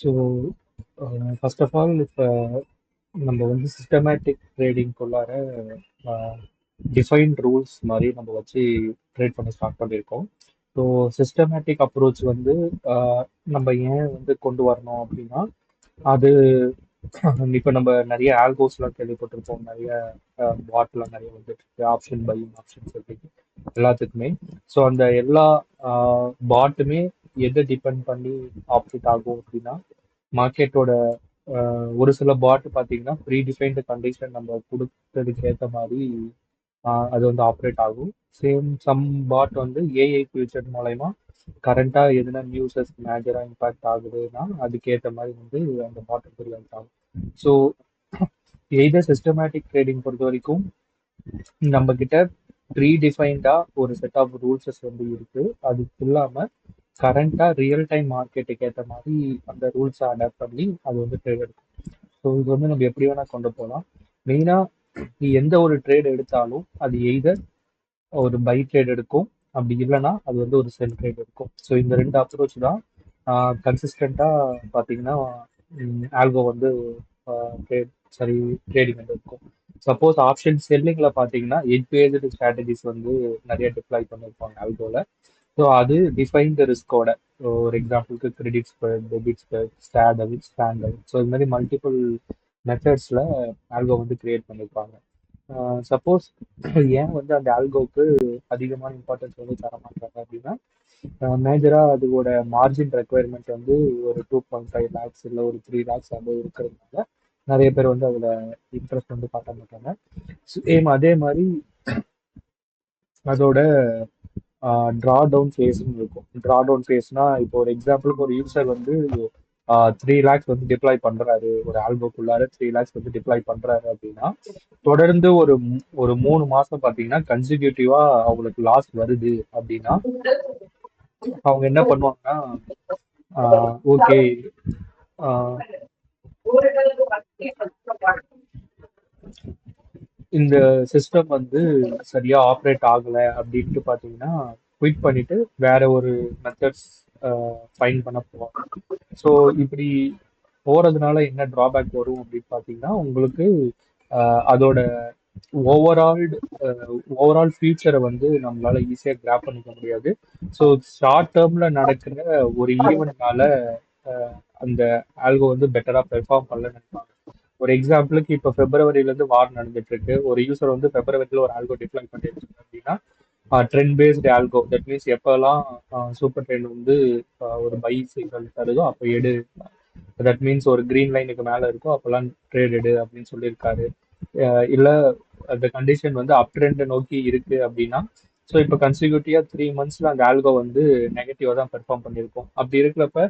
So first of all இப்போ நம்ம வந்து சிஸ்டமேட்டிக் ட்ரேடிங்குள்ளார டிஃபைன்ட் ரூல்ஸ் மாதிரி நம்ம வச்சு ட்ரேட் பண்ண ஸ்டார்ட் பண்ணியிருக்கோம். ஸோ சிஸ்டமேட்டிக் அப்ரோச் வந்து நம்ம ஏன் வந்து கொண்டு வரணும் அப்படின்னா, அது இப்போ நம்ம நிறைய ஆல்கோஸ்லாம் கேள்விப்பட்டிருப்போம். நிறைய பாட்லாம் நிறைய வந்துட்டு இருக்கு. ஆப்ஷன் பையிங், ஆப்ஷன் செல்லிங் எல்லாத்துக்குமே. ஸோ அந்த எல்லா பாட்டுமே எதை டிபெண்ட் பண்ணி ஆப்ரேட் ஆகும் அப்படின்னா, மார்க்கெட்டோட ஒரு சில பாட் பார்த்தீங்கன்னா ப்ரீ டிஃபைன்டு கண்டிஷன் நம்ம கொடுத்ததுக்கு ஏற்ற மாதிரி அது வந்து ஆப்ரேட் ஆகும். சம் பாட் வந்து ஏஐ ஃபியூச்சர் மூலயமா கரண்டாக எதுனா நியூஸஸ் மேஜராக இம்பாக்ட் ஆகுதுன்னா அதுக்கேற்ற மாதிரி வந்து அந்த பாட் வந்து ரியாக்ட் ஆகும். ஸோ எய்தர் சிஸ்டமேட்டிக் ட்ரேடிங் பொறுத்த வரைக்கும் நம்ம கிட்ட ப்ரீ டிஃபைன்டா ஒரு செட் ஆஃப் ரூல்ஸஸ் வந்து இருக்கு. அது இல்லாம கரண்டா ரியல் டைம் மார்க்கெட்டுக்கு ஏற்ற மாதிரி அந்த ரூல்ஸை அடாப்ட் பண்ணி அது வந்து ட்ரேட் எடுக்கும். ஸோ இது வந்து நம்ம எப்படி வேணா கொண்டு போகலாம். மெயினா நீ எந்த ஒரு ட்ரேட் எடுத்தாலும் அது எய்தர் ஒரு பை ட்ரேட் எடுக்கும், அப்படி இல்லைன்னா அது வந்து ஒரு செல் ட்ரேட் எடுக்கும். ஸோ இந்த ரெண்டு அப்ரோச் தான் கன்சிஸ்டண்டா பார்த்தீங்கன்னா ஆல்கோ வந்து ட்ரேட் சரி ட்ரேடிங் வந்து இருக்கும். சப்போஸ் ஆப்ஷன் செல்லிங்ல பார்த்தீங்கன்னா எட் பேஸ்டு ஸ்ட்ராட்டஜிஸ் வந்து நிறைய டிப்ளாய் பண்ணியிருப்பாங்க ஆல்கோல. ஸோ அது டிஃபைன்டு ரிஸ்கோட ஒரு எக்ஸாம்பிளுக்கு credit spread, debit spread, standard, standard. So இது மாதிரி மல்டிபிள் மெத்தட்ஸில் ஆல்கோ வந்து கிரியேட் பண்ணியிருப்பாங்க. சப்போஸ் ஏன் வந்து அந்த ஆல்கோவுக்கு அதிகமான இம்பார்ட்டன்ஸ் வந்து தர மாட்டாங்க அப்படின்னா, மேஜராக அதோட மார்ஜின் ரெக்குவயர்மெண்ட் வந்து ஒரு 2.5 lakhs இல்லை ஒரு 3 lakhs அது இருக்கிறதுனால நிறைய பேர் வந்து அதில் இன்ட்ரெஸ்ட் வந்து காட்ட மாட்டாங்க. சேம் அதே மாதிரி அதோட ட்ரா டவுன் ஃபேஸ்ன்னு இருக்கும். ட்ரா டவுன் ஃபேஸ்னா இப்போ ஒரு எக்ஸாம்பிளுக்கு ஒரு யூசர் வந்து 3 lakhs வந்து டிப்ளாய் பண்றாரு, ஒரு ஆல்போக்குள்ளார 3 lakhs வந்து டிப்ளாய் பண்றாரு அப்படின்னா, தொடர்ந்து ஒரு 3 மாசம் பார்த்தீங்கன்னா கன்சிக்யூட்டிவா அவங்களுக்கு லாஸ் வருது அப்படின்னா அவங்க என்ன பண்ணுவாங்கன்னா, ஓகே இந்த சிஸ்டம் வந்து சரியா ஆப்ரேட் ஆகல அப்படின்ட்டு பார்த்தீங்கன்னா குயிட் பண்ணிட்டு வேற ஒரு மெத்தட்ஸ் ஃபைன் பண்ண போவாங்க. ஸோ இப்படி போறதுனால என்ன டிராபேக் வரும் அப்படின்னு பார்த்தீங்கன்னா, உங்களுக்கு அதோட ஓவரால் ஓவரால் ஃபியூச்சரை வந்து நம்மளால ஈஸியாக கிராப் பண்ணிக்க முடியாது. ஸோ ஷார்ட் டேர்ம்ல நடக்கிற ஒரு ஈவெண்ட்னால அந்த ஆல்கோ வந்து பெட்டரா பெர்ஃபார்ம் பண்ணலன்னு நினைப்பாங்க. ஒரு எக்ஸாம்பிளுக்கு இப்போ பிப்ரவரியில இருந்து வார் நடந்துட்டு இருக்கு. ஒரு யூசர் வந்து பிப்ரவரியில ஒரு ஆல்கோ டிப்ளாய் பண்ணிருக்காங்க அப்படின்னா trend based algo, that means எப்பெல்லாம் சூப்பர் ட்ரெண்ட் வந்து ஒரு பை சிக்னல் தருதோ அப்போ எடு, தட் மீன்ஸ் ஒரு கிரீன் லைனுக்கு மேல இருக்கோ அப்பெல்லாம் ட்ரேட் எடு அப்படின்னு சொல்லியிருக்காரு. இல்ல அந்த கண்டிஷன் வந்து அப் ட்ரெண்ட் நோக்கி இருக்கு அப்படின்னா, ஸோ இப்போ கன்சிக்யூட்டிவா 3 monthsல அந்த ஆல்கோ வந்து நெகட்டிவா தான் பெர்ஃபார்ம் பண்ணியிருக்கோம். அப்படி இருக்கிறப்ப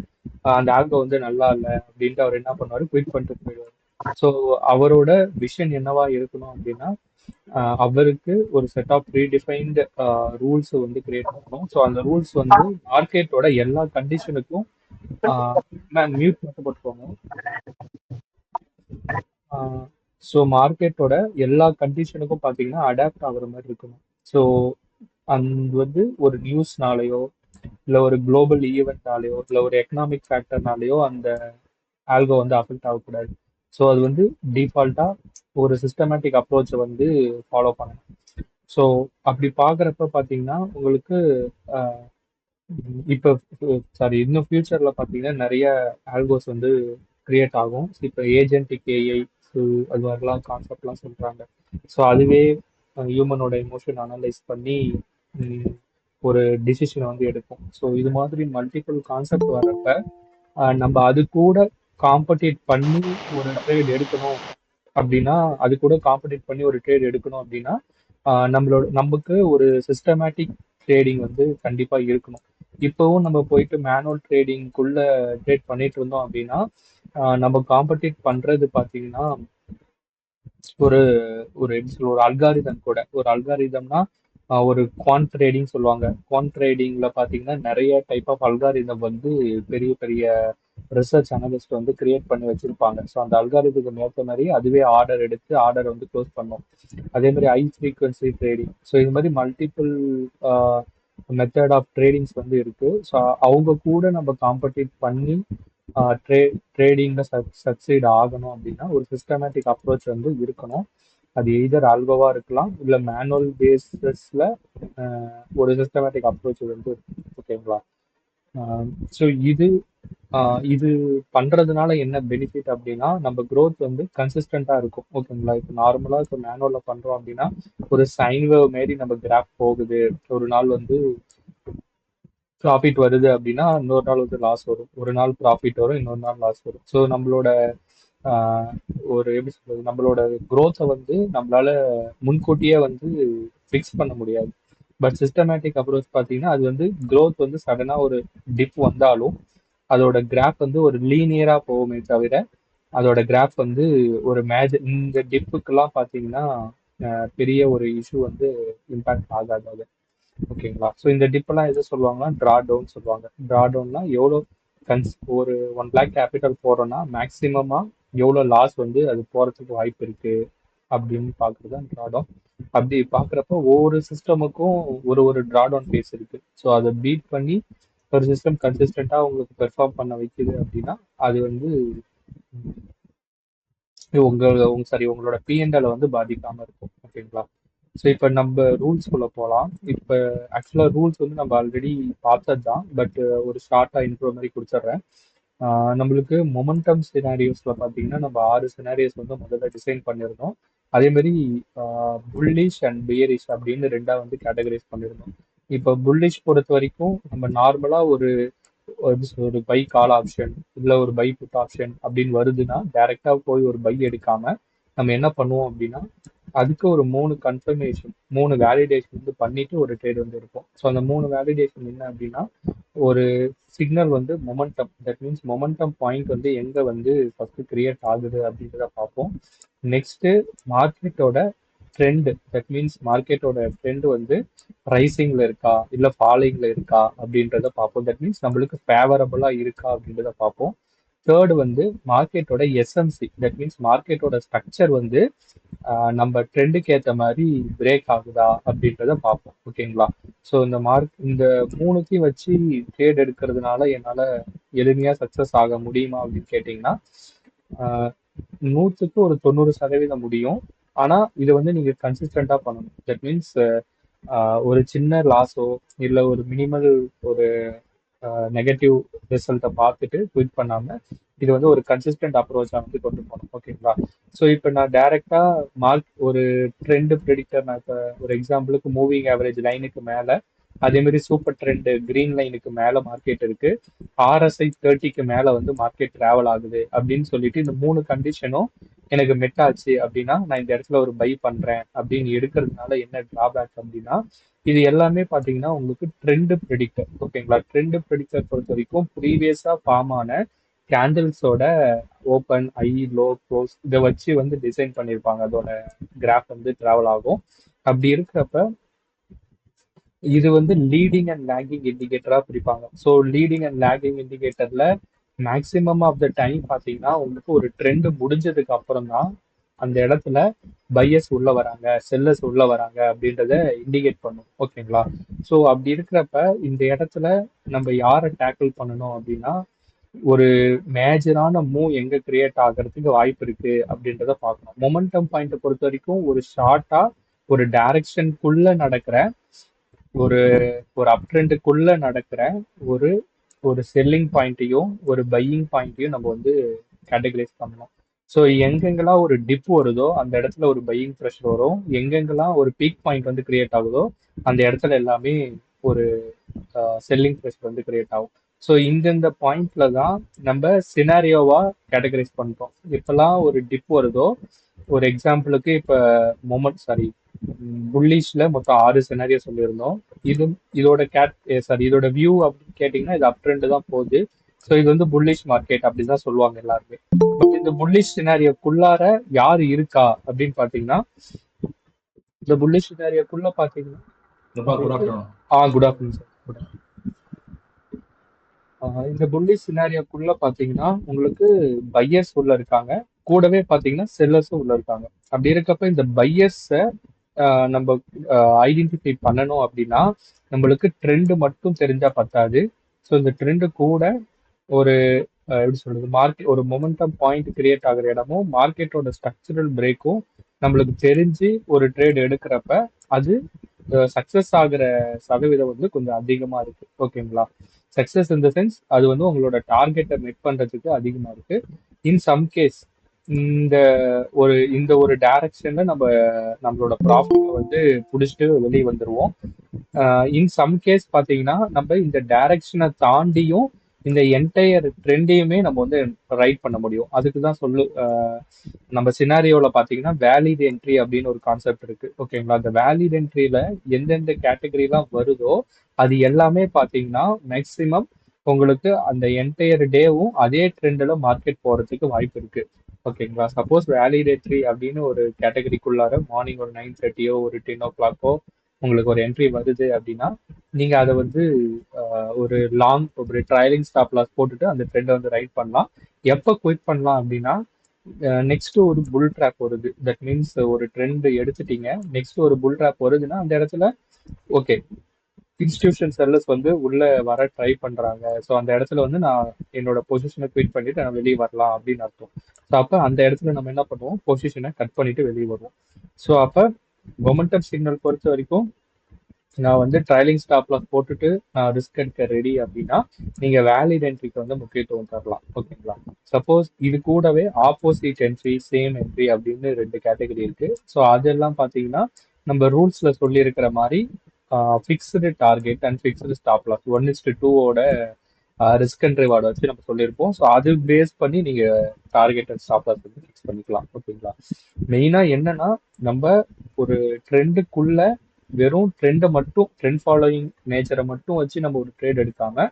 அந்த ஆல்கோ வந்து நல்லா இல்லை அப்படின்ட்டு அவர் என்ன பண்ணுவாரு, குயிட் பண்ணிட்டு போயிடுவார். ஸோ அவரோட விஷன் என்னவா இருக்கணும் அப்படின்னா, அவருக்கு ஒரு set of predefined rules வந்து கிரியேட் பண்ணணும். ஸோ அந்த ரூல்ஸ் வந்து மார்க்கெட்டோட எல்லா கண்டிஷனுக்கும் மியூட் மட்டும் போட்டுக்கோங்க. ஸோ மார்க்கெட்டோட எல்லா கண்டிஷனுக்கும் பார்த்தீங்கன்னா அடாப்ட் ஆகுற மாதிரி இருக்கணும். ஸோ அது வந்து ஒரு நியூஸ்னாலேயோ இல்லை ஒரு குளோபல் ஈவெண்ட்னாலேயோ இல்லை ஒரு எக்கனாமிக் ஃபேக்டர்னாலேயோ அந்த ஆல்கோ வந்து அஃபெக்ட் ஆகக்கூடாது. ஸோ அது வந்து டிஃபால்ட்டாக ஒரு சிஸ்டமேட்டிக் அப்ரோச்சை வந்து ஃபாலோ பண்ணணும். ஸோ அப்படி பார்க்குறப்ப பார்த்தீங்கன்னா உங்களுக்கு இப்போ சாரி இன்னும் ஃபியூச்சரில் பார்த்தீங்கன்னா நிறைய ஆல்கோஸ் வந்து கிரியேட் ஆகும். இப்போ ஏஜென்டிக் ஏஐ அது மாதிரிலாம் கான்செப்ட்லாம் சொல்கிறாங்க. ஸோ அதுவே ஹியூமனோட எமோஷன் அனலைஸ் பண்ணி ஒரு டிசிஷனை வந்து எடுக்கும். ஸோ இது மாதிரி மல்டிபிள் கான்செப்ட் வர்றப்ப நம்ம அது கூட காம்படிட் பண்ணி ஒரு ட்ரேட் எடுக்கணும் அப்படின்னா, அது கூட காம்படிட் பண்ணி ஒரு ட்ரேட் எடுக்கணும் அப்படின்னா நமக்கு ஒரு சிஸ்டமேட்டிக் ட்ரேடிங் வந்து கண்டிப்பா இருக்கணும். இப்பவும் நம்ம போயிட்டு மேனுவல் ட்ரேடிங்குள்ள ட்ரேட் பண்ணிட்டு இருந்தோம் அப்படின்னா நம்ம காம்படிட் பண்றது பார்த்தீங்கன்னா ஒரு ஒரு எப்படி சொல்ல ஒரு அல்காரிதம் கூட ஒரு அல்காரிதம்னா ஒரு குவான்ட் ட்ரேடிங் சொல்லுவாங்க. குவான்ட் ட்ரேடிங்ல பார்த்தீங்கன்னா நிறைய டைப் ஆஃப் அல்காரிதம் வந்து பெரிய பெரிய ரிசர்ச் அனலிஸ்ட் வந்து கிரியேட் பண்ணி வச்சிருப்பாங்க. ஸோ அந்த அல்காரிதம் ஏற்ற மாதிரி அதுவே ஆர்டர் எடுத்து ஆர்டர் வந்து க்ளோஸ் பண்ணும். அதே மாதிரி ஹை ஃப்ரீக்வன்சி ட்ரேடிங். ஸோ இது மாதிரி மல்டிபிள் மெத்தட் ஆஃப் ட்ரேடிங்ஸ் வந்து இருக்கு. ஸோ அவங்க கூட நம்ம காம்படிட் பண்ணி ட்ரே ட்ரேடிங்கில் சக்சீட் ஆகணும் அப்படின்னா ஒரு சிஸ்டமேட்டிக் அப்ரோச் வந்து இருக்கணும். அது எய்தர் ஆல்கோவா இருக்கலாம், இல்லை மேனுவல் பேசிஸில் ஒரு சிஸ்டமேட்டிக் அப்ரோச் வந்து ஓகேங்களா. ஸோ இது பண்றதுனால என்ன பெனிஃபிட் அப்படின்னா நம்ம growth வந்து கன்சிஸ்டண்டா இருக்கும். ஓகேங்களா. இப்போ நார்மலா இப்போ மேனுவல்ல பண்றோம் அப்படின்னா ஒரு சைன் வேவ் மாரி நம்ம கிராஃப் போகுது. ஒரு நாள் வந்து ப்ராஃபிட் வருது அப்படின்னா இன்னொரு நாள் வந்து லாஸ் வரும். ஒரு நாள் ப்ராஃபிட் வரும், இன்னொரு நாள் லாஸ் வரும். ஸோ நம்மளோட ஆஹ், ஒரு எப்படி சொல்றது, நம்மளோட growth-அ வந்து நம்மளால முன்கூட்டியே வந்து ஃபிக்ஸ் பண்ண முடியாது. பட் சிஸ்டமேட்டிக் அப்ரோச் பார்த்தீங்கன்னா அது வந்து growth வந்து சடனா ஒரு டிப் வந்தாலும் அதோட கிராஃப் வந்து ஒரு லீனியரா போகுமே தவிர அதோட கிராஃப் வந்து ஒரு இந்த டிப்புக்கெல்லாம் பார்த்தீங்கன்னா பெரிய ஒரு இஷ்யூ வந்து இம்பாக்ட் ஆகாது அது. ஓகேங்களா. ஸோ இந்த டிப்பெல்லாம் எது சொல்லுவாங்கன்னா ட்ரா டவுன் சொல்லுவாங்க. ட்ரா டவுன்னா எவ்வளோ ஒரு 1 lakh கேபிட்டல் போடுறோம்னா மேக்ஸிமமா எவ்வளோ லாஸ் வந்து அது போறதுக்கு வாய்ப்பு இருக்கு அப்படின்னு பார்க்குறது தான் ட்ரா டவுன். அப்படி பார்க்குறப்ப ஒவ்வொரு சிஸ்டமுக்கும் ஒரு ஒரு ட்ரா டவுன் ஃபேஸ் இருக்கு. ஸோ அதை பீட் பண்ணி ஒரு சிஸ்டம் கன்சிஸ்டண்டா உங்களுக்கு பெர்ஃபார்ம் பண்ண வைக்குது அப்படின்னா அது வந்து உங்களோட பிஎன்எல் வந்து பாதிக்காம இருக்கும். ஓகேங்களா. ஸோ இப்போ நம்ம ரூல்ஸ்குள்ள போகலாம். இப்போ ஆக்சுவலாக ரூல்ஸ் வந்து நம்ம ஆல்ரெடி பார்த்தது தான். பட் ஒரு ஷார்ட்டாக இன்ட்ரோ மாதிரி கொடுத்துட்றேன். நம்மளுக்கு மொமெண்டம் சினாரியோஸில் பார்த்தீங்கன்னா நம்ம 6 சினாரியோஸ் வந்து முதல்ல டிசைன் பண்ணியிருந்தோம். அதே மாதிரி புல்லிஷ் அண்ட் பியரிஷ் அப்படின்னு ரெண்டா வந்து கேட்டகரைஸ் பண்ணியிருந்தோம். இப்போ புல்லிஷ் பொறுத்த வரைக்கும் நம்ம நார்மலாக ஒரு பை கால் ஆப்ஷன் இல்லை ஒரு பை புட் ஆப்ஷன் அப்படின்னு வருதுன்னா டைரக்டா போய் ஒரு பை எடுக்காம நம்ம என்ன பண்ணுவோம் அப்படின்னா அதுக்கு ஒரு 3 வேலிடேஷன் வந்து பண்ணிட்டு ஒரு ட்ரேட் வந்து இருக்கும். ஸோ அந்த 3 வேலிடேஷன் என்ன அப்படின்னா ஒரு சிக்னல் வந்து momentum, that means momentum point வந்து எங்க வந்து ஃபர்ஸ்ட் கிரியேட் ஆகுது அப்படின்றத பார்ப்போம். நெக்ஸ்ட் மார்க்கெட்டோட ட்ரெண்ட், தட் மீன்ஸ் மார்க்கெட்டோட ட்ரெண்ட் வந்து ரைசிங்ல இருக்கா இல்ல ஃபாலிங்ல இருக்கா அப்படின்றத பார்ப்போம். தட் மீன்ஸ் நம்மளுக்கு ஃபேவரபிளா இருக்கா அப்படின்றத பார்ப்போம். தேர்டு வந்து மார்க்கெட்டோட எஸ்எம்சி, தட் மீன்ஸ் மார்க்கெட்டோட ஸ்ட்ரக்சர் வந்து நம்ம ட்ரெண்டுக்கு ஏற்ற மாதிரி பிரேக் ஆகுதா அப்படின்றத பார்ப்போம். ஓகேங்களா. ஸோ இந்த மூணுத்தையும் வச்சு ட்ரேட் எடுக்கிறதுனால என்னால் எளிமையாக சக்ஸஸ் ஆக முடியுமா அப்படின்னு கேட்டிங்கன்னா 100க்கு ஒரு 90% முடியும். ஆனால் இதை வந்து நீங்கள் கன்சிஸ்டண்டாக பண்ணணும். தட் மீன்ஸ் ஒரு சின்ன லாஸோ இல்லை ஒரு மினிமல் ஒரு நெகட்டிவ் ரிசல்ட்டை பார்த்துட்டு குவிட் பண்ணாம இது வந்து ஒரு கன்சிஸ்டன்ட் அப்ரோச்சா வந்து கொண்டு போகணும். ஓகேங்களா. ஸோ இப்போ நான் டைரக்டா ஒரு ட்ரெண்ட் ப்ரெடிக்டர், நான் இப்போ ஒரு எக்ஸாம்பிளுக்கு மூவிங் ஆவரேஜ் லைனுக்கு மேல அதே மாதிரி சூப்பர் ட்ரெண்ட் கிரீன் லைனுக்கு மேல மார்க்கெட் இருக்கு, RSI 30க்கு மேல வந்து மார்க்கெட் டிராவல் ஆகுது அப்படின்னு சொல்லிட்டு இந்த 3 கண்டிஷனும் எனக்கு மெட் ஆச்சு அப்படின்னா நான் இந்த இடத்துல ஒரு பை பண்றேன் அப்படின்னு எடுக்கிறதுனால என்ன டிராபேக் அப்படின்னா இது எல்லாமே பாத்தீங்கன்னா உங்களுக்கு ட்ரெண்ட் ப்ரெடிக்டர். ஓகேங்களா. ட்ரெண்ட் ப்ரெடிக்டர் பொறுத்த வரைக்கும் ப்ரீவியஸா ஃபார்ம் ஆன கேண்டில்ஸோட ஓப்பன் ஐ லோ க்ளோஸ் இதை வச்சு வந்து டிசைன் பண்ணியிருப்பாங்க. அதோட கிராஃப் வந்து டிராவல் ஆகும். அப்படி இருக்கிறப்ப இது வந்து லீடிங் அண்ட் லேகிங் இண்டிகேட்டரா பிரிப்பாங்க. ஸோ லீடிங் அண்ட் லேகிங் இண்டிகேட்டர்ல மேக்சிமம் ஆஃப் த டைம் பார்த்தீங்கன்னா உங்களுக்கு ஒரு ட்ரெண்ட் முடிஞ்சதுக்கு அப்புறம் தான் அந்த இடத்துல பையர்ஸ் உள்ள வராங்க, செல்லர்ஸ் உள்ள வராங்க அப்படின்றத இண்டிகேட் பண்ணும். ஓகேங்களா. ஸோ அப்படி இருக்கிறப்ப இந்த இடத்துல நம்ம யாரை டேக்கிள் பண்ணணும் அப்படின்னா ஒரு மேஜரான மூவ் எங்க கிரியேட் ஆகிறதுக்கு வாய்ப்பு இருக்கு அப்படின்றத பார்க்கணும். மொமெண்டம் பாயிண்ட் பொறுத்த வரைக்கும் ஒரு ஷார்ட்டா ஒரு டைரக்ஷனுக்குள்ள நடக்கிற ஒரு ஒரு அப் ட்ரெண்டுக்குள்ள நடக்கிற ஒரு ஒரு செல்லிங் பாயிண்ட்டையும் ஒரு பையிங் பாயிண்ட்டையும் நம்ம வந்து கேட்டகரைஸ் பண்ணணும். ஸோ எங்கெங்கெல்லாம் ஒரு டிப் வருதோ அந்த இடத்துல ஒரு பையிங் ப்ரெஷர் வரும், எங்கெங்கெல்லாம் ஒரு பீக் பாயிண்ட் வந்து கிரியேட் ஆகுதோ அந்த இடத்துல எல்லாமே ஒரு செல்லிங் ப்ரெஷர் வந்து கிரியேட் ஆகும். ஸோ இந்தந்த பாயிண்ட்ல தான் நம்ம சினாரியோவா கேட்டகரைஸ் பண்ணிட்டோம். இப்பெல்லாம் ஒரு டிப் வருதோ, ஒரு எக்ஸாம்பிளுக்கு இப்போ சாரி புல்லிஷ்ல மொத்தம் 6 சினாரியோ சொல்லியிருந்தோம். இது இதோட வியூ அப்படின்னு கேட்டிங்கன்னா இது அப் ட்ரெண்ட் தான் போகுது. ஸோ இது வந்து புல்லிஷ் மார்க்கெட் அப்படின்னு தான் சொல்லுவாங்க எல்லாருமே. பட் இந்த புல்லிஷ் சினாரியோக்குள்ளார யாரு இருக்கா அப்படின்னு பாத்தீங்கன்னா இந்த புல்லிஷ் சினாரியோக்குள்ள பாத்தீங்கன்னா good afternoon. Good afternoon sir. இந்த புல்லிஷ் சினாரியோக்குள்ள பாத்தீங்கன்னா உங்களுக்கு பையர்ஸ் உள்ள இருக்காங்க, கூடவே பாத்தீங்கன்னா செல்லர்ஸும் உள்ள இருக்காங்க. அப்படி இருக்கப்ப இந்த பையர்ஸை நம்ம ஐடென்டிஃபை பண்ணணும் அப்படின்னா நம்மளுக்கு ட்ரெண்ட் மட்டும் தெரிஞ்சா பத்தாது. ஸோ இந்த ட்ரெண்டு கூட ஒரு எப்படி சொல்றது, மார்க்கெட் ஒரு மொமெண்டம் பாயிண்ட் கிரியேட் ஆகுற இடமும் மார்க்கெட்டோட ஸ்ட்ரக்சரல் பிரேக்கும் நம்மளுக்கு தெரிஞ்சு ஒரு ட்ரேட் எடுக்கிறப்ப அது சக்சஸ் ஆகுற சதவீதம் வந்து கொஞ்சம் அதிகமா இருக்கு. ஓகேங்களா? சக்சஸ் இன் த சென்ஸ் அது வந்து உங்களோட டார்கெட்டை மீட் பண்றதுக்கு அதிகமா இருக்கு. இன் சம் கேஸ் இந்த இந்த ஒரு டைரக்ஷன்ல நம்மளோட ப்ராஃபிட் வந்து புடிச்சிட்டு வெளியே வந்துருவோம். இன் சம் கேஸ் பாத்தீங்கன்னா நம்ம இந்த டைரக்ஷனை தாண்டியும் இந்த என்டையர் ட்ரெண்டையுமே நம்ம வந்து ரைட் பண்ண முடியும். அதுக்கு தான் நம்ம சினாரியோல பாத்தீங்கன்னா வேலிட் என்ட்ரி அப்படின்னு ஒரு கான்செப்ட் இருக்கு. ஓகேங்களா? அந்த வேலிட் என்ட்ரியில எந்தெந்த கேட்டகரிலாம் வருதோ அது எல்லாமே பாத்தீங்கன்னா மேக்சிமம் உங்களுக்கு அந்த என்டையர் டேவும் அதே ட்ரெண்ட்ல மார்க்கெட் போறதுக்கு வாய்ப்பு இருக்கு. ஓகேங்களா? சப்போஸ் வேலிடேட்டரி அப்படின்னு ஒரு கேட்டகரிக்குள்ளார மார்னிங் ஒரு 9:30 ஒரு 10 o'clock உங்களுக்கு ஒரு என்ட்ரி வருது அப்படின்னா நீங்க அதை வந்து ஒரு ஒரு ட்ரையலிங் ஸ்டாப் லாஸ் போட்டுட்டு அந்த ட்ரெண்டை வந்து ரைட் பண்ணலாம். எப்போ குயிக் பண்ணலாம் அப்படின்னா நெக்ஸ்ட் ஒரு புல் ட்ராப் வருது. தட் மீன்ஸ் ஒரு ட்ரெண்ட் எடுத்துட்டீங்க, நெக்ஸ்ட் ஒரு புல் ட்ராப் வருதுன்னா அந்த இடத்துல ஓகே இன்ஸ்டிடியூஷன் செல்லர்ஸ் வந்து உள்ள வர ட்ரை பண்றாங்க. ஸோ அந்த இடத்துல வந்து நான் என்னோட பொசிஷனை குவிட் பண்ணிட்டு நான் வெளியே வரலாம் அப்படின்னு அர்த்தம். ஸோ அப்போ அந்த இடத்துல நம்ம என்ன பண்ணுவோம், பொசிஷனை கட் பண்ணிட்டு வெளியே வருவோம். ஸோ அப்போ மொமெண்டம் சிக்னல் பொறுத்த வரைக்கும் நான் வந்து ட்ரையலிங் ஸ்டாப் லாஸ் போட்டுட்டு நான் ரிஸ்க் எடுக்க ரெடி அப்படின்னா நீங்க வேலிட் என்ட்ரிக்கு வந்து முக்கியத்துவம் தரலாம். ஓகேங்களா? சப்போஸ் இது கூடவே ஆப்போசிட் என்ட்ரி சேம் என்ட்ரி அப்படின்னு 2 கேட்டகரி இருக்கு. ஸோ அதெல்லாம் பாத்தீங்கன்னா நம்ம ரூல்ஸ்ல சொல்லி இருக்கிற மாதிரி fixed target and fixed stop loss 1:2 risk and reward வச்சு நம்ம சொல்லியிருப்போம். ஸோ அது பேஸ் பண்ணி நீங்க டார்கெட் அண்ட் ஸ்டாப் லாஸ் வந்து ஃபிக்ஸ் பண்ணிக்கலாம். ஓகேங்களா? மெயினா என்னன்னா நம்ம ஒரு ட்ரெண்டுக்குள்ள வெறும் ட்ரெண்ட் ஃபாலோயிங் நேச்சரை மட்டும் வச்சு நம்ம ஒரு ட்ரேட் எடுக்காம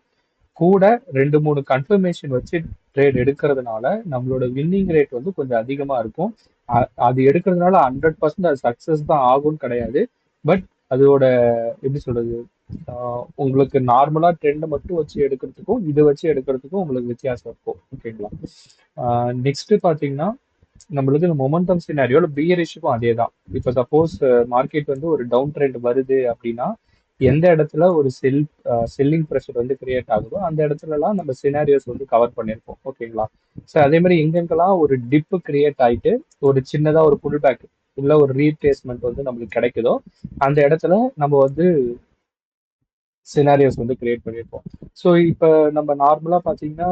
கூட 2-3 கன்ஃபர்மேஷன் வச்சு ட்ரேட் எடுக்கிறதுனால நம்மளோட வின்னிங் ரேட் வந்து கொஞ்சம் அதிகமா இருக்கும். அது எடுக்கிறதுனால 100% அது சக்சஸ் தான் ஆகும்னு கிடையாது. பட் அதோட எப்படி சொல்றது, உங்களுக்கு நார்மலா ட்ரெண்ட் மட்டும் வச்சு எடுக்கிறதுக்கும் இதை வச்சு எடுக்கிறதுக்கும் உங்களுக்கு வித்தியாசம் இருக்கும். ஓகேங்களா? நெக்ஸ்ட் பாத்தீங்கன்னா நம்மளுக்கு இந்த மொமெண்டம் சினாரியோல பியரிஷுக்கும் அதே தான். இப்போ சப்போஸ் மார்க்கெட் வந்து ஒரு டவுன் ட்ரெண்ட் வருது அப்படின்னா எந்த இடத்துல ஒரு செல்லிங் ப்ரெஷர் வந்து கிரியேட் ஆகுதோ அந்த இடத்துலலாம் நம்ம சினாரியோஸ் வந்து கவர் பண்ணியிருப்போம். ஓகேங்களா? ஸோ அதே மாதிரி எங்கெங்கெல்லாம் ஒரு டிப்பு கிரியேட் ஆயிட்டு ஒரு சின்னதா ஒரு புல் பேக் இல்ல ஒரு ரீப்ளேஸ்மெண்ட் வந்து நம்மளுக்கு கிடைக்குதோ அந்த இடத்துல நம்ம வந்து சினாரியோஸ் வந்து கிரியேட் பண்ணியிருப்போம். ஸோ இப்போ நம்ம நார்மலாக பார்த்தீங்கன்னா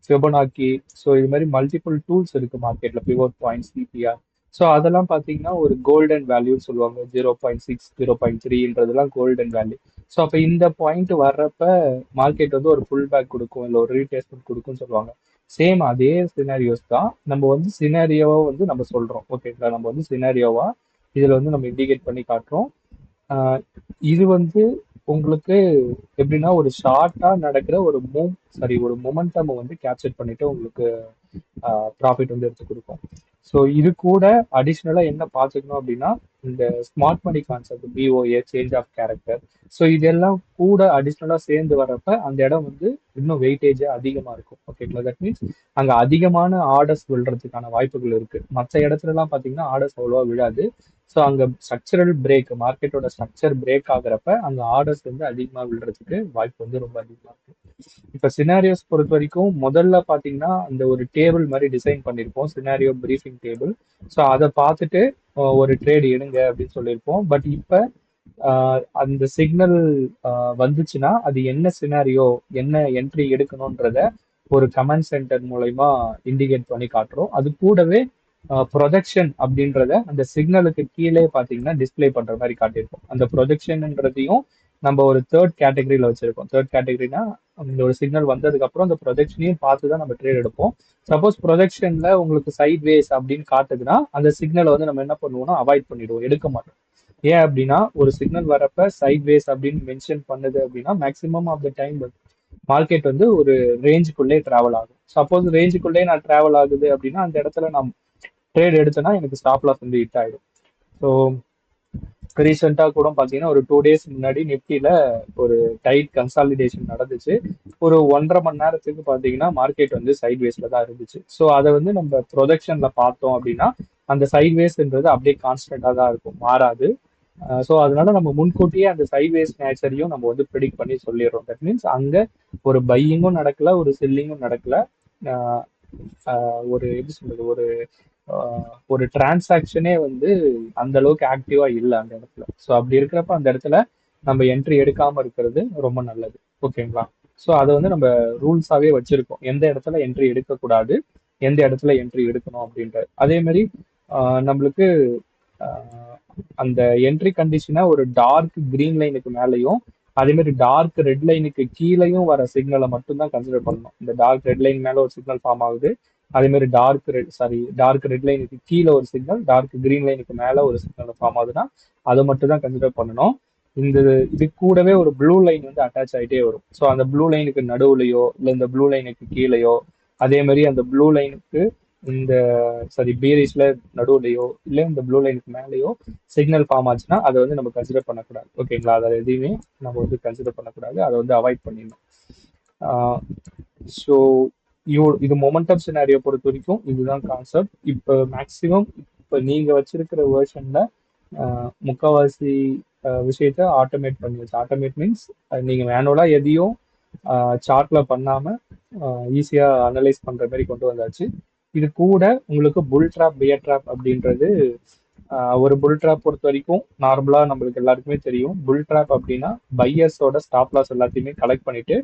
ஃபிபொனாக்கி, ஸோ இது மாதிரி மல்டிபிள் டூல்ஸ் இருக்கு மார்க்கெட்ல, பிவோட் பாயிண்ட், சிபிஆர். ஸோ அதெல்லாம் பார்த்தீங்கன்னா ஒரு கோல்டன் வேல்யூன்னு சொல்லுவாங்க. 0.6 0.3ன்றதெல்லாம் கோல்டன் வேல்யூ. ஸோ அப்போ இந்த பாயிண்ட் வர்றப்ப மார்க்கெட் வந்து ஒரு ஃபுல் பேக் கொடுக்கும் இல்லை ஒரு ரீடேஸ்மெண்ட் கொடுக்கும்னு சொல்லுவாங்க. சேம் அதே சினாரியோஸ் தான் நம்ம வந்து சினாரியோவா வந்து நம்ம சொல்றோம். ஓகேங்களா? நம்ம வந்து சினாரியோவா இதுல வந்து நம்ம இண்டிகேட் பண்ணி காட்டுறோம். இது வந்து உங்களுக்கு எப்படின்னா ஒரு ஷார்ட்டா நடக்கிற ஒரு மொமெண்டம் வந்து கேப்சர் பண்ணிட்டு உங்களுக்கு ப்ராஃபிட் வந்து எடுத்து கொடுக்கும். ஸோ இது கூட அடிஷ்னலா என்ன பார்த்துக்கணும் அப்படின்னா இந்த smart money concept, POA, change of character. So இதெல்லாம் கூட அடிஷ்னலா சேர்ந்து வர்றப்ப அந்த இடம் வந்து இன்னும் வெயிட்டேஜ் அதிகமா இருக்கும். ஓகேங்களா? தட் மீன்ஸ் அங்க அதிகமான ஆர்டர்ஸ் விழுறதுக்கான வாய்ப்புகள் இருக்கு. மற்ற இடத்துல எல்லாம் பாத்தீங்கன்னா ஆர்டர்ஸ் அவ்வளோவா விழாது. ஸோ அங்க ஸ்ட்ரக்சரல் பிரேக், மார்க்கெட்டோட ஸ்ட்ரக்சர் பிரேக் ஆகுறப்ப அங்க ஆர்டர்ஸ் வந்து அதிகமா விழுறதுக்கு வாய்ப்பு வந்து ரொம்ப அதிகமா இருக்கு. இப்ப சினாரியோஸ் பொறுத்த வரைக்கும் முதல்ல பாத்தீங்கன்னா அந்த ஒரு டேபிள் மாதிரி டிசைன் பண்ணிருப்போம், சினாரியோ பிரீஃபிங் டேபிள். ஸோ அதை பார்த்துட்டு ஒரு ட்ரேட் எடுங்க அப்படின்னு சொல்லியிருப்போம். பட் இப்ப அந்த சிக்னல் வந்துச்சுன்னா அது என்ன சினாரியோ, என்ன என்ட்ரி எடுக்கணும்ன்றத ஒரு கமெண்ட் சென்டர் மூலயமா இண்டிகேட் பண்ணி காட்டுறோம். அது கூடவே ப்ரொஜெக்ஷன் அப்படின்றத அந்த சிக்னலுக்கு கீழே பார்த்தீங்கன்னா டிஸ்பிளே பண்ற மாதிரி காட்டியிருக்கோம். அந்த ப்ரொஜெக்ஷன்ன்றதையும் நம்ம ஒரு தேர்ட் கேட்டகரியில வச்சிருக்கோம். தேர்ட் கேட்டகரினா இந்த ஒரு சிக்னல் வந்ததுக்கு அப்புறம் அந்த ப்ரொஜெக்ஷனையும் பார்த்து தான் நம்ம ட்ரேட் எடுப்போம். சப்போஸ் ப்ரொஜெக்ஷன்ல உங்களுக்கு சைட் வேஸ் அப்படின்னு காட்டுதுன்னா அந்த சிக்னலை வந்து நம்ம என்ன பண்ணுவோம்னா அவாய்ட் பண்ணிடுவோம், எடுக்க மாட்டோம். ஏன் அப்படின்னா ஒரு சிக்னல் வரப்ப சைட் வேஸ் அப்படின்னு மென்ஷன் பண்ணுது அப்படின்னா maximum of the time market வந்து ஒரு ரேஞ்சுக்குள்ளே டிராவல் ஆகும். சப்போஸ் ரேஞ்சுக்குள்ளே நான் டிராவல் ஆகுது அப்படின்னா அந்த இடத்துல நான் ட்ரேட் எடுத்தேன்னா எனக்கு ஸ்டாப் லாஸ் வந்து ஹிட் ஆயிடும். ஸோ ரீசெண்டாக கூட பார்த்தீங்கன்னா ஒரு 2 days முன்னாடி நிப்டியில் ஒரு டைட் கன்சாலிடேஷன் நடந்துச்சு. ஒரு 1.5 மணி நேரத்துக்கு பார்த்தீங்கன்னா மார்க்கெட் வந்து சைட் வேஸ்ல தான் இருந்துச்சு. ஸோ அதை வந்து நம்ம ப்ரொஜெக்ஷன்ல பார்த்தோம் அப்படின்னா அந்த சைட்வேஸ்ன்றது அப்படியே கான்ஸ்டன்டா தான் இருக்கும், மாறாது. ஸோ அதனால நம்ம முன்கூட்டியே அந்த சைட்வேஸ் நேச்சரையும் நம்ம வந்து ப்ரிடிக்ட் பண்ணி சொல்லிடுறோம். தட் மீன்ஸ் அங்க ஒரு பையிங்கும் நடக்கல, ஒரு செல்லிங்கும் நடக்கல. ஆஹ் ஒரு எப்படி சொல்றது, ஒரு டிரான்சாக்ஷனே வந்து அந்த அளவுக்கு ஆக்டிவா இல்லை அந்த இடத்துல. ஸோ அப்படி இருக்கிறப்ப அந்த இடத்துல நம்ம என்ட்ரி எடுக்காம இருக்கிறது ரொம்ப நல்லது. ஓகேங்களா? ஸோ அதை வந்து நம்ம ரூல்ஸாவே வச்சிருக்கோம், எந்த இடத்துல என்ட்ரி எடுக்கக்கூடாது, எந்த இடத்துல என்ட்ரி எடுக்கணும் அப்படின்றது. அதே மாதிரி நம்மளுக்கு ஆஹ் அந்த என்ட்ரி கண்டிஷனை ஒரு டார்க் கிரீன் லைனுக்கு மேலேயும் அதே மாதிரி டார்க் ரெட் லைனுக்கு கீழேயும் வர சிக்னலை மட்டும்தான் கன்சிடர் பண்ணணும். இந்த டார்க் ரெட் லைன் மேல ஒரு சிக்னல் ஃபார்ம் ஆகுது, அதே மாதிரி டார்க் ரெட் லைனுக்கு கீழே ஒரு சிக்னல், டார்க் கிரீன் லைனுக்கு மேல ஒரு சிக்னல் ஃபார்ம் ஆகுதுன்னா அதை மட்டும் தான் கன்சிடர் பண்ணணும். இந்த இது கூடவே ஒரு ப்ளூ லைன் வந்து அட்டாச் ஆகிட்டே வரும். ஸோ அந்த ப்ளூ லைனுக்கு நடுவுலையோ இல்லை இந்த ப்ளூ லைனுக்கு கீழேயோ, அதே மாதிரி அந்த ப்ளூ லைனுக்கு இந்த பீரிஸ்ல நடுவுலையோ இல்லை இந்த ப்ளூ லைனுக்கு மேலேயோ சிக்னல் ஃபார்ம் ஆச்சுன்னா அதை வந்து நம்ம கன்சிடர் பண்ணக்கூடாது. ஓகேங்களா? அதை எதையுமே நம்ம வந்து கன்சிடர் பண்ணக்கூடாது, அதை வந்து அவாய்ட் பண்ணிடணும். ஸோ இது மொமெண்டம் சினாரியோ பொறுத்த வரைக்கும் இதுதான் கான்செப்ட். இப்போ மேக்ஸிமம் இப்போ நீங்க வச்சிருக்கிற வேர்ஷன்ல முக்கால்வாசி விஷயத்த ஆட்டோமேட் பண்ணியாச்சு. ஆட்டோமேட் மீன்ஸ் நீங்க மேனுவலா எதையும் சார்ட்ல பண்ணாம ஈஸியா அனலைஸ் பண்ற மாதிரி கொண்டு வந்தாச்சு. இது கூட உங்களுக்கு புல் ட்ராப் பியர் ட்ராப் அப்படின்றது, ஒரு புல் ட்ராப் பொறுத்த வரைக்கும் நார்மலா நம்மளுக்கு எல்லாருக்குமே தெரியும். புல் ட்ராப் அப்படின்னா பையர்ஸோட ஸ்டாப் லாஸ் எல்லாத்தையுமே கலெக்ட் பண்ணிட்டு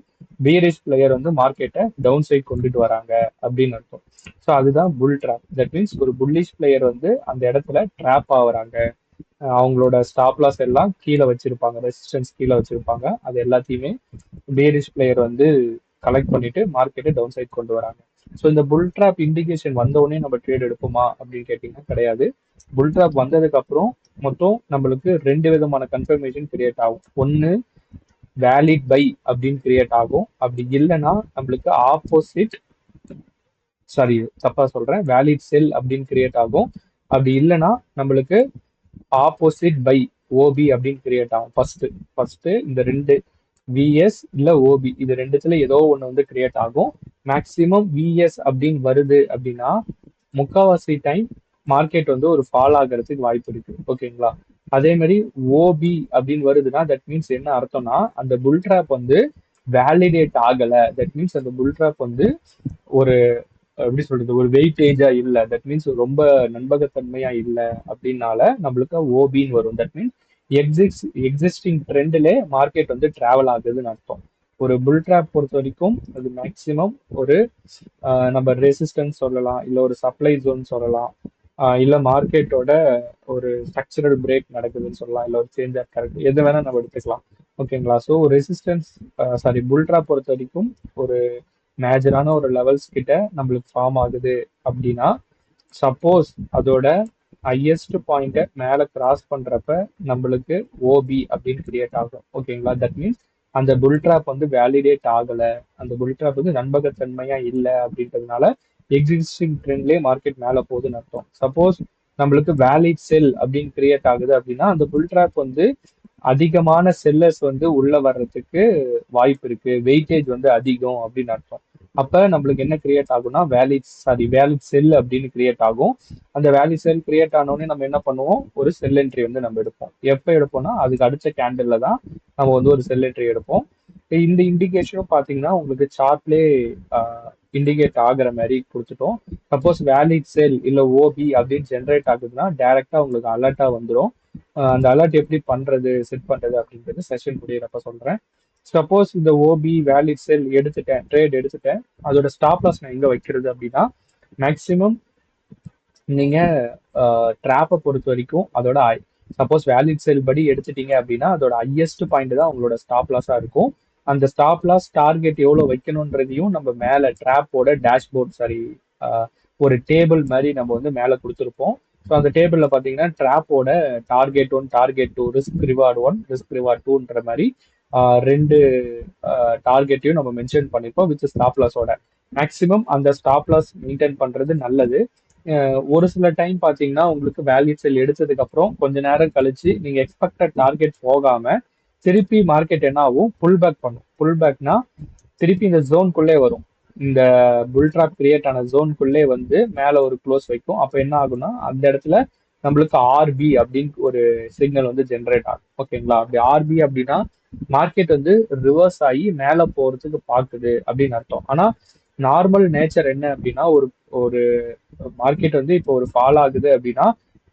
பியரிஷ் பிளேயர் வந்து மார்க்கெட்டை டவுன் சைட் கொண்டுட்டு வராங்க அப்படின்னு அர்த்தம். ஸோ அதுதான் புல் ட்ராப். தட் மீன்ஸ் ஒரு புல்லிஷ் பிளேயர் வந்து அந்த இடத்துல ட்ராப் ஆகுறாங்க, அவங்களோட ஸ்டாப் லாஸ் எல்லாம் கீழே வச்சிருப்பாங்க, ரெசிஸ்டன்ஸ் கீழே வச்சிருப்பாங்க, அது எல்லாத்தையுமே பியரிஷ் பிளேயர் வந்து கலெக்ட் பண்ணிட்டு மார்க்கெட்டை டவுன் சைட் கொண்டு வராங்க. ஸோ இந்த புல் ட்ராப் இண்டிகேஷன் வந்த உடனே நம்ம ட்ரேட் எடுப்போமா அப்படின்னு கேட்டீங்கன்னா கிடையாது. புல் ட்ராப் வந்ததுக்கு அப்புறம் மொத்தம் நம்மளுக்கு ரெண்டு விதமான கன்ஃபர்மேஷன் கிரியேட் ஆகும். ஒன்னு வேலிட் பை அப்படின்னு கிரியேட் ஆகும், அப்படி இல்லைன்னா நம்மளுக்கு ஆப்போசிட் தப்பா சொல்றேன், வேலிட் செல் அப்படின்னு கிரியேட் ஆகும். அப்படி இல்லைன்னா நம்மளுக்கு ஆப்போசிட் பை ஓபி அப்படின்னு கிரியேட் ஆகும். ஃபர்ஸ்ட் இந்த ரெண்டு விஎஸ் இல்ல ஓபி இது ரெண்டுத்துல ஏதோ ஒண்ணு வந்து கிரியேட் ஆகும். மேக்சிமம் விஎஸ் அப்படின்னு வருது அப்படின்னா முக்காவாசி டைம் மார்க்கெட் வந்து ஒரு ஃபால் ஆகிறதுக்கு வாய்ப்பு இருக்கு. ஓகேங்களா? அதே மாதிரி ஓபி அப்படின்னு வருதுன்னா தட் மீன்ஸ் என்ன அர்த்தம்னா அந்த புல் ட்ராப் வந்து வேலிடேட் ஆகல. தட் மீன்ஸ் அந்த புல் ட்ராப் வந்து ஒரு எப்படி சொல்றது, ஒரு வெயிட்டேஜா இல்ல, தட் மீன்ஸ் ரொம்ப நம்பகத்தன்மையா இல்ல அப்படின்னால நம்மளுக்கு ஓபின்னு வரும். தட் மீன்ஸ் எக்ஸிஸ்டிங் ட்ரெண்ட்ல மார்க்கெட் வந்து டிராவல் ஆகுதுன்னு அர்த்தம். ஒரு புல் ட்ராப் பொறுத்த வரைக்கும் அது மேக்சிமம் ஒரு நம்ம ரெசிஸ்டன்ஸ் சொல்லலாம், இல்ல ஒரு சப்ளை ஜோன் சொல்லலாம், இல்ல மார்க்கெட்டோட ஒரு ஸ்ட்ரக்சரல் பிரேக் நடக்குதுன்னு சொல்லலாம், இல்ல ஒரு சேஞ்ச் ஆஃப் கரெக்ட், எது வேணா நம்ம எடுத்துக்கலாம். ஓகேங்களா? ஸோ ரெசிஸ்டன்ஸ் புல் ட்ராப் பொறுத்த வரைக்கும் ஒரு மேஜரான ஒரு லெவல்ஸ் கிட்ட நம்மளுக்கு ஃபார்ம் ஆகுது அப்படின்னா, சப்போஸ் அதோட ஹையஸ்ட் பாயிண்ட்டை மேல கிராஸ் பண்றப்ப நம்மளுக்கு ஓபி அப்படின்னு கிரியேட் ஆகும். ஓகேங்களா? தட் மீன்ஸ் அந்த புல் ட்ராப் வந்து வேலிடேட் ஆகல, அந்த புல் ட்ராப் வந்து நம்பகத்தன்மையா இல்லை அப்படின்றதுனால எக்ஸிஸ்டிங் ட்ரெண்ட்லேயே மார்க்கெட் மேல போகுதுன்னு அர்த்தம். சப்போஸ் நம்மளுக்கு வேலிட் செல் அப்படின்னு கிரியேட் ஆகுது அப்படின்னா அந்த புல் ட்ராப் வந்து அதிகமான செல்லர்ஸ் வந்து உள்ள வர்றதுக்கு வாய்ப்பு இருக்கு, வெயிட்டேஜ் வந்து அதிகம் அப்படின்னு அர்த்தம். அப்ப நம்மளுக்கு என்ன கிரியேட் ஆகும்னா வேலிட் செல் அப்படின்னு கிரியேட் ஆகும். அந்த வேலிட் செல் கிரியேட் ஆனோடனே நம்ம என்ன பண்ணுவோம், ஒரு செல் என்ட்ரி வந்து நம்ம எடுப்போம். எப்ப எடுப்போம்னா அதுக்கு அடுத்த கேண்டில்ல தான் நம்ம வந்து ஒரு செல் என்ட்ரி எடுப்போம். இந்த இண்டிகேஷனும் பாத்தீங்கன்னா உங்களுக்கு சார்ட்லே இண்டிகேட் ஆகுற மாதிரி கொடுத்துட்டோம். சப்போஸ் வேலிட் செல் இல்ல ஓபி அப்படின்னு ஜென்ரேட் ஆகுதுன்னா டைரக்டா உங்களுக்கு அலர்ட்டா வந்துடும். அந்த அலர்ட் எப்படி பண்றது, செட் பண்றது அப்படின்றது செஷன் முடியறப்ப சொல்றேன். சப்போஸ் இந்த ஓபி வேலிட் செல் ட்ரேட் எடுத்துட்டேன், அதோட ஸ்டாப் லாஸ் நான் எங்க வைக்கிறது அப்படின்னா, மேக்சிமம் நீங்க ட்ராப்பை பொறுத்த வரைக்கும் அதோட சப்போஸ் வேலிட் செல் படி எடுத்துட்டீங்க அப்படின்னா அதோட ஹையஸ்ட் பாயிண்ட் தான் உங்களோட ஸ்டாப் லாஸா இருக்கும். அந்த ஸ்டாப் லாஸ் டார்கெட் எவ்வளவு வைக்கணும்ன்றதையும் நம்ம மேல ட்ராப்போட டேஷ்போர்ட் ஒரு டேபிள் மாதிரி நம்ம வந்து மேல கொடுத்துருப்போம். ஸோ அந்த டேபிள்ல பாத்தீங்கன்னா ட்ராப்போட target 1, target 2, risk reward 1, risk reward 2ன்ற மாதிரி ரெண்டு டார்கெட்டையும் நம்ம மென்ஷன் பண்ணிப்போம் வித் ஸ்டாப் லாஸோட. மேக்சிமம் அந்த ஸ்டாப் லாஸ் மெயின்டைன் பண்றது நல்லது. ஒரு சில டைம் பாத்தீங்கன்னா உங்களுக்கு வேலிட் செல் எடுத்ததுக்கு அப்புறம் கொஞ்ச நேரம் கழிச்சு நீங்க எக்ஸ்பெக்டட் டார்கெட் போகாம திருப்பி மார்க்கெட் என்ன ஆகும், புல் பேக் பண்ணும். புல் பேக்னா திருப்பி இந்த ஜோனுக்குள்ளே வரும். இந்த புல் ட்ராப் கிரியேட் ஆன ஜோனுக்குள்ளே வந்து மேல ஒரு க்ளோஸ் வைக்கும். அப்ப என்ன ஆகும்னா அந்த இடத்துல நம்மளுக்கு ஆர்பி அப்படின்னு ஒரு சிக்னல் வந்து ஜென்ரேட் ஆகும். ஓகேங்களா? அப்படி ஆர்பி அப்படின்னா மார்க்கெட் வந்து ரிவர்ஸ் ஆகி மேல போறதுக்கு பாக்குது அப்படின்னு அர்த்தம். ஆனா நார்மல் நேச்சர் என்ன அப்படின்னா ஒரு ஒரு மார்க்கெட் வந்து இப்போ ஒரு ஃபால் ஆகுது அப்படின்னா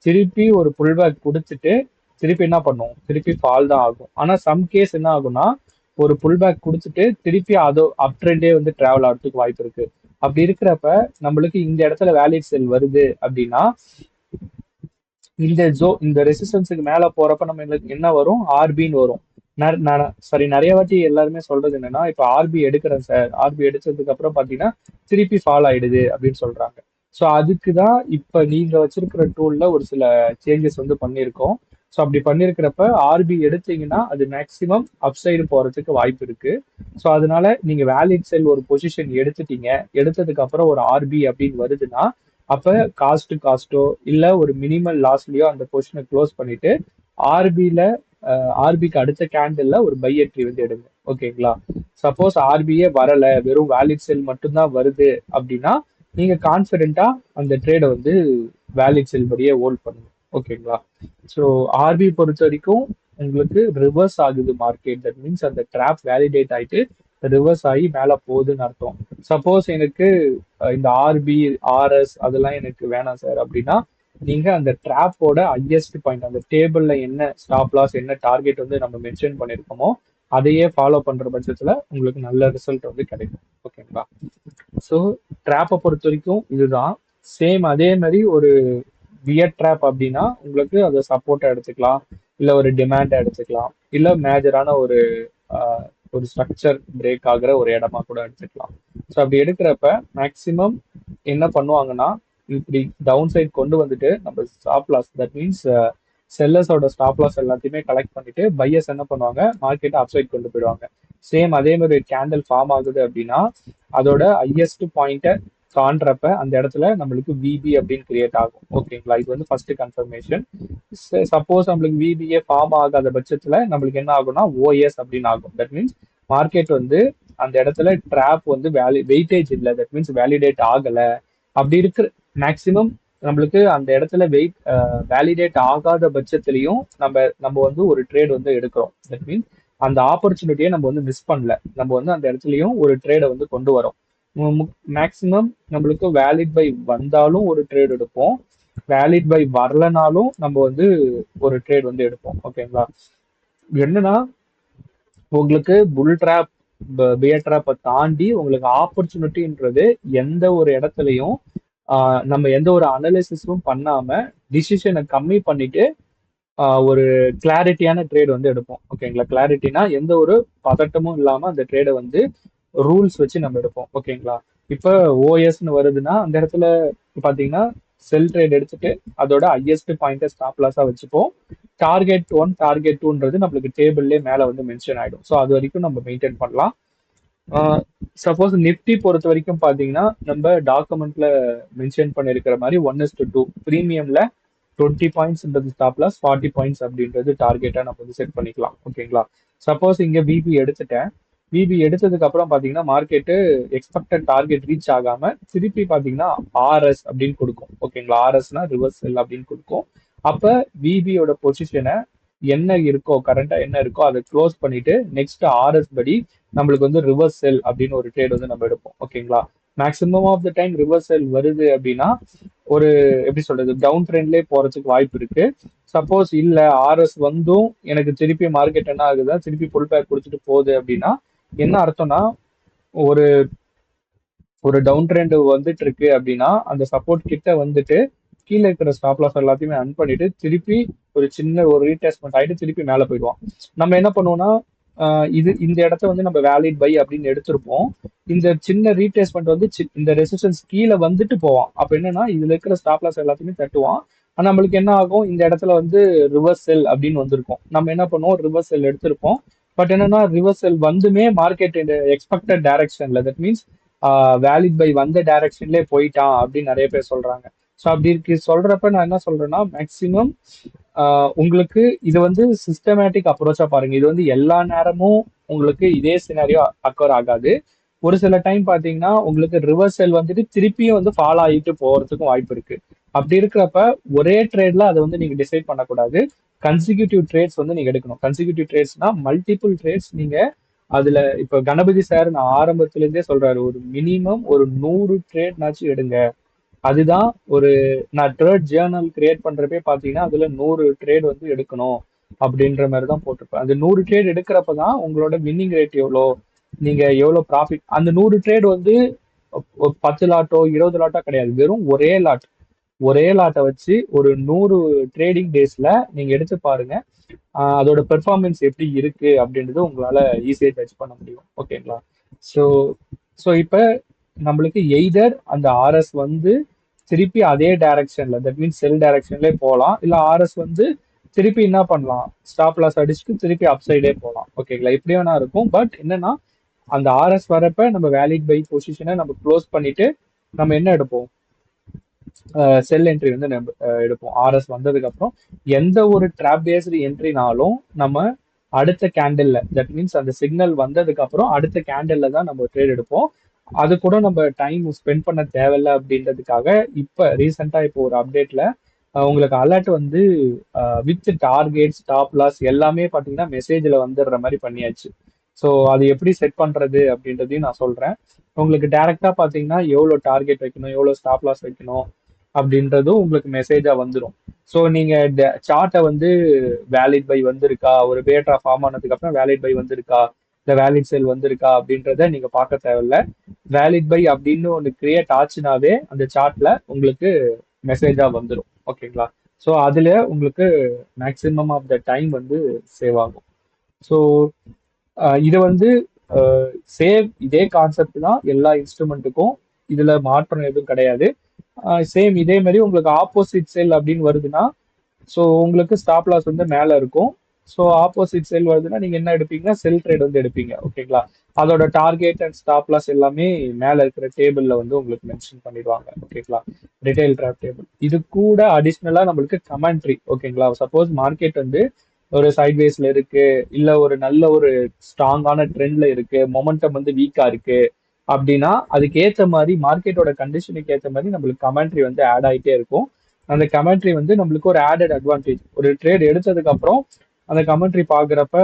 திருப்பி ஒரு புல் பேக் கொடுத்துட்டு திருப்பி என்ன பண்ணும், திருப்பி ஃபால் தான் ஆகும். ஆனா சம் கேஸ் என்ன ஆகும்னா ஒரு புல் பேக் குடிச்சிட்டு திருப்பி அதோ அப் ட்ரெண்டே வந்து டிராவல் ஆகிறதுக்கு வாய்ப்பு இருக்கு. அப்படி இருக்கிறப்ப நம்மளுக்கு இந்த இடத்துல வேலிட் செல் வருது அப்படின்னா இந்த ரெசிஸ்டன்ஸுக்கு மேல போறப்ப நம்ம என்ன வரும், ஆர்பின்னு வரும். சாரி, நிறைய வாட்டி எல்லாருமே சொல்றது என்னன்னா இப்ப ஆர்பி எடுக்கிறேன் சார், ஆர்பி எடுத்ததுக்கு அப்புறம் பாத்தீங்கன்னா திருப்பி ஃபால் ஆயிடுது அப்படின்னு சொல்றாங்க. ஸோ அதுக்கு தான் இப்ப நீங்க வச்சிருக்கிற டூல்ல ஒரு சில சேஞ்சஸ் வந்து பண்ணியிருக்கோம். ஸோ அப்படி பண்ணிருக்கிறப்ப ஆர்பி எடுத்தீங்கன்னா அது மேக்சிமம் அப்சைடு போறதுக்கு வாய்ப்பு இருக்கு. ஸோ அதனால நீங்க வேலிட் செல் ஒரு பொசிஷன் எடுத்துட்டீங்க, எடுத்ததுக்கு அப்புறம் ஒரு ஆர்பி அப்படின்னு வருதுன்னா அப்ப காஸ்டோ இல்ல ஒரு மினிமல் லாஸ்லயோ அந்த பொசிஷனை க்ளோஸ் பண்ணிட்டு ஆர்பில ஆர்பிக்கு அடுத்த கேண்டில்ல ஒரு பை என்ட்ரி வந்து எடுங்க. ஓகேங்களா? சப்போஸ் ஆர்பியே வரல, வெறும் வேலிட் செல் மட்டும்தான் வருது அப்படின்னா நீங்க கான்பிடென்ட்டா அந்த ட்ரேடை வந்து வேலிட் செல் படியே ஹோல்ட் பண்ணுங்க. ஓகேங்களா? ஸோ ஆர்பி பொறுத்த வரைக்கும் உங்களுக்கு ரிவர்ஸ் ஆகுது மார்க்கெட், தட் மீன்ஸ் அந்த ட்ராப் வேலிடேட் ஆயிட்டு ரிவர்ஸ் ஆகி மேல போகுதுன்னு அர்த்தம். சப்போஸ் எனக்கு இந்த ஆர்பி ஆர்எஸ் அதெல்லாம் எனக்கு வேணாம் சார் அப்படின்னா நீங்க அந்த ட்ராப்போட ஹையஸ்ட் பாயிண்ட் அந்த டேபிள்ல என்ன ஸ்டாப் லாஸ் என்ன டார்கெட் வந்து நம்ம மென்ஷன் பண்ணிருக்கோமோ அதையே ஃபாலோ பண்ற பட்சத்துல உங்களுக்கு நல்ல ரிசல்ட் வந்து கிடைக்கும். ஓகேங்களா? ஸோ ட்ராப்பை பொறுத்த வரைக்கும் இதுதான். சேம் அதே மாதிரி ஒரு வியர் ட்ராப் அப்படின்னா உங்களுக்கு அதை சப்போர்ட்டா எடுத்துக்கலாம், இல்ல ஒரு டிமாண்டா எடுத்துக்கலாம், இல்ல மேஜரான ஒரு ஸ்ட்ரக்சர் பிரேக் ஆகுற ஒரு இடமா கூட எடுத்துக்கலாம். ஸோ அப்படி எடுக்கிறப்ப மேக்சிமம் என்ன பண்ணுவாங்கன்னா இப்படி டவுன் சைட் கொண்டு வந்துட்டு நம்ம ஸ்டாப் லாஸ், தட் மீன்ஸ் செல்லர்ஸோட ஸ்டாப் லாஸ் எல்லாத்தையுமே கலெக்ட் பண்ணிட்டு பையர்ஸ் என்ன பண்ணுவாங்க, மார்க்கெட்டை அப்சைட் கொண்டு போயிடுவாங்க. சேம் அதே மாதிரி கேண்டில் ஃபார்ம் ஆகுது அப்படின்னா அதோட ஹையஸ்ட் பாயிண்ட்டை தாண்டறப்ப அந்த இடத்துல நம்மளுக்கு விபி அப்படின்னு கிரியேட் ஆகும். ஓகேங்களா? இது வந்து ஃபர்ஸ்ட் கன்ஃபர்மேஷன். சப்போஸ் நம்மளுக்கு விபிஏ ஃபார்ம் ஆகாத பட்சத்துல நம்மளுக்கு என்ன ஆகும்னா ஓஎஸ் அப்படின்னு ஆகும். தட் மீன்ஸ் மார்க்கெட் வந்து அந்த இடத்துல ட்ராப் வந்து வெயிட்டேஜ் இல்லை, தட் மீன்ஸ் வேலிடேட் ஆகல. அப்படி இருக்கிற மேக்சிமம் நம்மளுக்கு அந்த இடத்துல வேலிடேட் ஆகாத பட்சத்திலையும் நம்ம வந்து ஒரு ட்ரேட் வந்து எடுக்கிறோம். தட் மீன்ஸ் அந்த ஆப்பர்ச்சுனிட்டியை நம்ம வந்து மிஸ் பண்ணல, நம்ம வந்து அந்த இடத்துலயும் ஒரு ட்ரேடை வந்து கொண்டு வரோம். மேக்சிமம் நம்மளுக்கு வேலிட் பை வந்தாலும் ஒரு ட்ரேட் எடுப்போம், வேலிட் பை வரலனாலும் நம்ம வந்து ஒரு ட்ரேட் வந்து எடுப்போம். ஓகேங்களா? என்னன்னா உங்களுக்கு புல் ட்ராப் பியர் ட்ராப்பை தாண்டி உங்களுக்கு ஆப்பர்ச்சுனிட்டின்றது எந்த ஒரு இடத்துலையும் நம்ம எந்த ஒரு அனலிசிஸும் பண்ணாம டிசிஷனை கம்மி பண்ணிட்டு ஒரு கிளாரிட்டியான ட்ரேட் வந்து எடுப்போம். ஓகேங்களா? கிளாரிட்டினா எந்த ஒரு பதட்டமும் இல்லாம அந்த ட்ரேடை வந்து ரூல்ஸ் வச்சு நம்ம எடுப்போம். ஓகேங்களா? இப்ப ஓஎஸ்ன்னு வருதுன்னா அந்த இடத்துல பாத்தீங்கன்னா செல் ட்ரேட் எடுத்துட்டு அதோட ஹையஸ்ட் பாயிண்ட்டை ஸ்டாப் லாஸா வச்சுப்போம். டார்கெட் 1 டார்கெட் 2ன்றது நம்மளுக்கு டேபிள்லேயே மேல வந்து மென்ஷன் ஆயிடும். ஸோ அது வரைக்கும் நம்ம மெயின்டைன் பண்ணலாம். சப்போஸ் நிப்டி பொறுத்த வரைக்கும் பாத்தீங்கன்னா நம்ம டாக்குமெண்ட்ல மென்ஷன் பண்ணிருக்கிற மாதிரி 1:2 ப்ரீமியம்ல 20 பாயிண்ட்ஸ்ன்றது ஸ்டாப் லாஸ், 40 பாயிண்ட்ஸ் அப்படின்றது டார்கெட்டா நம்ம வந்து செட் பண்ணிக்கலாம். ஓகேங்களா? சப்போஸ் இங்க விபி எடுத்துட்டேன், விபி எடுத்ததுக்கு அப்புறம் பாத்தீங்கன்னா மார்க்கெட்டு எக்ஸ்பெக்டட் டார்கெட் ரீச் ஆகாம திருப்பி பாத்தீங்கன்னா ஆர்எஸ் அப்படின்னு கொடுக்கும். ஓகேங்களா? ஆர்எஸ்னா ரிவர்ஸ் செல் அப்படின்னு கொடுக்கும். அப்ப விபியோட பொசிஷனை என்ன இருக்கோ கரண்டா என்ன இருக்கோ அதை க்ளோஸ் பண்ணிட்டு நெக்ஸ்ட் ஆர்எஸ் படி நம்மளுக்கு வந்து ரிவர்ஸ் செல் அப்படின்னு ஒரு ட்ரேட் வந்து நம்ம எடுப்போம். ஓகேங்களா? Maximum of the time reverse sell வருது அப்படின்னா ஒரு எப்படி சொல்றது டவுன் ட்ரெண்ட்லேயே போறதுக்கு வாய்ப்பு இருக்கு. சப்போஸ் இல்ல ஆர்எஸ் வந்தும் எனக்கு திருப்பி மார்க்கெட் என்ன ஆகுதா திருப்பி புல் பேக் கொடுத்துட்டு போகுது அப்படின்னா என்ன அர்த்தம்னா ஒரு ஒரு டவுன் ட்ரெண்ட் வந்துட்டு இருக்கு அப்படின்னா அந்த சப்போர்ட் கிட்ட வந்துட்டு கீழே இருக்கிற ஸ்டாப் லாஸ் எல்லாத்தையுமே அன் பண்ணிட்டு திருப்பி ஒரு சின்ன ஒரு ரீடெஸ்ட்மெண்ட் ஆயிட்டு திருப்பி மேல போயிடுவோம். நம்ம என்ன பண்ணுவோம்னா இந்த இடத்த வந்து நம்ம வேலிட் பை அப்படின்னு எடுத்திருப்போம். இந்த சின்ன ரீடெஸ்ட்மெண்ட் வந்து இந்த ரெசிஸ்டன்ஸ் கீழே வந்துட்டு போவான். அப்ப என்னன்னா இதுல இருக்கிற ஸ்டாப் லாஸ் எல்லாத்தையுமே தட்டுவான். ஆனா நம்மளுக்கு என்ன ஆகும், இந்த இடத்துல வந்து ரிவர்ஸ் செல் அப்படின்னு வந்திருக்கும். நம்ம என்ன பண்ணுவோம், ரிவர்ஸ் செல் எடுத்திருப்போம். பட் என்னன்னா ரிவர்ஸ் செல் வந்துமே மார்க்கெட் எக்ஸ்பெக்டட் டைரக்ஷன்ல, தட் மீன்ஸ் வேலிட் பை வந்த டைரக்ஷன்லேயே போயிட்டான் அப்படின்னு நிறைய பேர் சொல்றாங்க. ஸோ அப்படி இருக்கு சொல்றப்ப நான் என்ன சொல்றேன்னா மேக்சிமம் உங்களுக்கு இது வந்து சிஸ்டமேட்டிக் அப்ரோச்சா பாருங்க. இது வந்து எல்லா நேரமும் உங்களுக்கு இதே சினாரியோ அக்கர் ஆகாது. ஒரு சில டைம் பாத்தீங்கன்னா உங்களுக்கு ரிவர்சல் வந்துட்டு திருப்பியும் வந்து ஃபாலோ ஆகிட்டு போறதுக்கும் வாய்ப்பு இருக்கு. அப்படி இருக்கிறப்ப ஒரே ட்ரேட்ல அதை வந்து நீங்க டிசைட் பண்ணக்கூடாது. கன்சிக்யூட்டிவ் ட்ரேட்ஸ் வந்து நீங்க எடுக்கணும். கன்சிக்யூட்டிவ் ட்ரேட்ஸ்னா மல்டிபிள் ட்ரேட்ஸ் நீங்க அதுல இப்ப கணபதி சார் நான் ஆரம்பத்துல இருந்தே சொல்றாரு, ஒரு மினிமம் ஒரு 100 ட்ரேட்னாச்சும் எடுங்க. அதுதான் ஒரு நான் ட்ரேட் ஜேர்னல் கிரியேட் பண்றப்பே பாத்தீங்கன்னா அதுல 100 ட்ரேட் வந்து எடுக்கணும் அப்படின்ற மாதிரி தான் போட்டிருப்பேன். அந்த 100 ட்ரேட் எடுக்கிறப்பதான் உங்களோட வின்னிங் ரேட் எவ்வளோ, நீங்க எவ்வளவு ப்ராஃபிட். அந்த 100 ட்ரேட் வந்து 10 லாட்டோ 20 லாட்டோ கிடையாது, வெறும் ஒரே லாட்டை வச்சு ஒரு 100 ட்ரேடிங் டேஸ்ல நீங்க எடுத்து பாருங்க. அதோட பெர்ஃபார்மன்ஸ் எப்படி இருக்கு அப்படின்றது உங்களால ஈஸியா ஜட்ஜ் பண்ண முடியும். ஓகேங்களா? ஸோ ஸோ இப்போ நம்மளுக்கு எய்தர் அந்த ஆர்எஸ் வந்து திருப்பி அதே டைரக்ஷன்ல, தட் மீன்ஸ் செல் டைரக்ஷன்லேயே போகலாம், இல்ல ஆர்எஸ் வந்து திருப்பி என்ன பண்ணலாம், ஸ்டாப் லாஸ் அடிச்சுட்டு திருப்பி அப்சைடே போகலாம். ஓகேங்களா? இப்படி வேணா இருக்கும். பட் என்னன்னா அந்த ஆர்எஸ் வரப்ப நம்ம வேலிட் பை பொசிஷனை நம்ம க்ளோஸ் பண்ணிட்டு நம்ம என்ன எடுப்போம், செல் என்ட்ரி வந்து நம்ம எடுப்போம். ஆர்எஸ் வந்ததுக்கு அப்புறம் எந்த ஒரு ட்ராப் பேஸ்டு என்ட்ரினாலும் நம்ம அடுத்த கேண்டில்ல, தட் மீன்ஸ் அந்த சிக்னல் வந்ததுக்கு அப்புறம் அடுத்த கேண்டில்ல தான் நம்ம ட்ரேட் எடுப்போம். அது கூட நம்ம டைம் ஸ்பெண்ட் பண்ண தேவையில்ல அப்படின்றதுக்காக இப்ப ரீசெண்டா இப்போ ஒரு அப்டேட்ல உங்களுக்கு அலர்ட் வந்து வித் டார்கெட் ஸ்டாப் லாஸ் எல்லாமே பாத்தீங்கன்னா மெசேஜ்ல வந்துடுற மாதிரி பண்ணியாச்சு. ஸோ அது எப்படி செட் பண்றது அப்படின்றதையும் நான் சொல்றேன். உங்களுக்கு டைரக்டா பாத்தீங்கன்னா எவ்வளவு டார்கெட் வைக்கணும், எவ்வளவு ஸ்டாப் லாஸ் வைக்கணும் அப்படின்றதும் உங்களுக்கு மெசேஜா வந்துடும். ஸோ நீங்க சார்ட்டை வந்து வேலிட் பை வந்திருக்கா, ஒரு பேட்டா ஃபார்ம் ஆனதுக்கு அப்புறம் வேலிட் பை வந்திருக்கா, இல்ல வேலிட் செல் வந்திருக்கா அப்படின்றத நீங்க பார்க்க தேவையில்ல. வேலிட் பை அப்படின்னு ஒன்று கிரியேட் ஆச்சுனாவே அந்த சார்ட்ல உங்களுக்கு மெசேஜா வந்துடும். ஓகேங்களா? ஸோ அதுல உங்களுக்கு மேக்சிமம் ஆஃப் த டைம் வந்து சேவ் ஆகும். ஸோ இது வந்து சேவ் இதே கான்செப்ட் தான் எல்லா இன்ஸ்ட்ருமெண்ட்டுக்கும், இதுல மாற்றம் எதுவும் கிடையாது. சேம் இதே மாதிரி உங்களுக்கு ஆப்போசிட் செல் அப்படின்னு வருதுன்னா, ஸோ உங்களுக்கு ஸ்டாப் லாஸ் வந்து மேல இருக்கும். ஸோ ஆப்போசிட் செல் வருதுன்னா நீங்க என்ன எடுப்பீங்கன்னா செல் ட்ரேட் வந்து எடுப்பீங்க. ஓகேங்களா? அதோட டார்கெட் அண்ட் ஸ்டாப் லாஸ் எல்லாமே மேல இருக்கிற டேபிள்ல வந்து உங்களுக்கு மென்ஷன் பண்ணிடுவாங்க. ஓகேங்களா? Retail drop table. இது கூட அடிஷ்னலா நம்மளுக்கு கமெண்ட்ரி. ஓகேங்களா? சப்போஸ் மார்க்கெட் வந்து ஒரு சைட்வேஸ்ல இருக்கு, இல்ல ஒரு நல்ல ஒரு ஸ்ட்ராங்கான ட்ரெண்ட்ல இருக்கு, மொமெண்டம் வந்து வீக்கா இருக்கு அப்படின்னா அதுக்கு ஏத்த மாதிரி மார்க்கெட்டோட கண்டிஷனுக்கு ஏத்த மாதிரி நம்மளுக்கு கமெண்ட்ரி வந்து ஆட் ஆகிட்டே இருக்கும். அந்த கமெண்ட்ரி வந்து நம்மளுக்கு ஒரு ஆடட் அட்வான்டேஜ். ஒரு ட்ரேட் எடுத்ததுக்கு அப்புறம் அந்த கமெண்ட்ரி பாக்குறப்ப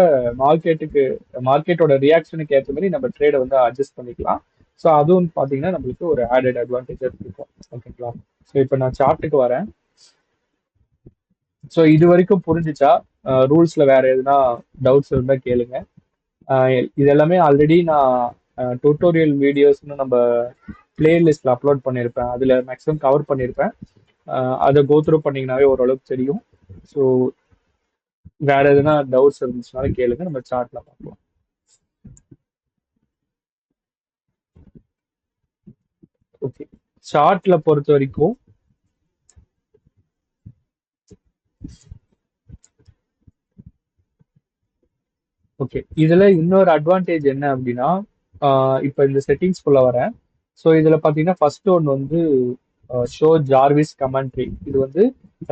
மார்க்கெட்டோட ரியாக்ஷனுக்கு ஏற்ற மாதிரி நம்ம ட்ரேடை வந்து அட்ஜஸ்ட் பண்ணிக்கலாம். ஸோ அதுவும் பாத்தீங்கன்னா நம்மளுக்கு ஒரு ஆடட் அட்வான்டேஜ் இருக்கும். ஓகேங்களா? ஸோ இப்போ நான் சார்ட்டுக்கு வரேன். ஸோ இது வரைக்கும் புரிஞ்சுச்சா? ரூல்ஸ்ல வேற எதுனா டவுட்ஸ் இருந்தா கேளுங்க. இது எல்லாமே ஆல்ரெடி நான் டுட்டோரியல் வீடியோஸ்னு நம்ம பிளேலிஸ்ட்ல அப்லோட் பண்ணியிருப்பேன். அதுல மேக்ஸிமம் கவர் பண்ணியிருப்பேன். அதை கோத்ரூ பண்ணீங்கன்னாவே ஓரளவுக்கு தெரியும். ஸோ வேற எதுனா டவுட்ஸ் இருந்துச்சுனாலும் கேளுங்க, நம்ம சார்ட்ல பார்க்கலாம். ஓகே, சார்ட்ல பொறுத்த வரைக்கும் ஓகே, இதுல இன்னொரு அட்வான்டேஜ் என்ன அப்படின்னா, இப்போ இந்த செட்டிங்ஸ் குள்ள வரேன். ஸோ இதுல பாத்தீங்கன்னா ஃபர்ஸ்ட் ஒன் வந்து ஷோ ஜார்விஸ் கமெண்ட்ரி. இது வந்து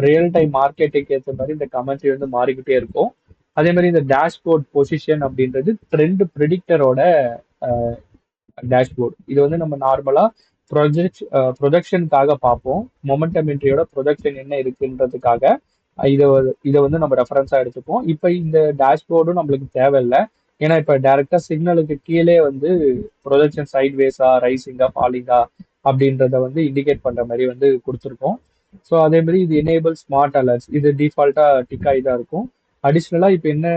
ரியல் டைம் மார்க்கெட்டுக்கு ஏற்ற மாதிரி இந்த கமெண்ட்ரி வந்து மாறிக்கிட்டே இருக்கும். அதே மாதிரி இந்த டேஷ்போர்ட் பொசிஷன் அப்படின்றது ட்ரெண்ட் ப்ரிடிக்டரோட டேஷ்போர்ட். இது வந்து நம்ம நார்மலா ப்ரொஜெக்ஷனுக்காக பார்ப்போம். மொமெண்டம் என்ட்ரியோட ப்ரொஜெக்ஷன் என்ன இருக்குன்றதுக்காக இதை இதை வந்து நம்ம ரெஃபரன்ஸா எடுத்துப்போம். இப்போ இந்த டேஷ்போர்டும் நம்மளுக்கு தேவையில்லை. ஏன்னா இப்போ டைரக்டா சிக்னலுக்கு கீழே வந்து ப்ரொஜெக்ஷன் சைட் வேஸா, ரைசிங்கா, ஃபாலிங்கா அப்படின்றத வந்து இண்டிகேட் பண்ற மாதிரி வந்து கொடுத்துருக்கோம். ஸோ அதே மாதிரி இது எனேபிள் ஸ்மார்ட் அலர்ட்ஸ், இது டிஃபால்ட்டா டிக் ஆகி தான் இருக்கும். அடிஷ்னலா இப்போ என்ன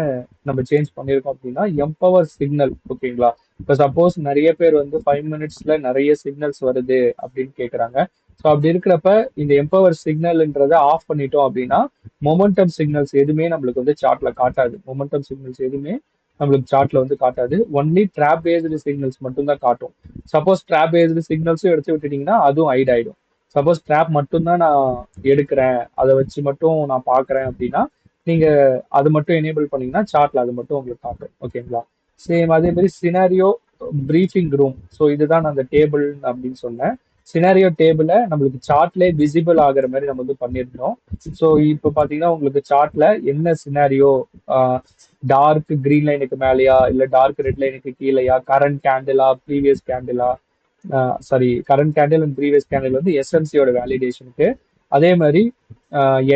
நம்ம சேஞ்ச் பண்ணியிருக்கோம் அப்படின்னா எம்பவர் சிக்னல். ஓகேங்களா? இப்போ சப்போஸ் நிறைய பேர் வந்து 5 மினிட்ஸ்ல நிறைய சிக்னல்ஸ் வருது அப்படின்னு கேட்குறாங்க. ஸோ அப்படி இருக்கிறப்ப இந்த எம்பவர் சிக்னல்ன்றதை ஆஃப் பண்ணிட்டோம் அப்படின்னா மொமெண்டம் சிக்னல்ஸ் எதுவுமே நம்மளுக்கு வந்து சார்ட்ல காட்டாது. மொமெண்டம் சிக்னல்ஸ் எதுவுமே நம்மளுக்கு சார்ட்ல வந்து காட்டாது. ஒன்லி ட்ராப் பேஸ்டு சிக்னல்ஸ் மட்டும் தான் காட்டும். சப்போஸ் ட்ராப் பேஸ்டு சிக்னல்ஸும் எடுத்து விட்டுட்டீங்கன்னா அதுவும் ஹைட் ஆயிடும். சப்போஸ் ட்ராப் மட்டும்தான் நான் எடுக்கிறேன், அதை வச்சு மட்டும் நான் பாக்குறேன் அப்படின்னா நீங்க அது மட்டும் எனேபிள் பண்ணீங்கன்னா சார்ட்ல அது மட்டும் உங்களுக்கு காட்டும். ஓகேங்களா? சேம் அதே மாதிரி சினாரியோ பிரீஃபிங் ரூம். ஸோ இதுதான் நான் அந்த டேபிள் அப்படின்னு சொன்னேன். சினாரியோ டேபிளை நம்மளுக்கு சார்ட்லேயே விசிபிள் ஆகுற மாதிரி நம்ம வந்து பண்ணியிருந்தோம். ஸோ இப்போ பார்த்தீங்கன்னா உங்களுக்கு சார்ட்ல என்ன சினாரியோ, டார்க் கிரீன் லைனுக்கு மேலேயா இல்ல டார்க் ரெட் லைனுக்கு கீழேயா, கரண்ட் கேண்டிலா ப்ரீவியஸ் கேண்டிலா, sorry current candle and previous candle வந்து எஸ்என்சியோட வேலிடேஷனுக்கு. அதே மாதிரி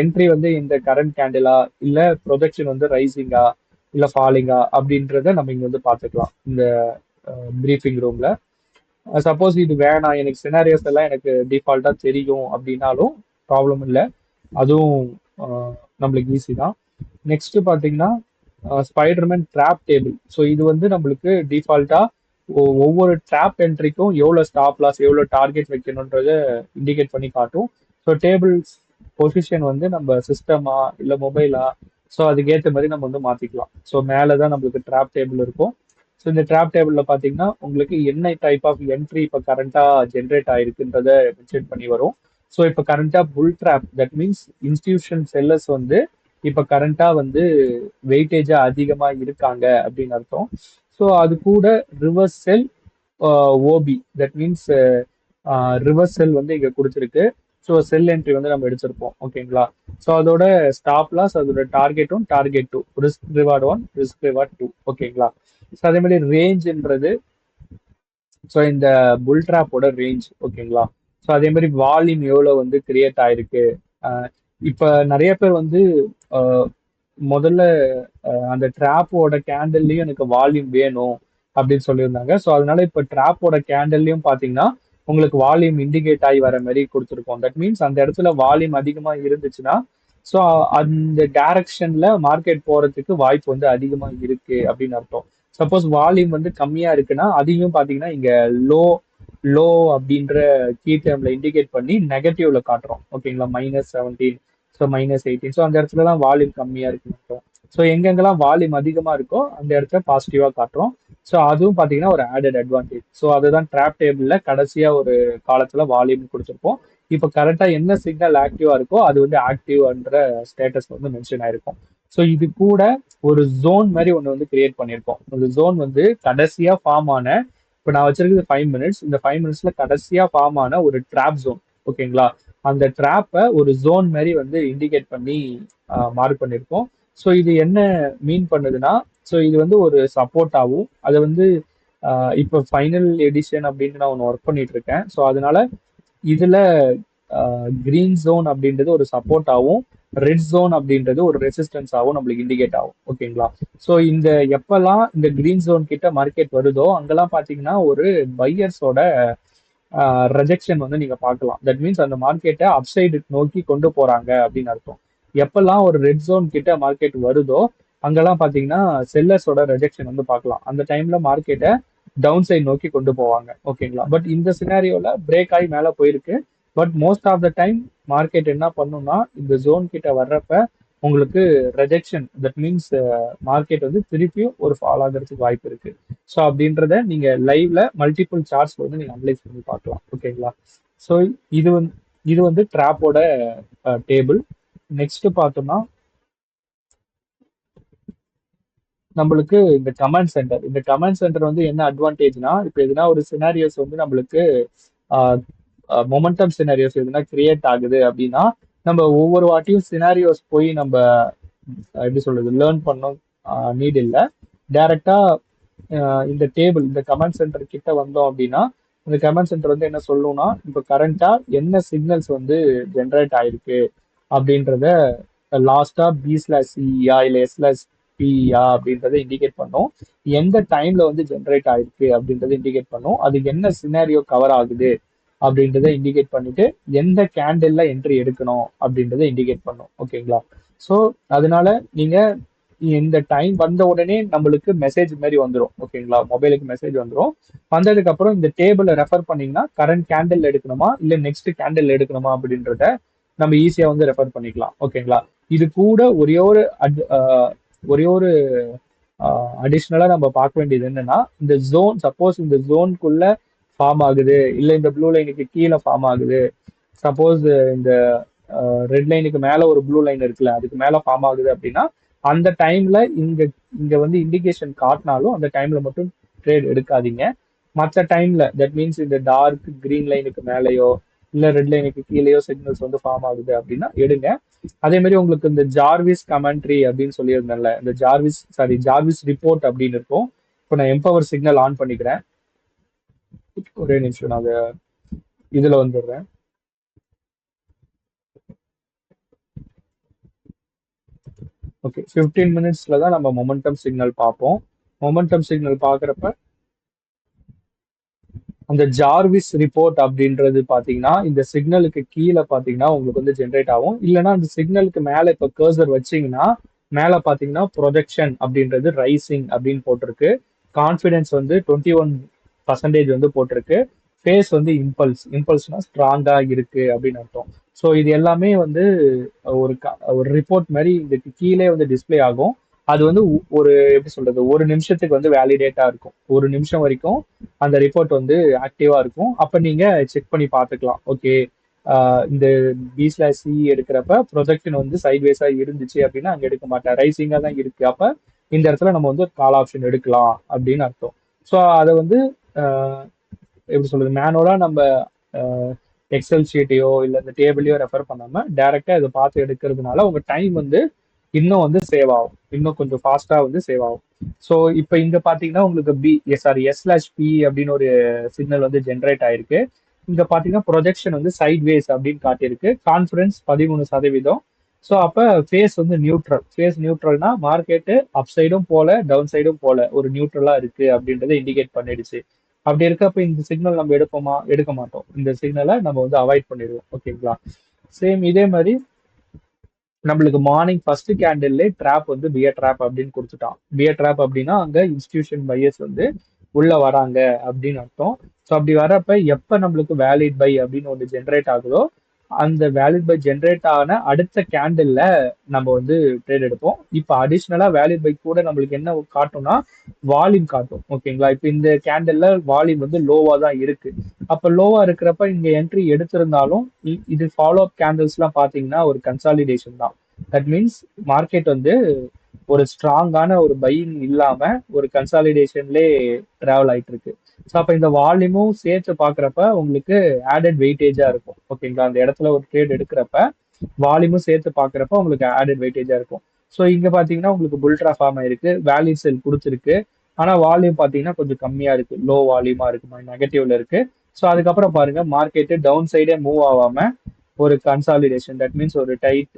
என்ட்ரி வந்து இந்த கரண்ட் கேண்டிலா இல்ல ப்ரொஜெக்ஷன் வந்து ரைசிங்கா இல்ல ஃபாலிங்கா அப்படின்றத நம்ம இங்க வந்து பார்த்துக்கலாம் இந்த பிரீஃபிங் ரூம்ல. சப்போஸ் இது வேணாம் எனக்கு சினாரியோஸ் எல்லாம் எனக்கு டிஃபால்ட்டா தெரியும் அப்படின்னாலும் ப்ராப்ளம் இல்லை, அதுவும் நம்மளுக்கு ஈஸி தான். நெக்ஸ்ட் பாத்தீங்கன்னா ஸ்பைடர்மேன் ட்ராப் டேபிள். ஸோ இது வந்து நம்மளுக்கு டிஃபால்ட்டா ஒவ்வொரு ட்ராப் என்ட்ரிக்கும் எவ்வளோ ஸ்டாப் லாஸ் எவ்வளோ டார்கெட் வைக்கணுன்றத இண்டிகேட் பண்ணி காட்டும். ஸோ டேபிள்ஸ் பொசிஷன் வந்து நம்ம சிஸ்டமா இல்லை மொபைலா, ஸோ அதுக்கேற்ற மாதிரி நம்ம வந்து மாத்திக்கலாம். ஸோ மேலே தான் நம்மளுக்கு ட்ராப் டேபிள் இருக்கும். ஸோ இந்த ட்ராப் டேபிள்ல பாத்தீங்கன்னா உங்களுக்கு என்ன டைப் ஆஃப் என்ட்ரி இப்போ கரண்டா ஜென்ரேட் ஆயிருக்குன்றத மென்ஷன் பண்ணி வரும். ஸோ இப்போ கரண்டா bull trap, that means institution sellers வந்து இப்ப கரண்டா வந்து வெயிட்டேஜா அதிகமா இருக்காங்க அப்படின்னு அர்த்தம். ஸோ அது கூட reverse sell OB, that means reverse sell வந்து இங்க கொடுத்துருக்கு. ஸோ செல் என்ட்ரி வந்து நம்ம எடுத்திருப்போம் ஓகேங்களா. ஸோ அதோட ஸ்டாப் லாஸ் அதோட டார்கெட்டும் target two, risk reward one risk reward two ஓகேங்களா. ஸோ அதே மாதிரி ரேஞ்ச்ன்றது ஸோ இந்த புல் ட்ராப்போட ரேஞ்ச் ஓகேங்களா. ஸோ அதே மாதிரி வால்யூம் எவ்வளோ வந்து கிரியேட் ஆயிருக்கு. இப்ப நிறைய பேர் வந்து முதல்ல அந்த ட்ராப்போட கேண்டல்லையும் எனக்கு வால்யூம் வேணும் அப்படின்னு சொல்லியிருந்தாங்க. ஸோ அதனால இப்ப ட்ராப்போட கேண்டல்லையும் பாத்தீங்கன்னா உங்களுக்கு வால்யூம் இண்டிகேட் ஆகி வர மாதிரி கொடுத்துருக்கோம். தட் மீன்ஸ் அந்த இடத்துல வால்யூம் அதிகமா இருந்துச்சுன்னா ஸோ அந்த டைரக்ஷன்ல மார்க்கெட் போறதுக்கு வாய்ப்பு வந்து அதிகமா இருக்கு அப்படின்னு அர்த்தம். சப்போஸ் வால்யூம் வந்து கம்மியா இருக்குன்னா அதையும் பாத்தீங்கன்னா இங்க லோ லோ அப்படின்ற கீ டேர்ம்ல இண்டிகேட் பண்ணி நெகட்டிவ்ல காட்டுறோம் ஓகேங்களா. -17, ஸோ -18. ஸோ அந்த இடத்துலலாம் வால்யூம் கம்மியா இருக்குன்னு. ஸோ எங்கெங்கெல்லாம் வால்யூம் அதிகமா இருக்கோ அந்த இடத்த பாசிட்டிவா காட்டுறோம். ஸோ அதுவும் பாத்தீங்கன்னா ஒரு ஆடட் அட்வான்டேஜ். ஸோ அதுதான் ட்ராப் டேபிள்ல கடைசியா ஒரு காலத்துல வால்யூம் கொடுத்துருப்போம். இப்போ கரெக்டா என்ன சிக்னல் ஆக்டிவா இருக்கோ அது வந்து ஆக்டிவ்ன்ற ஸ்டேட்டஸ் வந்து மென்ஷன் ஆயிருக்கும். ஸோ இது கூட ஒரு ஜோன் மாதிரி ஒன்று வந்து கிரியேட் பண்ணியிருக்கோம். அந்த ஜோன் வந்து கடைசியா ஃபார்ம் ஆன, இப்போ நான் வச்சிருக்கிறது 5 மினிட்ஸ், இந்த 5 மினிட்ஸ்ல கடைசியா ஃபார்ம் ஆன ஒரு ட்ராப் ஜோன் ஓகேங்களா. அந்த ட்ராப்பை ஒரு ஜோன் மாதிரி வந்து இண்டிகேட் பண்ணி மார்க் பண்ணியிருக்கோம். ஸோ இது என்ன மீன் பண்ணுதுன்னா, ஸோ இது வந்து ஒரு சப்போர்ட்டாகவும் அதை வந்து இப்போ ஃபைனல் எடிஷன் அப்படின்னு நான் ஒன்று ஒர்க் பண்ணிட்டு இருக்கேன். ஸோ அதனால இதுல கிரீன் ஜோன் அப்படின்றது ஒரு சப்போர்ட்டாகவும் ரெட் ஜோன் அப்படின்றது ஒரு ரெசிஸ்டன்ஸாகவும் நம்மளுக்கு இண்டிகேட் ஆகும் ஓகேங்களா. ஸோ இந்த எப்பெல்லாம் இந்த கிரீன் ஜோன் கிட்ட மார்க்கெட் வருதோ அங்கெல்லாம் பாத்தீங்கன்னா ஒரு பையர்ஸோட ரெஜெக்ஷன் வந்து நீங்க பார்க்கலாம். தட் மீன்ஸ் அந்த மார்க்கெட்டை அப்சைடு நோக்கி கொண்டு போறாங்க அப்படின்னு அர்த்தம். எப்பெல்லாம் ஒரு ரெட் ஜோன் கிட்ட மார்க்கெட் வருதோ அங்கெல்லாம் பாத்தீங்கன்னா செல்லர்ஸோட ரெஜெக்ஷன் வந்து பார்க்கலாம். அந்த டைம்ல மார்க்கெட்டை டவுன் சைடு நோக்கி கொண்டு போவாங்க ஓகேங்களா. பட் இந்த சினாரியோல பிரேக் ஆகி மேல போயிருக்கு. But most of the time market என்ன பண்ணும்னா இந்த ஜோன் கிட்ட வர்றப்ப உங்களுக்கு ரெஜெக்ஷன், தட் மீன்ஸ் மார்க்கெட் வந்து திருப்பியும் ஒரு ஃபால் ஆகிறதுக்கு வாய்ப்பு இருக்கு. ஸோ அப்படின்றத நீங்க லைவ்ல மல்டிபிள் சார்ட்ஸ்ல வந்து நீங்க அனலைஸ் பண்ணி பார்க்கலாம் ஓகேங்களா. ஸோ இது வந்து இது வந்து ட்ராப்போட டேபிள். நெக்ஸ்ட் பார்த்தோம்னா நம்மளுக்கு இந்த கமாண்ட் சென்டர். இந்த கமாண்ட் சென்டர் வந்து என்ன அட்வான்டேஜ்னா, இப்போ எதுனா ஒரு சினாரியோஸ் வந்து நம்மளுக்கு மொமெண்டம் சினாரியோஸ் எதுனா கிரியேட் ஆகுது அப்படின்னா நம்ம ஒவ்வொரு வாட்டியும் சினாரியோஸ் போய் நம்ம எப்படி சொல்றது லேர்ன் பண்ணோம் நீட் இல்லை. டைரக்டா இந்த டேபிள் இந்த கமாண்ட் சென்டர் கிட்ட வந்தோம் அப்படின்னா இந்த கமாண்ட் சென்டர் வந்து என்ன சொல்லணும்னா இப்போ கரண்டா என்ன சிக்னல்ஸ் வந்து ஜென்ரேட் ஆயிருக்கு அப்படின்றத லாஸ்டா B/Cயா இல்லை S/Pயா அப்படின்றத இண்டிகேட் பண்ணும். எந்த டைம்ல வந்து ஜென்ரேட் ஆயிருக்கு அப்படின்றத இண்டிகேட் பண்ணும். அது என்ன சினாரியோ கவர் ஆகுது அப்படின்றத இண்டிகேட் பண்ணிட்டு எந்த கேண்டில்ல என்ட்ரி எடுக்கணும் அப்படின்றத இண்டிகேட் பண்ணும் ஓகேங்களா. ஸோ அதனால நீங்க இந்த டைம் வந்த உடனே நம்மளுக்கு மெசேஜ் மாதிரி வந்துடும் ஓகேங்களா. மொபைலுக்கு மெசேஜ் வந்துடும். வந்ததுக்கு அப்புறம் இந்த டேபிளை ரெஃபர் பண்ணீங்கன்னா கரண்ட் கேண்டில் எடுக்கணுமா இல்ல நெக்ஸ்ட் கேண்டில் எடுக்கணுமா அப்படின்றத நம்ம ஈஸியா வந்து ரெஃபர் பண்ணிக்கலாம் ஓகேங்களா. இது கூட ஒரே ஒரு அடிஷ்னலா நம்ம பார்க்க வேண்டியது என்னன்னா, இந்த ஜோன் சப்போஸ் இந்த ஜோனுக்குள்ள ஃபார்ம் ஆகுது இல்ல இந்த ப்ளூ லைனுக்கு கீழே ஃபார்ம் ஆகுது, சப்போஸ் இந்த ரெட் லைனுக்கு மேல ஒரு ப்ளூ லைன் இருக்குல்ல அதுக்கு மேல ஃபார்ம் ஆகுது அப்படின்னா அந்த டைம்ல இங்க இங்க வந்து இண்டிகேஷன் காட்டினாலும் அந்த டைம்ல மட்டும் ட்ரேட் எடுக்காதீங்க. மற்ற டைம்ல தட் மீன்ஸ் இந்த டார்க் கிரீன் லைனுக்கு மேலேயோ இல்ல ரெட் லைனுக்கு கீழேயோ சிக்னல்ஸ் வந்து ஃபார்ம் ஆகுது அப்படின்னா எடுங்க. அதே மாதிரி உங்களுக்கு இந்த ஜார்விஸ் கமெண்ட்ரி அப்படின்னு சொல்லியிருந்தேன்ல, இந்த ஜார்விஸ் ரிப்போர்ட் அப்படின்னு இருக்கும். இப்போ நான் எம்பவர் சிக்னல் ஆன் பண்ணிக்கிறேன். ஒரே நிமிஷம், நான் அதை இதுல வந்துடுறேன். ஓகே, 15 மினிட்ஸ்ல தான் நம்ம மொமெண்டம் சிக்னல் பார்ப்போம். மொமெண்டம் சிக்னல் பார்க்குறப்ப அந்த ஜார்விஸ் ரிப்போர்ட் அப்படின்றது பாத்தீங்கன்னா இந்த சிக்னலுக்கு கீழே பாத்தீங்கன்னா உங்களுக்கு வந்து ஜென்ரேட் ஆகும். இல்லைன்னா அந்த சிக்னலுக்கு மேல இப்ப கர்சர் வச்சீங்கன்னா மேல பாத்தீங்கன்னா ப்ரொஜெக்ஷன் அப்படின்றது ரைசிங் அப்படின்னு போட்டிருக்கு. கான்ஃபிடன்ஸ் வந்து 21% வந்து போட்டிருக்கு. ஃபேஸ் வந்து இம்பல்ஸ்னா ஸ்ட்ராங்கா இருக்கு அப்படின்னு அர்த்தம். ஸோ இது எல்லாமே வந்து ஒரு ரிப்போர்ட் மாதிரி இதுக்கு கீழே வந்து டிஸ்ப்ளே ஆகும். அது வந்து ஒரு எப்படி சொல்றது, ஒரு நிமிஷத்துக்கு வந்து வேலிடேட்டா இருக்கும். ஒரு நிமிஷம் வரைக்கும் அந்த ரிப்போர்ட் வந்து ஆக்டிவா இருக்கும். அப்ப நீங்க செக் பண்ணி பார்த்துக்கலாம். ஓகே, இந்த B/C எடுக்கிறப்ப ப்ரொஜெக்ஷன் வந்து சைட்வேஸா இருந்துச்சு அப்படின்னா அங்க எடுக்க மாட்டேன், ரைசிங்கா தான் இருக்கு, அப்ப இந்த இடத்துல நம்ம வந்து கால் ஆப்ஷன் எடுக்கலாம் அப்படின்னு அர்த்தம். ஸோ அதை வந்து எப்படி சொல்றது, மேனுவலா நம்ம எக்ஸல் ஷீட்டையோ இல்லை இந்த டேபிளையோ ரெஃபர் பண்ணாம டைரக்டா இதை பார்த்து எடுக்கிறதுனால உங்க டைம் வந்து இன்னும் வந்து சேவ் ஆகும், இன்னும் கொஞ்சம் ஃபாஸ்டா வந்து சேவ் ஆகும். ஸோ இப்போ இங்க பாத்தீங்கன்னா உங்களுக்கு S/P அப்படின்னு ஒரு சிக்னல் வந்து ஜென்ரேட் ஆயிருக்கு. இங்க பாத்தீங்கன்னா ப்ரொஜெக்ஷன் வந்து சைட்வேஸ் அப்படின்னு காட்டியிருக்கு. கான்ஃபிடன்ஸ் 13%. ஸோ அப்ப ஃபேஸ் நியூட்ரல்னா மார்க்கெட்டு அப் சைடும் போல டவுன் சைடும் போல ஒரு நியூட்ரலா இருக்கு அப்படின்றத இண்டிகேட் பண்ணிடுச்சு. அப்படி இருக்கப்ப இந்த சிக்னல் நம்ம எடுப்போமா? எடுக்க மாட்டோம். இந்த சிக்னலை நம்ம வந்து அவாய்ட் பண்ணிடுவோம். ஓகேங்களா? சேம் இதே மாதிரி நம்மளுக்கு மார்னிங் ஃபர்ஸ்ட் கேண்டில்லே ட்ராப் வந்து பியர் ட்ராப் அப்படின்னு கொடுத்துட்டான். பியர் ட்ராப் அப்படின்னா அங்க இன்ஸ்டிடியூஷன் பையர்ஸ் வந்து உள்ள வராங்க அப்படின்னு அர்த்தம். ஸோ அப்படி வரப்ப எப்ப நம்மளுக்கு வேலிட் பை அப்படின்னு ஒன்று ஜென்ரேட் ஆகுதோ அந்த வேலிட் பை ஜென்ரேட் ஆன அடுத்த கேண்டில்ல நம்ம வந்து ட்ரேட் எடுப்போம். இப்போ அடிஷ்னலா வேலிட் பை கூட நம்மளுக்கு என்ன காட்டும்னா வால்யூம் காட்டும். ஓகேங்களா? இப்போ இந்த கேண்டில்ல வால்யூம் வந்து லோவா தான் இருக்கு. அப்ப லோவா இருக்கிறப்ப இங்க என்ட்ரி எடுத்திருந்தாலும் இது ஃபாலோ அப் கேண்டில்ஸ் எல்லாம் பாத்தீங்கன்னா ஒரு கன்சாலிடேஷன் தான். தட் மீன்ஸ் மார்க்கெட் வந்து ஒரு ஸ்ட்ராங்கான ஒரு பையிங் இல்லாம ஒரு கன்சாலிடேஷன்லே டிராவல் ஆயிட்டு இருக்கு. ஸோ அப்ப இந்த வால்யூமும் சேர்த்து பாக்குறப்ப உங்களுக்கு ஆடட் வெயிட்டேஜா இருக்கும். ஓகேங்களா? அந்த இடத்துல ஒரு ட்ரேட் எடுக்கிறப்ப வால்யூமும் சேர்த்து பாக்குறப்ப உங்களுக்கு ஆடட் வெயிட்டேஜா இருக்கும். ஸோ இங்க பாத்தீங்கன்னா உங்களுக்கு புல்ட்ரா ஃபார்ம் ஆயிருக்கு, வேல்யூ செல் கொடுத்துருக்கு. ஆனா வால்யூம் பாத்தீங்கன்னா கொஞ்சம் கம்மியா இருக்கு, லோ வால்யூமா இருக்கு, நெகட்டிவ்ல இருக்கு. ஸோ அதுக்கப்புறம் பாருங்க மார்க்கெட்டு டவுன் சைடே மூவ் ஆகாம ஒரு கன்சாலிடேஷன், தட் மீன்ஸ் ஒரு டைட்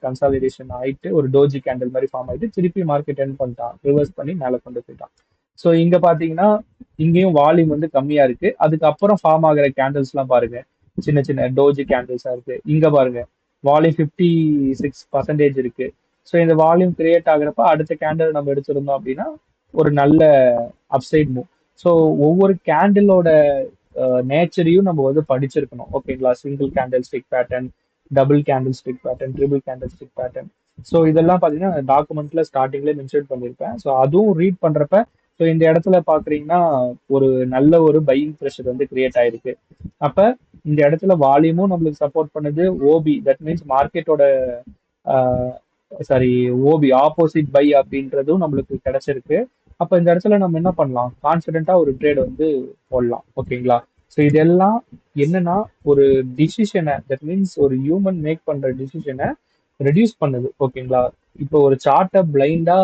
கன்சாலிடேஷன் ஆயிட்டு ஒரு டோஜி கேண்டில் மாதிரி ஃபார்ம் ஆயிட்டு திருப்பி மார்க்கெட் எண்ட் பண்ணிட்டான், ரிவர்ஸ் பண்ணி மேல கொண்டு போயிட்டான். ஸோ இங்க பாத்தீங்கன்னா இங்கேயும் வால்யூம் வந்து கம்மியா இருக்கு. அதுக்கப்புறம் ஃபார்ம் ஆகிற கேண்டில்ஸ் எல்லாம் பாருங்க சின்ன சின்ன டோஜி கேண்டில்ஸா இருக்கு. இங்க பாருங்க வால்யூம் 56% இருக்கு. ஸோ இந்த வால்யூம் கிரியேட் ஆகுறப்ப அடுத்த கேண்டில் நம்ம எடுத்திருந்தோம் அப்படின்னா ஒரு நல்ல அப்சைட் மூவ். ஸோ ஒவ்வொரு கேண்டிலோட நேச்சரையும் நம்ம வந்து படிச்சிருக்கணும். ஓகேங்களா? Single candle stick pattern, double candle stick pattern, triple candle stick pattern. So இதெல்லாம் பார்த்தீங்கன்னா டாக்குமெண்ட்ல ஸ்டார்டிங்ல மென்ஷன் பண்ணியிருப்பேன். ஸோ அதுவும் ரீட் பண்றப்ப ஸோ இந்த இடத்துல பாக்குறீங்கன்னா ஒரு நல்ல ஒரு பையிங் ப்ரெஷர் வந்து கிரியேட் ஆயிருக்கு. அப்ப இந்த இடத்துல வால்யூமும் நம்மளுக்கு சப்போர்ட் பண்ணுது. ஓபி தட் மீன்ஸ் மார்க்கெட்டோட சாரி ஓபி ஆப்போசிட் பை அப்படின்றதும் நம்மளுக்கு கிடைச்சிருக்கு. அப்ப இந்த இடத்துல நம்ம என்ன பண்ணலாம், கான்பிடென்ட்டா ஒரு ட்ரேட் வந்து போடலாம். ஓகேங்களா? ஸோ இதெல்லாம் என்னன்னா ஒரு டிசிஷனை, தட் மீன்ஸ் ஒரு ஹியூமன் மேக் பண்ற டிசிஷனை ரெடியூஸ் பண்ணுது. ஓகேங்களா? இப்போ ஒரு சார்ட்டை பிளைண்டா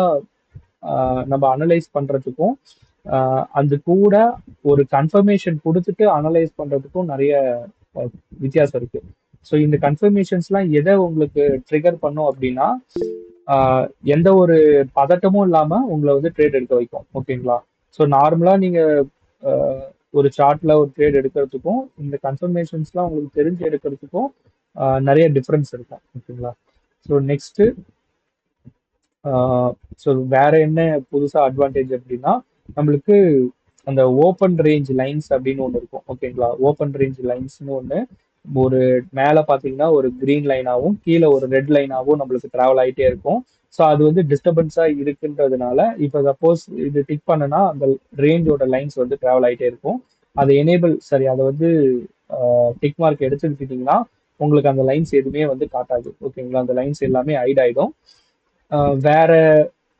நம்ம அனலைஸ் பண்றதுக்கும் அது கூட ஒரு கன்ஃபர்மேஷன் கொடுத்துட்டு அனலைஸ் பண்றதுக்கும் நிறைய வித்தியாசம் இருக்கு. ஸோ இந்த கன்ஃபர்மேஷன்ஸ்லாம் எதை உங்களுக்கு ட்ரிகர் பண்ணும் அப்படின்னா எந்த ஒரு பதட்டமும் இல்லாம உங்களை வந்து ட்ரேட் எடுக்க வைக்கும். ஓகேங்களா? ஸோ நார்மலா நீங்க ஒரு சார்ட்ல ஒரு ட்ரேட் எடுக்கிறதுக்கும் இந்த கன்ஃபர்மேஷன்ஸ்லாம் உங்களுக்கு தெரிஞ்சு எடுக்கிறதுக்கும் நிறைய டிஃப்ரென்ஸ் இருக்கும். ஓகேங்களா? ஸோ நெக்ஸ்ட் ஸோ வேற என்ன புதுசா அட்வான்டேஜ் அப்படின்னா நம்மளுக்கு அந்த ஓப்பன் ரேஞ்ச் லைன்ஸ் அப்படின்னு ஒன்று இருக்கும். ஓகேங்களா? ஓப்பன் ரேஞ்ச் லைன்ஸ்னு ஒன்று ஒரு மேலே பார்த்தீங்கன்னா ஒரு கிரீன் லைனாகவும் கீழே ஒரு ரெட் லைனாகவும் நம்மளுக்கு டிராவல் ஆகிட்டே இருக்கும். ஸோ அது வந்து டிஸ்டர்பன்ஸாக இருக்குன்றதுனால இப்போ சப்போஸ் இது டிக் பண்ணனா அந்த ரேஞ்சோட லைன்ஸ் வந்து டிராவல் ஆகிட்டே இருக்கும். அதை அதை வந்து டிக் மார்க் எடுத்துக்கிட்டீங்கன்னா உங்களுக்கு அந்த லைன்ஸ் எதுவுமே வந்து காட்டாது. ஓகேங்களா? அந்த லைன்ஸ் எல்லாமே ஹைட் ஆயிடும். வேற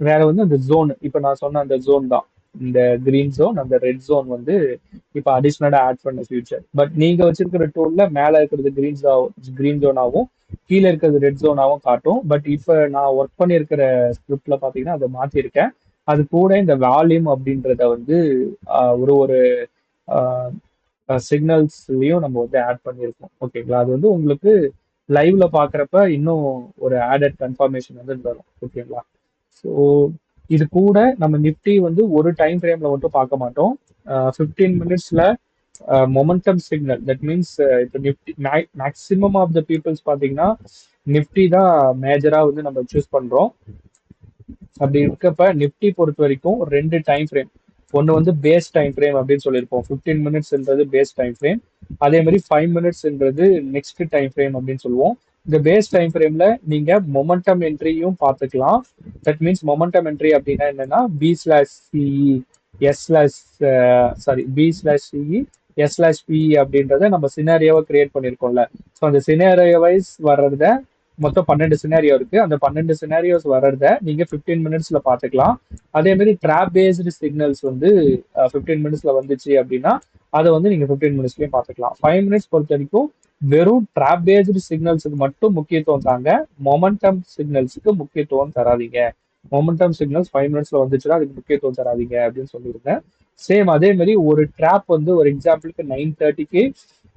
வேற வந்து அந்த ஜோன், இப்போ நான் சொன்ன அந்த ஜோன் தான் இந்த கிரீன் ஜோன், அந்த ரெட் ஜோன் வந்து இப்போ அடிஷ்னலா ஆட் பண்ண ஃபியூச்சர். பட் நீங்க வச்சிருக்கிற டூல்ல மேல இருக்கிறது கிரீன் ஜோனாவும் கீழே இருக்கிறது ரெட் ஜோனாவும் காட்டும். பட் இப்போ நான் ஒர்க் பண்ணியிருக்கிற ஸ்கிரிப்ட்ல பாத்தீங்கன்னா அதை மாத்திருக்கேன். அது கூட இந்த வால்யூம் அப்படின்றத வந்து ஒரு ஒரு சிக்னல்ஸ்லயும் நம்ம வந்து ஆட் பண்ணியிருக்கோம். ஓகேங்களா? அது வந்து உங்களுக்கு லைவ்ல பாக்குறப்ப இன்னும் ஒரு ஆடட் கன்ஃபர்மேஷன் வந்து தரும். ஓகேங்களா? ஸோ இது கூட நம்ம நிஃப்டி வந்து ஒரு டைம் ஃப்ரேம்ல மட்டும் பார்க்க மாட்டோம். 15 மினிட்ஸ்ல மொமெண்டம் சிக்னல், தட் மீன்ஸ் இப்போ Nifty maximum of the peoples பார்த்தீங்கன்னா நிஃப்டி தான் மேஜரா வந்து நம்ம சூஸ் பண்றோம். அப்படி இருக்கப்ப நிஃப்டி பொறுத்த வரைக்கும் ரெண்டு டைம் ஃப்ரேம். ஒன்று வந்து பேஸ் டைம் ஃப்ரேம் அப்படின்னு சொல்லியிருப்போம். 15 மினிட்ஸ்ன்றது பேஸ் டைம் ஃப்ரேம். அதே மாதிரி 5 மினிட்ஸ்ன்றது நெக்ஸ்ட் டைம் ஃப்ரேம் அப்படின்னு சொல்லுவோம். இந்த பேஸ் டைம் ஃப்ரேம்ல நீங்க மொமெண்டம் என்ட்ரியும் பார்த்துக்கலாம். தட் மீன்ஸ் மொமெண்டம் என்ட்ரி அப்படின்னா என்னன்னா B/CE B/CE S/PE அப்படின்றத நம்ம சினாரியோவை கிரியேட் பண்ணியிருக்கோம்ல. ஸோ அந்த சினாரியோ வைஸ் வர்றத மொத்தம் 12 சினாரியோ இருக்கு. அந்த 12 சினாரியோஸ் வர்றத நீங்க 15 மினிட்ஸ்ல பாத்துக்கலாம். அதே மாதிரி ட்ராப் பேஸ்டு சிக்னல்ஸ் வந்து 15 மினிட்ஸ்ல வந்துச்சு அப்படின்னா அதை வந்து நீங்க 15 மினிட்ஸ்லயும் பாத்துக்கலாம். 5 மினிட்ஸ் பொறுத்த வரைக்கும் வெறும் ட்ராப் பேஸ்டு சிக்னல்ஸுக்கு மட்டும் முக்கியத்துவம் தாங்க. மொமெண்டம் சிக்னல்ஸுக்கு முக்கியத்துவம் தராதீங்க. மொமெண்டம் சிக்னல்ஸ் 5 மினிட்ஸ்ல வந்துச்சுன்னா அதுக்கு முக்கியத்துவம் தராதீங்க அப்படின்னு சொல்லியிருந்தேன். சேம் அதே மாதிரி ஒரு ட்ராப் வந்து ஒரு எக்ஸாம்பிளுக்கு 9:30க்கு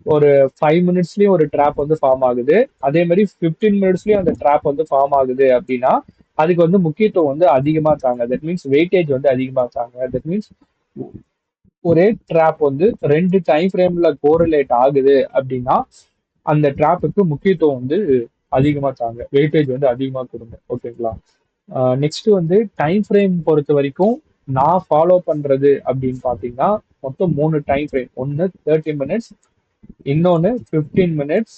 ஒரு 5 மினிட்ஸ்லயும் ஒரு ட்ராப் வந்து ஃபார்ம் ஆகுது. அதே மாதிரி 15 மினிட்ஸ்லயும் அந்த ட்ராப் வந்து ஃபார்ம் ஆகுது அப்படின்னா அதுக்கு வந்து முக்கியத்துவம் வந்து அதிகமா தாங்க. தட் மீன்ஸ் வெயிட்டேஜ் வந்து அதிகமா தாங்க. தட் மீன்ஸ் ஒரே ட்ராப் வந்து ரெண்டு டைம் ஃப்ரேம்ல கோரிலேட் ஆகுது அப்படின்னா அந்த ட்ராப்புக்கு முக்கியத்துவம் வந்து அதிகமா தாங்க. வெயிட்டேஜ் வந்து அதிகமா கொடுங்க. ஓகேங்களா? நெக்ஸ்ட் வந்து டைம் ஃப்ரேம் பொறுத்த வரைக்கும் நான் ஃபாலோ பண்றது அப்படின்னு பாத்தீங்கன்னா மொத்தம் 3 டைம் ஃப்ரேம். ஒன்னு 30 மினிட்ஸ், இன்னொன்னு 15 மினிட்ஸ்,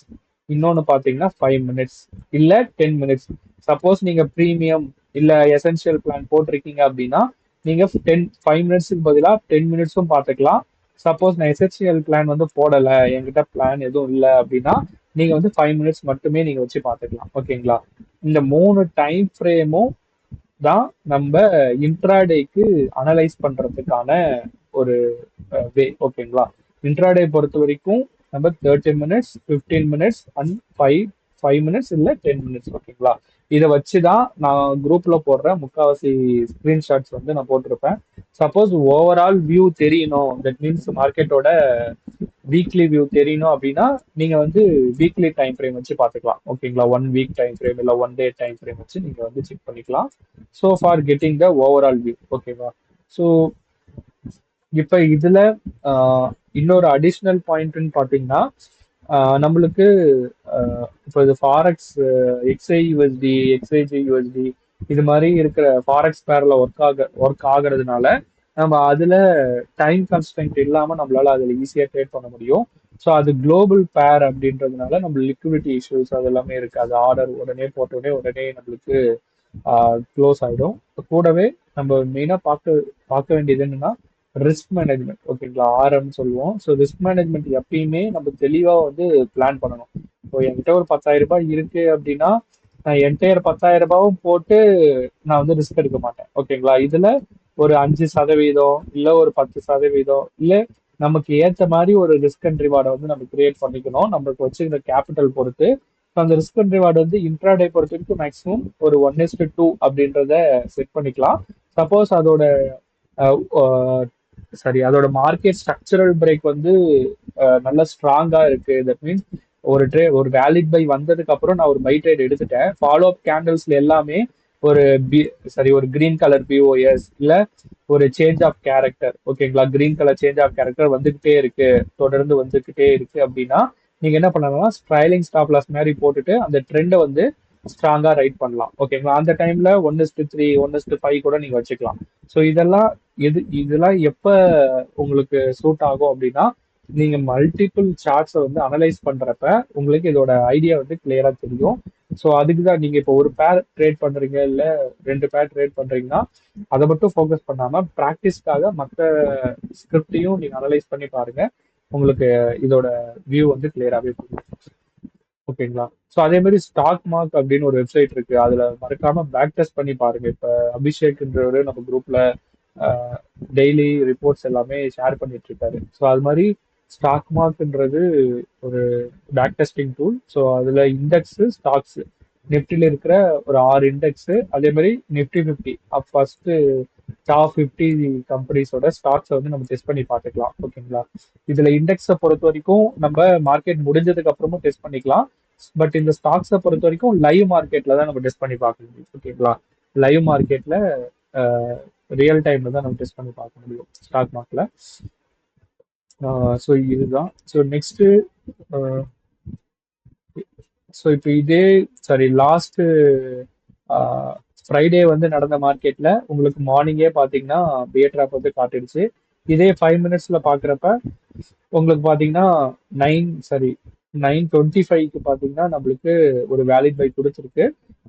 இன்னொன்னு பாத்தீங்கன்னா 5 மினிட்ஸ் இல்ல 10 மினிட்ஸ். சப்போஸ் நீங்க பிரீமியம் இல்ல எசென்ஷியல் பிளான் போட்டிருக்கீங்க அப்படின்னா நீங்க 5 மினிட்ஸ்க்கு பதிலா 10 மினிட்ஸும் பார்த்துக்கலாம். சப்போஸ் நான் எசென்ஷியல் பிளான் வந்து போடல, என்கிட்ட பிளான் எதுவும் இல்லை அப்படின்னா நீங்க வந்து 5 மினிட்ஸ் மட்டுமே நீங்க வச்சு பார்த்துக்கலாம். ஓகேங்களா? இந்த 3 டைம் ஃப்ரேமும் தான் நம்ம இன்ட்ராடேக்கு அனலைஸ் பண்றதுக்கான ஒரு வே. ஓகேங்களா? இன்ட்ராடே பொறுத்த வரைக்கும் நம்ம 30 மினிட்ஸ், 15 மினிட்ஸ் அண்ட் 5 மினிட்ஸ் இல்ல 10 மினிட்ஸ். ஓகேங்களா? இதை வச்சுதான் நான் குரூப்ல போடுற முக்காவாசி ஸ்கிரீன்ஷாட்ஸ் வந்து நான் போட்டிருப்பேன். சப்போஸ் ஓவரால் வியூ தெரியணும், தட் மீன்ஸ் மார்க்கெட்டோட வீக்லி வியூ தெரியணும் அப்படின்னா நீங்க வந்து வீக்லி டைம் ஃப்ரேம் வச்சு பார்த்துக்கலாம். ஓகேங்களா? 1 வீக் டைம் ஃப்ரேம் இல்ல 1 டே டைம் ஃப்ரேம் வச்சு நீங்க வந்து செக் பண்ணிக்கலாம். So for getting the overall view. ஓகேவா? ஸோ இப்ப இதுல இன்னொரு அடிஷ்னல் பாயிண்ட்னு பாத்தீங்கன்னா நம்மளுக்கு இப்போ இது ஃபாரெக்ஸ் XAUSD XAGUSD இது மாதிரி இருக்கிற ஃபாரெக்ஸ் பேர்ல ஒர்க் ஆகுறதுனால நம்ம அதுல டைம் கன்ஸ்டன்ட் இல்லாம நம்மளால அதுல ஈஸியா ட்ரேட் பண்ண முடியும். ஸோ அது குளோபல் பேர் அப்படின்றதுனால நம்ம லிக்விடிட்டி இஷ்யூஸ் அது எல்லாமே இருக்கு. அது ஆர்டர் உடனே போட்டோடனே உடனே நம்மளுக்கு க்ளோஸ் ஆயிடும். கூடவே நம்ம மெயினா பார்க்க வேண்டியது என்னன்னா ரிஸ்க் மேனேஜ்மெண்ட். ஓகேங்களா? RM சொல்லுவோம். ஸோ ரிஸ்க் மேனேஜ்மெண்ட் எப்பயுமே நம்ம தெளிவா வந்து பிளான் பண்ணணும். இப்போ என்கிட்ட ஒரு 10,000 ரூபாய் இருக்கு அப்படின்னா நான் என்டையர் 10,000 ரூபாயும் போட்டு நான் வந்து ரிஸ்க் எடுக்க மாட்டேன். ஓகேங்களா? இதுல ஒரு 5% இல்ல ஒரு 10% இல்ல நமக்கு ஏத்த மாதிரி ஒரு ரிஸ்க் அண்ட் ரிவார்டை வந்து நம்ம கிரியேட் பண்ணிக்கணும். நம்மளுக்கு வச்சுக்கிற கேபிட்டல் பொறுத்து. அந்த ரிஸ்க் அண்ட் ரிவார்டு வந்து இன்ட்ராடே பொறுத்த வரைக்கும் மேக்ஸிமம் ஒரு 1:2 அப்படின்றத செட் பண்ணிக்கலாம். சப்போஸ் அதோட அதோட மார்க்கெட் ஸ்ட்ரக்சரல் பிரேக் வந்து நல்ல ஸ்ட்ராங்கா இருக்கு. தட் மீன்ஸ் ஒரு வேலிட் பை வந்ததுக்கு அப்புறம் நான் ஒரு பை ட்ரேட் எடுத்துட்டேன். ஃபாலோ அப் கேண்டல்ஸ்ல எல்லாமே ஒரு ஒரு கிரீன் கலர் பிஓஎஸ் இல்ல ஒரு சேஞ்ச் ஆஃப் கேரக்டர். ஓகேங்களா? Green colour change of character வந்துகிட்டே இருக்கு, தொடர்ந்து வந்துகிட்டே இருக்கு அப்படின்னா நீங்க என்ன பண்ணலாம்னா ஸ்ட்ரைலிங் ஸ்டாப் லாஸ் மாதிரி போட்டுட்டு அந்த ட்ரெண்டை வந்து ஸ்ட்ராங்கா ரைட் பண்ணலாம். ஓகேங்களா? அந்த டைம்ல 1:3 1:5 கூட நீங்க வச்சுக்கலாம். ஸோ இதெல்லாம் எப்ப உங்களுக்கு சூட் ஆகும் அப்படின்னா நீங்க மல்டிபிள் சார்ட்ஸை வந்து அனலைஸ் பண்றப்ப உங்களுக்கு இதோட ஐடியா வந்து கிளியரா தெரியும். ஸோ அதுக்கு தான் நீங்க இப்போ ஒரு பேர் ட்ரேட் பண்றீங்க இல்ல 2 பேர் ட்ரேட் பண்றீங்கன்னா அதை மட்டும் ஃபோக்கஸ் பண்ணாம ப்ராக்டிஸ்க்காக மற்ற ஸ்கிரிப்டையும் நீங்க அனலைஸ் பண்ணி பாருங்க. உங்களுக்கு இதோட வியூ வந்து கிளியராகவே புரியும். ஓகேங்களா? ஸோ அதே மாதிரி ஸ்டாக் மார்க் அப்படின்னு ஒரு வெப்சைட் இருக்கு. அதுல மறக்காம பேக் டெஸ்ட் பண்ணி பாருங்க. இப்ப அபிஷேக்ன்றவரு நம்ம குரூப்ல டெய்லி ரிப்போர்ட்ஸ் எல்லாமே ஷேர் பண்ணிட்டு இருக்காரு. ஸோ அது மாதிரி ஸ்டாக் மார்க்ன்றது ஒரு பேக் டெஸ்டிங் டூல். ஸோ அதுல இண்டெக்ஸ், ஸ்டாக்ஸ், நிப்டில இருக்கிற ஒரு 6 இண்டெக்ஸ், அதே மாதிரி நிப்டி 50 ஃபர்ஸ்ட் டாப் 50 கம்பெனிஸோட ஸ்டாக்ஸை வந்து நம்ம டெஸ்ட் பண்ணி பார்த்துக்கலாம். ஓகேங்களா? இதுல இண்டெக்ஸை பொறுத்த வரைக்கும் நம்ம மார்க்கெட் முடிஞ்சதுக்கு அப்புறமும் டெஸ்ட் பண்ணிக்கலாம். பட் இந்த ஸ்டாக்ஸை பொறுத்த வரைக்கும் லைவ் மார்க்கெட்ல தான் நம்ம டெஸ்ட் பண்ணி பார்க்க முடியும். ஓகேங்களா? லைவ் மார்க்கெட்ல ரியல் டைம்ல தான் நம்ம டெஸ்ட் பண்ணி பார்க்க முடியும் ஸ்டாக் மார்க்கெட்ல. ஸோ இதுதான். ஸோ நெக்ஸ்ட் ஸோ இப்போ இதே சாரி லாஸ்ட் ஃப்ரைடே வந்து நடந்த மார்க்கெட்ல உங்களுக்கு மார்னிங்கே பார்த்தீங்கன்னா பியர் ட்ராப் வந்து காட்டிடுச்சு. இதே 5 மினிட்ஸ்ல பார்க்குறப்ப உங்களுக்கு பார்த்தீங்கன்னா 9:25க்கு பார்த்தீங்கன்னா நம்மளுக்கு ஒரு வேலிட் பை கொடுத்துருக்கு.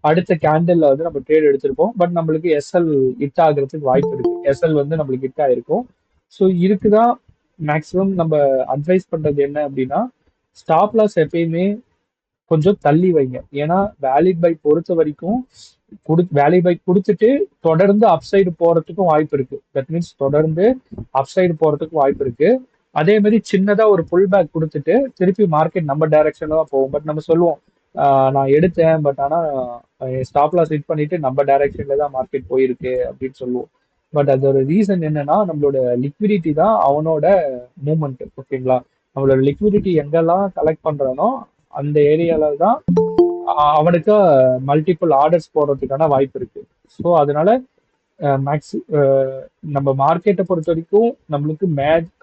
அடுத்த கேண்டில்ல வந்து நம்ம ட்ரேட் எடுத்திருப்போம். பட் நம்மளுக்கு எஸ்எல் ஹிட் ஆகுறதுக்கு வாய்ப்பு இருக்கு. எஸ்எல் வந்து நம்மளுக்கு ஹிட் ஆயிருக்கும். ஸோ இதுக்குதான் மேக்ஸிமம் நம்ம அட்வைஸ் பண்றது என்ன அப்படின்னா, ஸ்டாப் லாஸ் எப்பயுமே கொஞ்சம் தள்ளி வைங்க. ஏன்னா வேலிட் பை பொறுத்த வரைக்கும் வேலிட் பை கொடுத்துட்டு தொடர்ந்து அப்சைடு போறதுக்கும் வாய்ப்பு இருக்கு. தட் மீன்ஸ் தொடர்ந்து அப்சைடு போறதுக்கும் வாய்ப்பு இருக்கு. அதே மாதிரி சின்னதா ஒரு புல் பேக் கொடுத்துட்டு திருப்பி மார்க்கெட் நம்ம டைரக்ஷன்ல தான் போகும். பட் நம்ம சொல்லுவோம் நான் எடுத்தேன், பட் ஆனா ஸ்டாப் லாஸ் ஹிட் பண்ணிட்டு நம்ம டைரக்ஷன்ல தான் மார்க்கெட் போயிருக்கு அப்படின்னு சொல்லுவோம். பட் அதோட ரீசன் என்னன்னா நம்மளோட லிக்விடிட்டி தான் அவனோட மூமெண்ட். ஓகேங்களா? நம்மளோட லிக்விடிட்டி எங்கெல்லாம் கலெக்ட் பண்றானோ அந்த ஏரியால தான் அவனுக்கு மல்டிபிள் ஆர்டர்ஸ் போடுறதுக்கான வாய்ப்பு இருக்கு. ஸோ அதனால மேக்ஸி நம்ம மார்க்கெட்டை பொறுத்த வரைக்கும் நம்மளுக்கு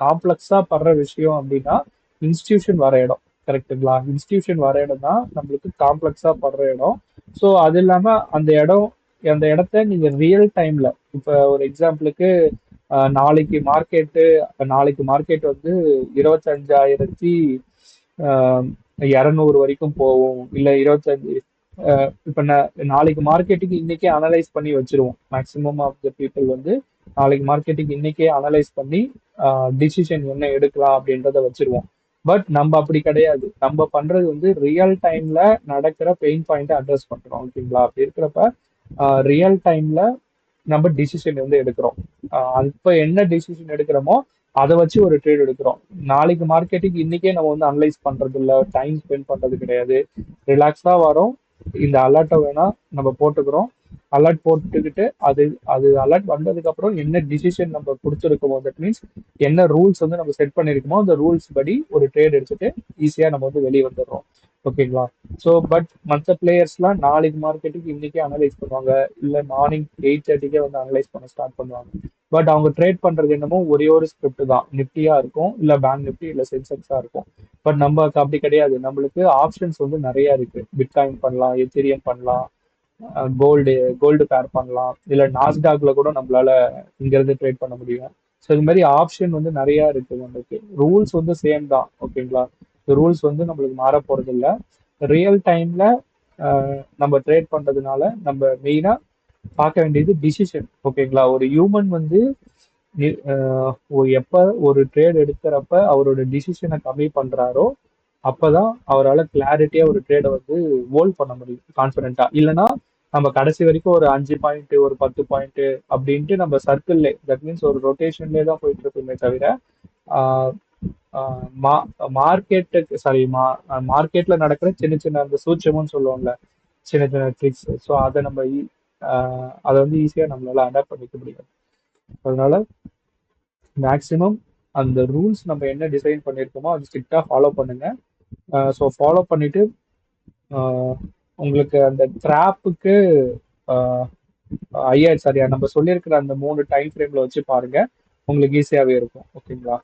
காம்ப்ளெக்ஸா படுற விஷயம் அப்படின்னா இன்ஸ்டிடியூஷன் வர இடம். கரெக்டுங்களா? இன்ஸ்டிடியூஷன் வர இடம் தான் நம்மளுக்கு காம்ப்ளெக்ஸா படுற இடம். ஸோ அது இல்லாம அந்த இடத்த நீங்க ரியல் டைம்ல இப்ப ஒரு எக்ஸாம்பிளுக்கு நாளைக்கு மார்க்கெட் வந்து 25,200 வரைக்கும் போகும். இல்ல 25 இப்ப நாளைக்கு மார்க்கெட்டுக்கு இன்னைக்கே அனலைஸ் பண்ணி வச்சிருவோம். மேக்சிமம் ஆஃப் த பீப்புள் வந்து நாளைக்கு மார்க்கெட்டுக்கு இன்னைக்கே அனலைஸ் பண்ணி டிசிஷன் என்ன எடுக்கலாம் அப்படின்றத வச்சிருவோம். பட் நம்ம அப்படி கிடையாது. நம்ம பண்றது வந்து ரியல் டைம்ல நடக்கிற பெயின் பாயிண்ட் அட்ரஸ் பண்றோம். ஓகேங்களா? அப்படி இருக்கிறப்ப ரியல் டைம்ல நம்ம டிசிஷன் வந்து எடுக்கிறோம். இப்ப என்ன டிசிஷன் எடுக்கிறோமோ அதை வச்சு ஒரு ட்ரேட் எடுக்கிறோம். நாளைக்கு மார்க்கெட்டுக்கு இன்னைக்கே நம்ம வந்து அனலைஸ் பண்றது இல்ல, டைம் ஸ்பெண்ட் பண்றது கிடையாது. ரிலாக்ஸா வரோம். இந்த அலர்ட்டை வேணா நம்ம போட்டுக்கிறோம். அலர்ட் போட்டுக்கிட்டு அது அது அலர்ட் வந்ததுக்கு அப்புறம் என்ன டிசிஷன் நம்ம கொடுத்துருக்கோமோ, தட் மீன்ஸ் என்ன ரூல்ஸ் வந்து நம்ம செட் பண்ணிருக்கோமோ அந்த ரூல்ஸ் படி ஒரு ட்ரேட் எடுத்துட்டு ஈஸியா நம்ம வந்து வெளியே வந்துடுறோம். ஓகேங்களா? ஸோ பட் மற்ற பிளேயர்ஸ்லாம் நாளைக்கு மார்க்கெட்டுக்கு இன்னைக்கே அனலைஸ் பண்ணுவாங்க, இல்ல மார்னிங் 8:30க்கே வந்து அனலைஸ் பண்ண ஸ்டார்ட் பண்ணுவாங்க. பட் அவங்க ட்ரேட் பண்றது என்னமோ ஒரே ஒரு ஸ்கிரிப்ட் தான். நிப்டியா இருக்கும், இல்ல பேங்க் நிப்டி, இல்ல சென்செக்ஸா இருக்கும். பட் நமக்கு அப்படி கிடையாது. நம்மளுக்கு ஆப்ஷன்ஸ் வந்து நிறைய இருக்கு. பிட்காயின் பண்ணலாம், எத்திரியம் பண்ணலாம், கோல்டு கோல்டு பேர் பண்ணலாம், இல்ல நாஸ்டாக்ல கூட நம்மளால இங்க இருந்து ட்ரேட் பண்ண முடியும். ஸோ இது மாதிரி ஆப்ஷன் வந்து நிறைய இருக்கு நம்மளுக்கு. ரூல்ஸ் வந்து சேம் தான். ஓகேங்களா? ரூல்ஸ் வந்து நம்மளுக்கு மாற போறது இல்ல. ரியல் டைம்ல நம்ம ட்ரேட் பண்றதுனால நம்ம மெயினா பார்க்க வேண்டியது டிசிஷன். ஓகேங்களா? ஒரு ஹியூமன் வந்து எப்ப ஒரு ட்ரேட் எடுக்கிறப்ப அவரோட டிசிஷனை கம்மி பண்றாரோ அப்பதான் அவரால் கிளாரிட்டியா ஒரு ட்ரேடை வந்து ஹோல்ட் பண்ண முடியும் கான்பிடண்டா. இல்லைன்னா நம்ம கடைசி வரைக்கும் ஒரு 5 பாயிண்ட், ஒரு 10 பாயிண்ட் அப்படின்ட்டு நம்ம சர்க்கிள்லே, தட் மீன்ஸ் ஒரு ரொட்டேஷன்லேயே தான் போயிட்டு இருப்போமே தவிர மார்க்கெட்டுக்கு மார்க்கெட்ல நடக்கிற சின்ன சின்ன அந்த சூட்சமும் சொல்லுவோம்ல, சின்ன சின்ன ட்ரிக்ஸ். ஸோ அதை நம்ம அதை வந்து ஈஸியா நம்மளால அடாப்ட் பண்ணிக்க முடியாது. அதனால மேக்சிமம் அந்த ரூல்ஸ் நம்ம என்ன டிசைன் பண்ணியிருக்கோமோ அது ஸ்ட்ரிக்டா ஃபாலோ பண்ணுங்க. ஸோ ஃபாலோ பண்ணிட்டு உங்களுக்கு அந்த ட்ராப்புக்கு சரியா நம்ம சொல்லியிருக்கிற அந்த 3 டைம் ஃப்ரேம்ல வச்சு பாருங்க, உங்களுக்கு ஈஸியாவே இருக்கும். ஓகேங்களா?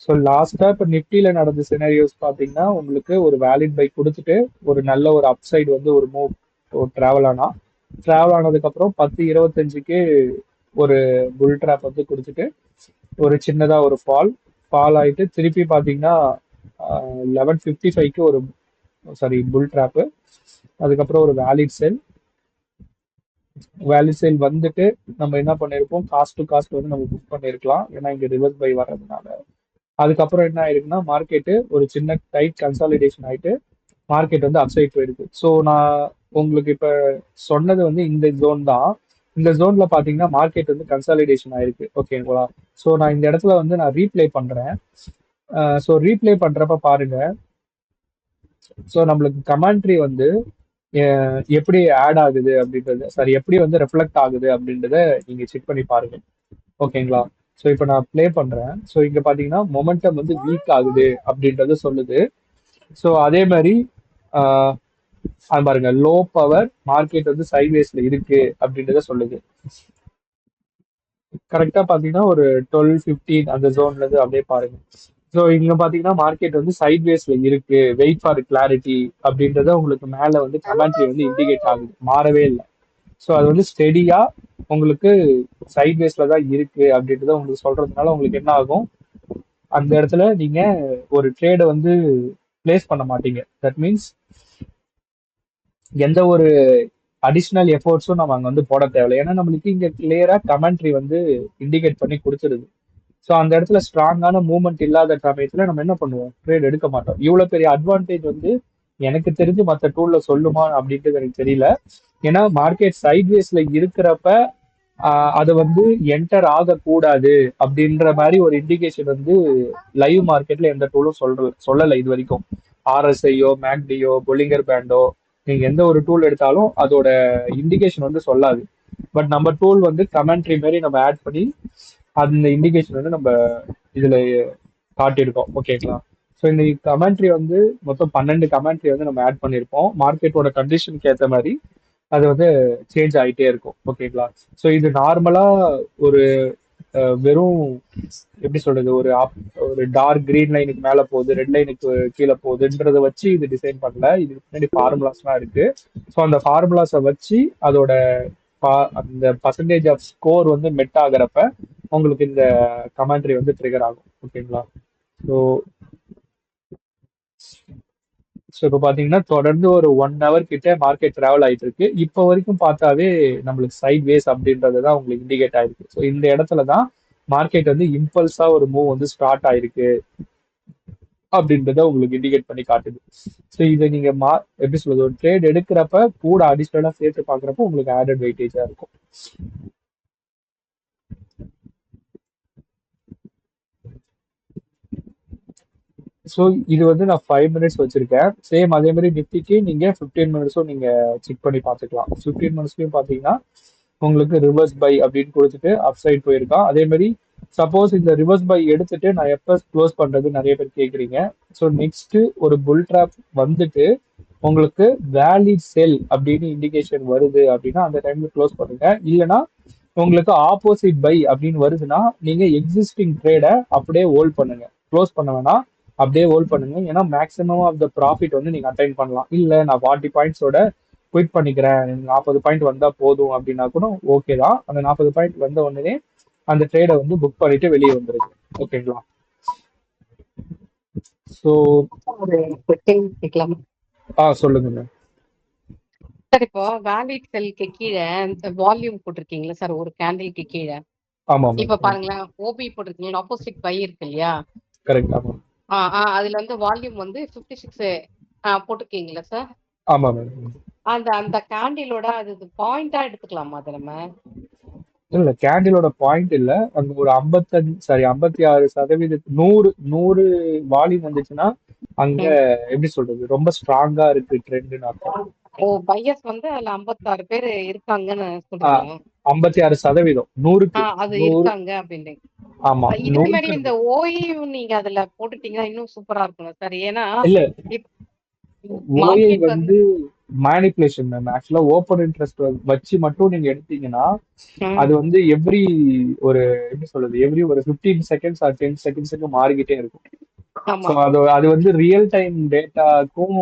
ஸோ லாஸ்டா இப்போ நிப்டியில நடந்த சினாரியோஸ் பார்த்தீங்கன்னா உங்களுக்கு ஒரு வேலிட் பை கொடுத்துட்டு ஒரு நல்ல ஒரு அப்சைடு வந்து ஒரு மூவ் டிராவல் ஆனதுக்கு அப்புறம் 10:25க்கு ஒரு புல் ட்ராப் வந்து கொடுத்துட்டு ஒரு சின்னதா ஒரு ஃபால் ஆயிட்டு திருப்பி பாத்தீங்கன்னா 11:55க்கு ஒரு புல் ட்ராப். அதுக்கப்புறம் ஒரு வேலிட் செல் வந்துட்டு நம்ம என்ன பண்ணிருப்போம், காஸ்ட் டு காஸ்ட் வந்து நம்ம புக் பண்ணிருக்கலாம், ஏன்னா இங்க ரிவர்ஸ் பை வர்றதுனால. அதுக்கப்புறம் என்ன ஆயிருக்குன்னா மார்க்கெட்டு ஒரு சின்ன டைட் கன்சாலிடேஷன் ஆயிட்டு மார்க்கெட் வந்து அப்சைட் போயிருக்கு. ஸோ நான் உங்களுக்கு இப்ப சொன்னது வந்து இந்த ஜோன் தான். இந்த ஜோன்ல பாத்தீங்கன்னா மார்க்கெட் வந்து கன்சாலிடேஷன் ஆயிருக்கு. ஓகேங்களா? ஸோ நான் இந்த இடத்துல வந்து நான் ரீப்ளே பண்றேன். ஸோ ரீப்ளே பண்றப்ப பாருங்க. ஸோ நம்மளுக்கு கமெண்ட்ரி வந்து எப்படி ஆட் ஆகுது அப்படின்றது, சாரி, எப்படி வந்து ரெஃப்ளெக்ட் ஆகுது அப்படின்றத நீங்க செக் பண்ணி பாருங்க. ஓகேங்களா? ஸோ இப்போ நான் ப்ளே பண்றேன். ஸோ இங்க பாத்தீங்கன்னா மொமெண்டம் வந்து வீக் ஆகுது அப்படின்றத சொல்லுது. ஸோ அதே மாதிரி அது பாருங்க, லோ பவர் மார்க்கெட் வந்து சைட்வேஸ்ல இருக்கு அப்படின்றத சொல்லுது. கரெக்டா பாத்தீங்கன்னா ஒரு 12-15 அந்த ஜோன்ல இருந்து அப்படியே பாருங்க. ஸோ இங்க பாத்தீங்கன்னா மார்க்கெட் வந்து சைட்வேஸ்ல இருக்கு, வெயிட் ஃபார் கிளாரிட்டி அப்படின்றத உங்களுக்கு மேல வந்து கமெண்ட்ரி வந்து இண்டிகேட் ஆகுது, மாறவே இல்லை. ஸோ அது வந்து ஸ்டெடியா உங்களுக்கு சைட்வேஸ்ல தான் இருக்கு அப்படின்றத உங்களுக்கு சொல்றதுனால உங்களுக்கு என்ன ஆகும், அந்த இடத்துல நீங்க ஒரு ட்ரேடை வந்து பிளேஸ் பண்ண மாட்டீங்க. தட் மீன்ஸ் எந்த ஒரு அடிஷ்னல் எஃபோர்ட்ஸும் நம்ம அங்க வந்து போட தேவையில்லை. ஏன்னா நம்மளுக்கு இங்க கிளியரா கமெண்ட்ரி வந்து இண்டிகேட் பண்ணி கொடுத்துருது. ஸோ அந்த இடத்துல ஸ்ட்ராங்கான மூவ்மெண்ட் இல்லாத சமயத்துல நம்ம என்ன பண்ணுவோம், ட்ரேட் எடுக்க மாட்டோம். இவ்வளவு பெரிய அட்வான்டேஜ் வந்து எனக்கு தெரிஞ்சு மற்ற டூல்ல சொல்லுமா அப்படின்றது எனக்கு தெரியல. ஏன்னா மார்க்கெட் சைட்வேஸ்ல இருக்கிறப்ப அது வந்து என்டர் ஆகக்கூடாது அப்படின்ற மாதிரி ஒரு இண்டிகேஷன் வந்து லைவ் மார்க்கெட்ல எந்த டூலும் சொல்லலை இது வரைக்கும். ஆர்எஸ்ஐயோ, மேக்டியோ, பொலிங்கர் பேண்டோ, நீங்க எந்த ஒரு டூல் எடுத்தாலும் அதோட இண்டிகேஷன் வந்து சொல்லாது. பட் நம்ம டூல் வந்து கமெண்ட்ரி மாதிரி நம்ம ஆட் பண்ணி அந்த இண்டிகேஷன் வந்து நம்ம இதுல காட்டியிருக்கோம். ஓகேங்களா? ஸோ இந்த கமெண்ட்ரி வந்து மொத்தம் 12 கமெண்ட்ரி வந்து நம்ம ஆட் பண்ணியிருப்போம். மார்க்கெட்டோட கண்டிஷனுக்கு ஏற்ற மாதிரி அது வந்து சேஞ்ச் ஆகிட்டே இருக்கும். ஓகேங்களா? ஸோ இது நார்மலா ஒரு வெறும் எப்படி சொல்றது, ஒரு டார்க் கிரீன் லைனுக்கு மேல போகுது, ரெட் லைனுக்கு கீழே போகுதுன்றத வச்சு இது டிசைன் பண்ணல. இதுக்கு முன்னாடி ஃபார்முலாஸ்லாம் இருக்கு. ஸோ அந்த ஃபார்முலாஸை வச்சு அதோட அந்த பர்சன்டேஜ் ஆஃப் ஸ்கோர் வந்து மெட் ஆகிறப்ப உங்களுக்கு இந்த கமெண்ட்ரி வந்து ட்ரிகர் ஆகும். ஓகேங்களா? ஸோ ஸோ இப்போ பார்த்தீங்கன்னா தொடர்ந்து ஒரு 1 ஹவர் கிட்ட மார்க்கெட் டிராவல் ஆயிட்டு இருக்கு. இப்போ வரைக்கும் பார்த்தாவே நம்மளுக்கு சைட் வேஸ் அப்படின்றது தான் உங்களுக்கு இண்டிகேட் ஆயிருக்கு. ஸோ இந்த இடத்துல தான் மார்க்கெட் வந்து இம்பல்ஸா ஒரு மூவ் வந்து ஸ்டார்ட் ஆயிருக்கு அப்படின்றத உங்களுக்கு இண்டிகேட் பண்ணி காட்டுது. ஸோ இதை நீங்க எப்படி சொல்றது, ஒரு ட்ரேட் எடுக்கிறப்ப கூட அடிஷ்னலா சேர்த்து பார்க்குறப்ப உங்களுக்கு ஆடட் வெயிட்டேஜா இருக்கும். ஸோ இது வந்து நான் 5 மினிட்ஸ் வச்சிருக்கேன். சேம் அதே மாதிரி நிஃப்டிக்கு நீங்க 15 மினிட்ஸும் நீங்க செக் பண்ணி பார்த்துக்கலாம். 15 மினிட்ஸ்லயும் பார்த்தீங்கன்னா உங்களுக்கு ரிவர்ஸ் பை அப்படின்னு கொடுத்துட்டு அப் சைட் போயிருக்கான். அதே மாதிரி சப்போஸ் இந்த ரிவர்ஸ் பை எடுத்துட்டு நான் எப்போ க்ளோஸ் பண்றது நிறைய பேர் கேட்குறீங்க. ஸோ நெக்ஸ்ட் ஒரு புல் ட்ராப் வந்துட்டு உங்களுக்கு வேலிட் செல் அப்படின்னு இண்டிகேஷன் வருது அப்படின்னா அந்த டைம்ல க்ளோஸ் பண்ணுங்க. இல்லைன்னா உங்களுக்கு ஆப்போசிட் பை அப்படின்னு வருதுன்னா நீங்க எக்ஸிஸ்டிங் ட்ரேடை அப்படியே ஹோல்ட் பண்ணுங்க. க்ளோஸ் பண்ண வேணாம், அப்படியே ஹோல்ட் பண்ணுங்க. ஏன்னா மேக்ஸிமம் ஆஃப் த ப்ராஃபிட் வந்து நீங்க அட்டைன் பண்ணலாம். இல்ல நான் 40 பாயிண்ட்ஸோட குயிட் பண்ணிக்கிறேன், எனக்கு 40 பாயிண்ட் வந்தா போதும் அப்படின்னா கூட ஓகே தான். அந்த 40 பாயிண்ட் வந்த உடனே அந்த ட்ரேடை வந்து புக் பண்ணிட்டு வெளியே வந்துருங்க. ஓகேங்களா? ஸோ ஒரு கொஸ்டின் கேட்கலாமா சொல்லுங்க. சார்? இப்போ வேலிட் செல்க்கு கீழே வால்யூம் போட்டிருக்கீங்களா சார், ஒரு கேண்டிலுக்கு கீழே? ஆமா இப்ப மேம். பாருங்களேன், ஓபி போட்டிருக்கீங்களா, ஆப்போசிட் பை இருக்கு இல்லையா? கரெக்ட். ஆமா. அதுல வந்து வால்யூம் வந்து 56 போட்டிருக்கீங்களா சார்? ஆமா மேம். அந்த அந்த கேண்டிலோட அது பாயிண்டா எடுத்துக்கலாமா அதை நம்ம? இல்ல, கேண்டிலோட பாயிண்ட் இல்ல. அங்க ஒரு 56%, 100 வால்யூம் வந்துச்சுன்னா அங்க எப்படி சொல்றது, ரொம்ப ஸ்ட்ராங்கா இருக்கு ட்ரெண்ட்னு அர்த்தம். ஓ, பையர்ஸ் வந்து அதுல 56 பேர் இருக்காங்கன்னு சொல்றீங்க? 56%, 100க்கு அது 100. இருக்காங்க அப்படின்னு. ஆமா, இதே மாதிரி 100க்கு இந்த ஓயும் நீங்க அதுல போட்டுட்டீங்கன்னா இன்னும் சூப்பரா இருக்கும் சார். ஏன்னா இல்ல. ஓஐ மார்க்கெட் வந்து வந்து மேனிப்புலேஷன் மேம். ஆக்சுவலா ஓப்பன் இன்ட்ரெஸ்ட் வச்சு மட்டும் நீங்க எடுத்தீங்கன்னா அது வந்து ஒரு எப்படி சொல்றது, ஒரு 15 செகண்ட்ஸ் ஆர் 10 செகண்ட்ஸுக்கு மாறிக்கிட்டே இருக்கும். ஆமா. ஸோ அது வந்து ரியல் டைம் டேட்டாக்கும்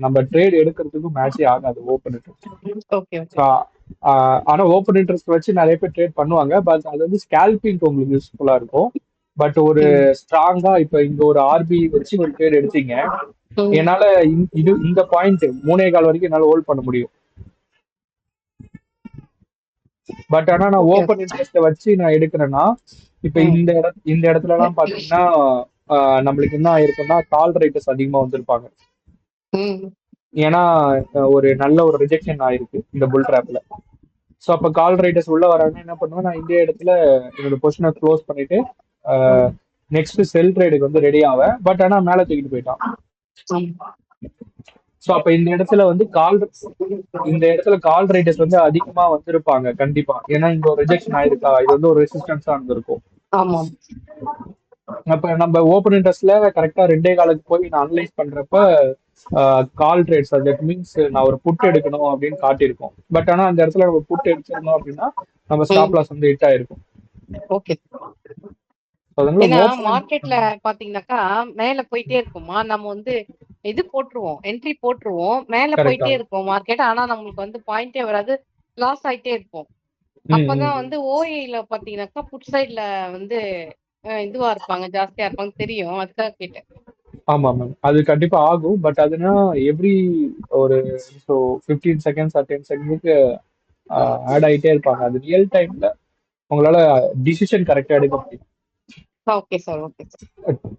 நம்ம ட்ரேட் எடுக்கிறதுக்கும் மேட்சே ஆகாது open interest. Okay okay. So ஆனா ஓப்பன் இன்ட்ரெஸ்ட் வச்சு நிறைய பேர் ட்ரேட் பண்ணுவாங்க. பட் அது வந்து ஸ்கேல்பிங் உங்களுக்கு யூஸ்ஃபுல்லா இருக்கும். பட் ஒரு ஸ்ட்ராங்கா இப்ப இங்க ஒரு ஆர்பி வச்சு ஒரு ட்ரேட் எடுத்தீங்க, என்னால இந்த பாயிண்ட் 3.25 வரைக்கும் என்னால ஹோல்ட் பண்ண முடியும். பட் ஆனா நான் ஓப்பன் இன்ட்ரெஸ்ட வச்சு நான் எடுக்கிறேன்னா இப்ப இந்த இடத்துல எல்லாம் பாத்தீங்கன்னா நம்மளுக்கு என்ன ஆயிருக்கும்னா கால் ரைட்டர்ஸ் அதிகமா வந்திருப்பாங்க. ஏன்னா ஒரு நல்ல ஒரு ரிஜெக்ஷன் ஆயிருக்கு இந்த புல் ட்ராப்ல. ஸோ அப்போ கால் ரைடர்ஸ் உள்ள வராங்கன்னா என்ன பண்ணுவேன், நான் இந்த இடத்துல என்னோட பொசிஷனை க்ளோஸ் பண்ணிட்டு நெக்ஸ்ட் செல் ட்ரேடுக்கு வந்து ரெடி ஆவேன். பட் ஆனா மேல தூக்கிட்டு போயிட்டான். ஆமா. ஸோ அப்ப இந்த இடத்துல வந்து கால் ரைடர்ஸ் வந்து அதிகமா வந்திருப்பாங்க கண்டிப்பா. ஏன்னா இங்க ஒரு ரிஜெக்ஷன் ஆயிருக்கா, இது வந்து ஒரு ரெசிஸ்டன்ஸா இருந்திருக்கும். ஆமா. அப்ப நம்ம ஓப்பன் இன்ட்ரெஸ்ட்ல கரெக்டா 2.15க்கு போய் நான் அனலைஸ் பண்றப்ப கால் ட்ரேட்ஸ், தட் மீன்ஸ் நான் ஒரு புட் எடுக்கணும் அப்படின்னு காட்டியிருக்கோம். பட் ஆனா அந்த இடத்துல நம்ம புட் எடுத்திருந்தோம் அப்படின்னா நம்ம ஸ்டாப் லாஸ் வந்து ஹிட் ஆயிருக்கும். ஓகே. அதனால ஏன்னா ஓப்பன் மார்க்கெட்ல பாத்தீங்கன்னாக்கா மேல போயிட்டே இருக்குமா, நம்ம வந்து இது போட்டுருவோம், என்ட்ரி போட்டுருவோம், மேல கரெக்டா. போயிட்டே இருக்கும் மார்க்கெட். ஆனா நம்மளுக்கு வந்து பாயிண்டே வராது, லாஸ் ஆயிட்டே இருப்போம். ம் ம் அப்பதான் ம். வந்து ஓஏல பாத்தீங்கன்னாக்கா புட் சைட்ல வந்து இதுவா இருப்பாங்க, ஜாஸ்தியா இருப்பாங்க தெரியும். அதுக்காக கேட்டேன். ஆமா மேம், அது கண்டிப்பா ஆகும். பட் அதுனா எவ்ரி ஒரு ஸோ 15 செகண்ட்ஸ் ஆர் 10 செகண்ட்ஸ்க்கு ஆட் ஆயிட்டே இருப்பாங்க. அது ரியல் டைம்ல உங்களால டிசிஷன் கரெக்டா எடுக்க முடியும். Okay sir, okay sir.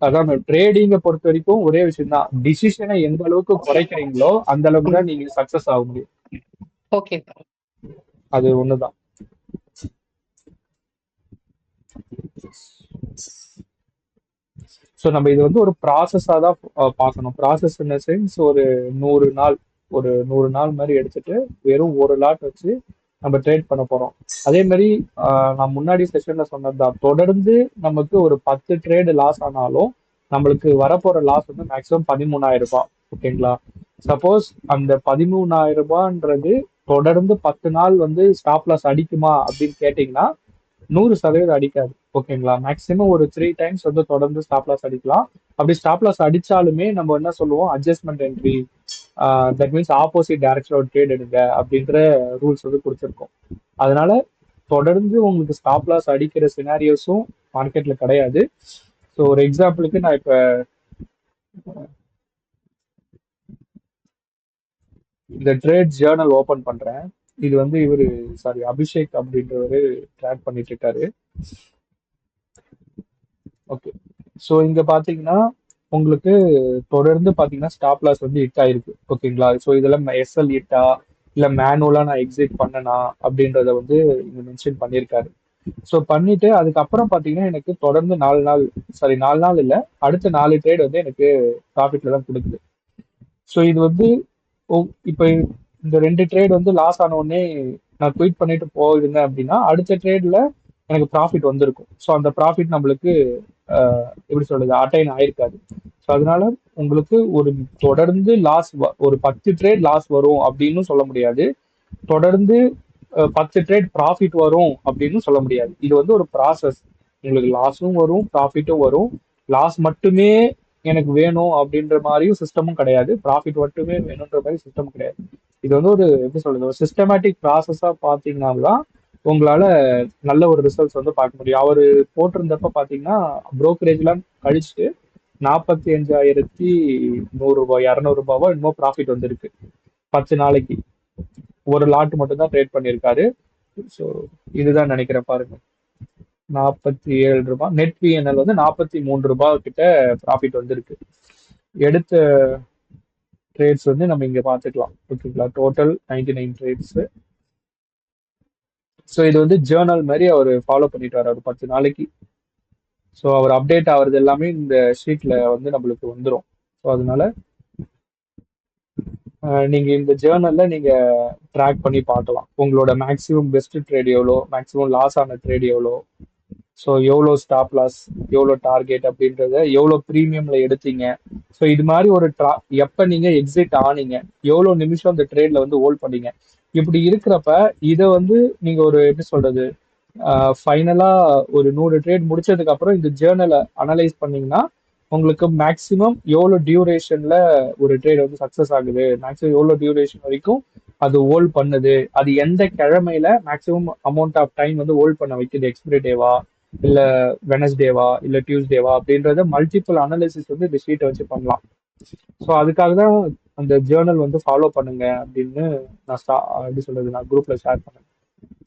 அதான் ட்ரேடிங்கை பொறுத்த வரைக்கும் ஒரே விஷயம் தான், டிசிஷனை எந்த அளவுக்கு குறைக்கிறீங்களோ அந்த அளவுக்கு தான் நீங்க சக்சஸ் ஆக முடியும். Okay sir. அது ஒண்ணுதான். ஸோ நம்ம இது வந்து ஒரு ப்ராசஸா தான் பார்க்கணும். ப்ராசஸ் இன் சென்ஸ் ஒரு 100 நாள், ஒரு 100 நாள் மாதிரி எடுத்துட்டு வெறும் ஒரு லாட் வச்சு நம்ம ட்ரேட் பண்ண போறோம். அதே மாதிரி நான் முன்னாடி செஷன்ல சொன்னதுதான், தொடர்ந்து நமக்கு ஒரு 10 ட்ரேடு லாஸ் ஆனாலும் நம்மளுக்கு வரப்போற லாஸ் வந்து மேக்ஸிமம் 13,000 ரூபாய். ஓகேங்களா? சப்போஸ் அந்த 13,000 ரூபான்றது தொடர்ந்து 10 நாள் வந்து ஸ்டாப் லாஸ் அடிக்குமா அப்படின்னு கேட்டீங்கன்னா 100% அடிக்காது. ஓகேங்களா? மேக்ஸிமம் ஒரு 3 டைம்ஸ் வந்து தொடர்ந்து ஸ்டாப் லாஸ் அடிக்கலாம். அப்படி ஸ்டாப் லாஸ் அடிச்சாலுமே நம்ம என்ன சொல்லுவோம், adjustment entry, that means opposite direction ஒரு ட்ரேட் எடுங்க அப்படின்ற ரூல்ஸ் வந்து கொடுத்துருக்கோம். அதனால தொடர்ந்து உங்களுக்கு ஸ்டாப் லாஸ் அடிக்கிற சினாரியோஸும் மார்க்கெட்ல கிடையாது. ஸோ ஒரு எக்ஸாம்பிளுக்கு நான் இப்ப இந்த ட்ரேட் ஜேர்னல் ஓபன் பண்றேன். இது வந்து இவரு சாரி அபிஷேக் அப்படின்றவரு ட்ராக் பண்ணிட்டு இருக்காரு. ஓகே. ஸோ இங்க பாத்தீங்கன்னா உங்களுக்கு தொடர்ந்து பாத்தீங்கன்னா ஸ்டாப் லாஸ் வந்து ஹிட் ஆயிருக்கு. ஓகேங்களா? ஸோ இதெல்லாம் எஸ்எல் ஹிட்டா இல்ல மேனுவலா நான் எக்ஸிட் பண்ணனா அப்படின்றத வந்து இங்க மென்ஷன் பண்ணியிருக்காரு. ஸோ பண்ணிட்டு அதுக்கப்புறம் பாத்தீங்கன்னா எனக்கு தொடர்ந்து 4 நாள், சாரி 4 நாள் இல்ல, அடுத்த 4 ட்ரேட் வந்து எனக்கு ப்ராஃபிட்ல தான் கொடுக்குது. ஸோ இது வந்து இப்போ இந்த 2 ட்ரேட் வந்து லாஸ் ஆன உடனே நான் குயிட் பண்ணிட்டு போயிருந்தேன் அப்படின்னா அடுத்த ட்ரேட்ல எனக்கு ப்ராஃபிட் வந்திருக்கும். ஸோ அந்த ப்ராஃபிட் நம்மளுக்கு எப்படி சொல்றது, அட்டைன் ஆயிருக்காது. ஸோ அதனால உங்களுக்கு ஒரு தொடர்ந்து லாஸ், ஒரு 10 ட்ரேட் லாஸ் வரும் அப்படின்னு சொல்ல முடியாது. தொடர்ந்து 10 ட்ரேட் ப்ராஃபிட் வரும் அப்படின்னு சொல்ல முடியாது. இது வந்து ஒரு ப்ராசஸ். உங்களுக்கு லாஸும் வரும், ப்ராஃபிட்டும் வரும். லாஸ் மட்டுமே எனக்கு வேணும் அப்படின்ற மாதிரியும் சிஸ்டமும் கிடையாது, ப்ராஃபிட் மட்டுமே வேணுன்ற மாதிரி சிஸ்டமும் கிடையாது. இது வந்து ஒரு எப்படி சொல்றது, ஒரு சிஸ்டமேட்டிக் ப்ராசஸா பார்த்தீங்கன்னா தான் உங்களால நல்ல ஒரு ரிசல்ட்ஸ் வந்து பார்க்க முடியும். அவரு போட்டிருந்தப்ப பாத்தீங்கன்னா புரோக்கரேஜ்லாம் கழிச்சுட்டு 45,100 ரூபாய் 200 ரூபாவோ இன்னும் ப்ராஃபிட் வந்திருக்கு 10 நாளைக்கு. ஒரு லாட் மட்டும் தான் ட்ரேட் பண்ணியிருக்காரு. ஸோ இதுதான் நினைக்கிறேன் பாருங்க, 47 ரூபாய் நெட் பிஎன்எல் வந்து 43 ரூபாய் கிட்ட ப்ராஃபிட் வந்திருக்கு. எடுத்த ட்ரேட்ஸ் வந்து நம்ம இங்க பாத்துக்கலாம். ஓகேங்களா? Total 99 trades. ஸோ இது வந்து ஜேர்னல் மாதிரி அவர் ஃபாலோ பண்ணிட்டு வர்றாரு 10 நாளைக்கு. ஸோ அவர் அப்டேட் ஆகுறது எல்லாமே இந்த ஷீட்ல வந்து நம்மளுக்கு வந்துடும். ஸோ அதனால நீங்க இந்த ஜேர்னல்ல நீங்க ட்ராக் பண்ணி பார்க்கலாம் உங்களோட மேக்ஸிமம் பெஸ்ட் ட்ரேட் எவ்வளோ, மேக்ஸிமம் லாஸ் ஆன ட்ரேட் எவ்வளோ, ஸோ எவ்வளோ ஸ்டாப் லாஸ், எவ்வளோ டார்கெட் அப்படின்றத எவ்வளோ ப்ரீமியம்ல எடுத்தீங்க. ஸோ இது மாதிரி ஒரு எப்போ நீங்க எக்ஸிட் ஆனீங்க, எவ்வளோ நிமிஷம் அந்த ட்ரேட்ல வந்து ஹோல்ட் பண்ணீங்க, இப்படி இருக்கிறப்ப இதை வந்து நீங்க ஒரு எப்படி சொல்றது, ஃபைனலா ஒரு 100 ட்ரேட் முடிச்சதுக்கு அப்புறம் இந்த ஜேர்னலை அனலைஸ் பண்ணீங்கன்னா உங்களுக்கு மேக்ஸிமம் எவ்வளோ டியூரேஷன்ல ஒரு ட்ரேட் வந்து சக்சஸ் ஆகுது, மேக்ஸிமம் எவ்வளோ டியூரேஷன் வரைக்கும் அது ஹோல்ட் பண்ணுது, அது எந்த கிழமையில மேக்ஸிமம் அமௌண்ட் ஆஃப் டைம் வந்து ஹோல்ட் பண்ண வைக்குது, எக்ஸ்பிரி டேவா இல்ல வெனஸ்டேவா இல்ல டியூஸ்டேவா அப்படின்றத மல்டிபிள் அனாலிசிஸ் வந்து இந்த ஷீட்டை வச்சு பண்ணலாம். ஸோ அதுக்காக தான் அந்த ஜேர்னல் வந்து ஃபாலோ பண்ணுங்க அப்படின்னு நான் எப்படி சொல்றது, நான் குரூப்ல ஷேர் பண்ணேன்.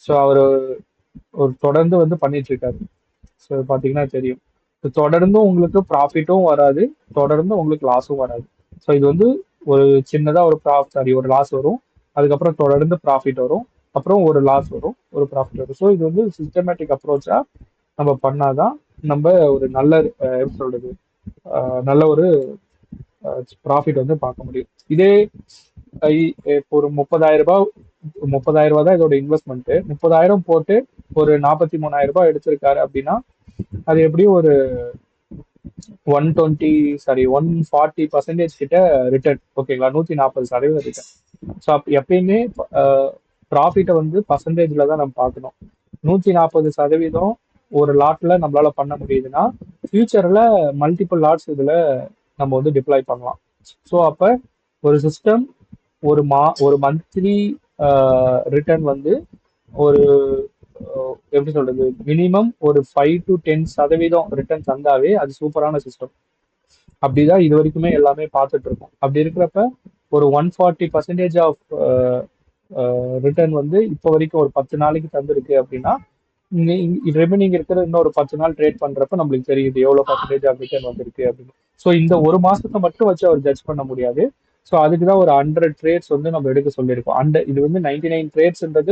ஸோ அவர் ஒரு தொடர்ந்து வந்து பண்ணிட்டு இருக்காரு. ஸோ பாத்தீங்கன்னா தெரியும், தொடர்ந்தும் உங்களுக்கு ப்ராஃபிட்டும் வராது, தொடர்ந்து உங்களுக்கு லாஸும் வராது. ஸோ இது வந்து ஒரு சின்னதா ஒரு சாரி ஒரு லாஸ் வரும், அதுக்கப்புறம் தொடர்ந்து ப்ராஃபிட் வரும், அப்புறம் ஒரு லாஸ் வரும், ஒரு ப்ராஃபிட் வரும். ஸோ இது வந்து சிஸ்டமேட்டிக் அப்ரோச்சா நம்ம பண்ணாதான் நம்ம ஒரு நல்ல எப்படி சொல்றது, நல்ல ஒரு ப்ராஃபிட் வந்து பார்க்க முடியும். இதே இப்போ ஒரு 30,000 ரூபாய் தான் இதோட இன்வெஸ்ட்மெண்ட். 30,000 போட்டு ஒரு 43,000 ரூபாய் எடுத்திருக்காரு அப்படின்னா அது எப்படியும் ஒரு 140% கிட்ட ரிட்டர்ன். ஓகேங்களா, 140% ரிட்டர்ன். ஸோ எப்பயுமே ப்ராஃபிட்டை வந்து பர்சன்டேஜ்ல தான் நம்ம பார்க்கணும். 140% ஒரு லாட்ல நம்மளால பண்ண முடியுதுன்னா ஃபியூச்சர்ல மல்டிபிள் லாட்ஸ் இதுல நம்ம வந்து டிப்ளாய் பண்ணலாம். ஸோ அப்ப ஒரு சிஸ்டம் ஒரு மந்த்லி ரிட்டர்ன் வந்து ஒரு எப்படி சொல்றது, மினிமம் ஒரு 5 to 10% ரிட்டர்ன் தந்தாவே அது சூப்பரான சிஸ்டம். அப்படிதான் இது வரைக்குமே எல்லாமே பார்த்துட்டு இருக்கோம். அப்படி இருக்கிறப்ப ஒரு 140% ஆஃப் ரிட்டர்ன் வந்து இப்போ வரைக்கும் ஒரு 10 நாளைக்கு தந்திருக்கு அப்படின்னா ரெமினிங் இருக்கிற இன்னொரு 10 நாள் ட்ரேட் பண்றப்ப நம்மளுக்கு தெரியுது எவ்வளவு பர்சன்டேஜ் ஆஃப் ரிட்டர்ன் வந்திருக்கு அப்படின்னு. ஸோ இந்த ஒரு மாசத்தை மட்டும் வச்சு அவர் ஜட்ஜ் பண்ண முடியாது. ஸோ அதுக்கு தான் ஒரு 100 ட்ரேட்ஸ் வந்து நம்ம எடுக்க சொல்லியிருக்கோம். இது வந்து 99 ட்ரேட்ஸ்ன்றது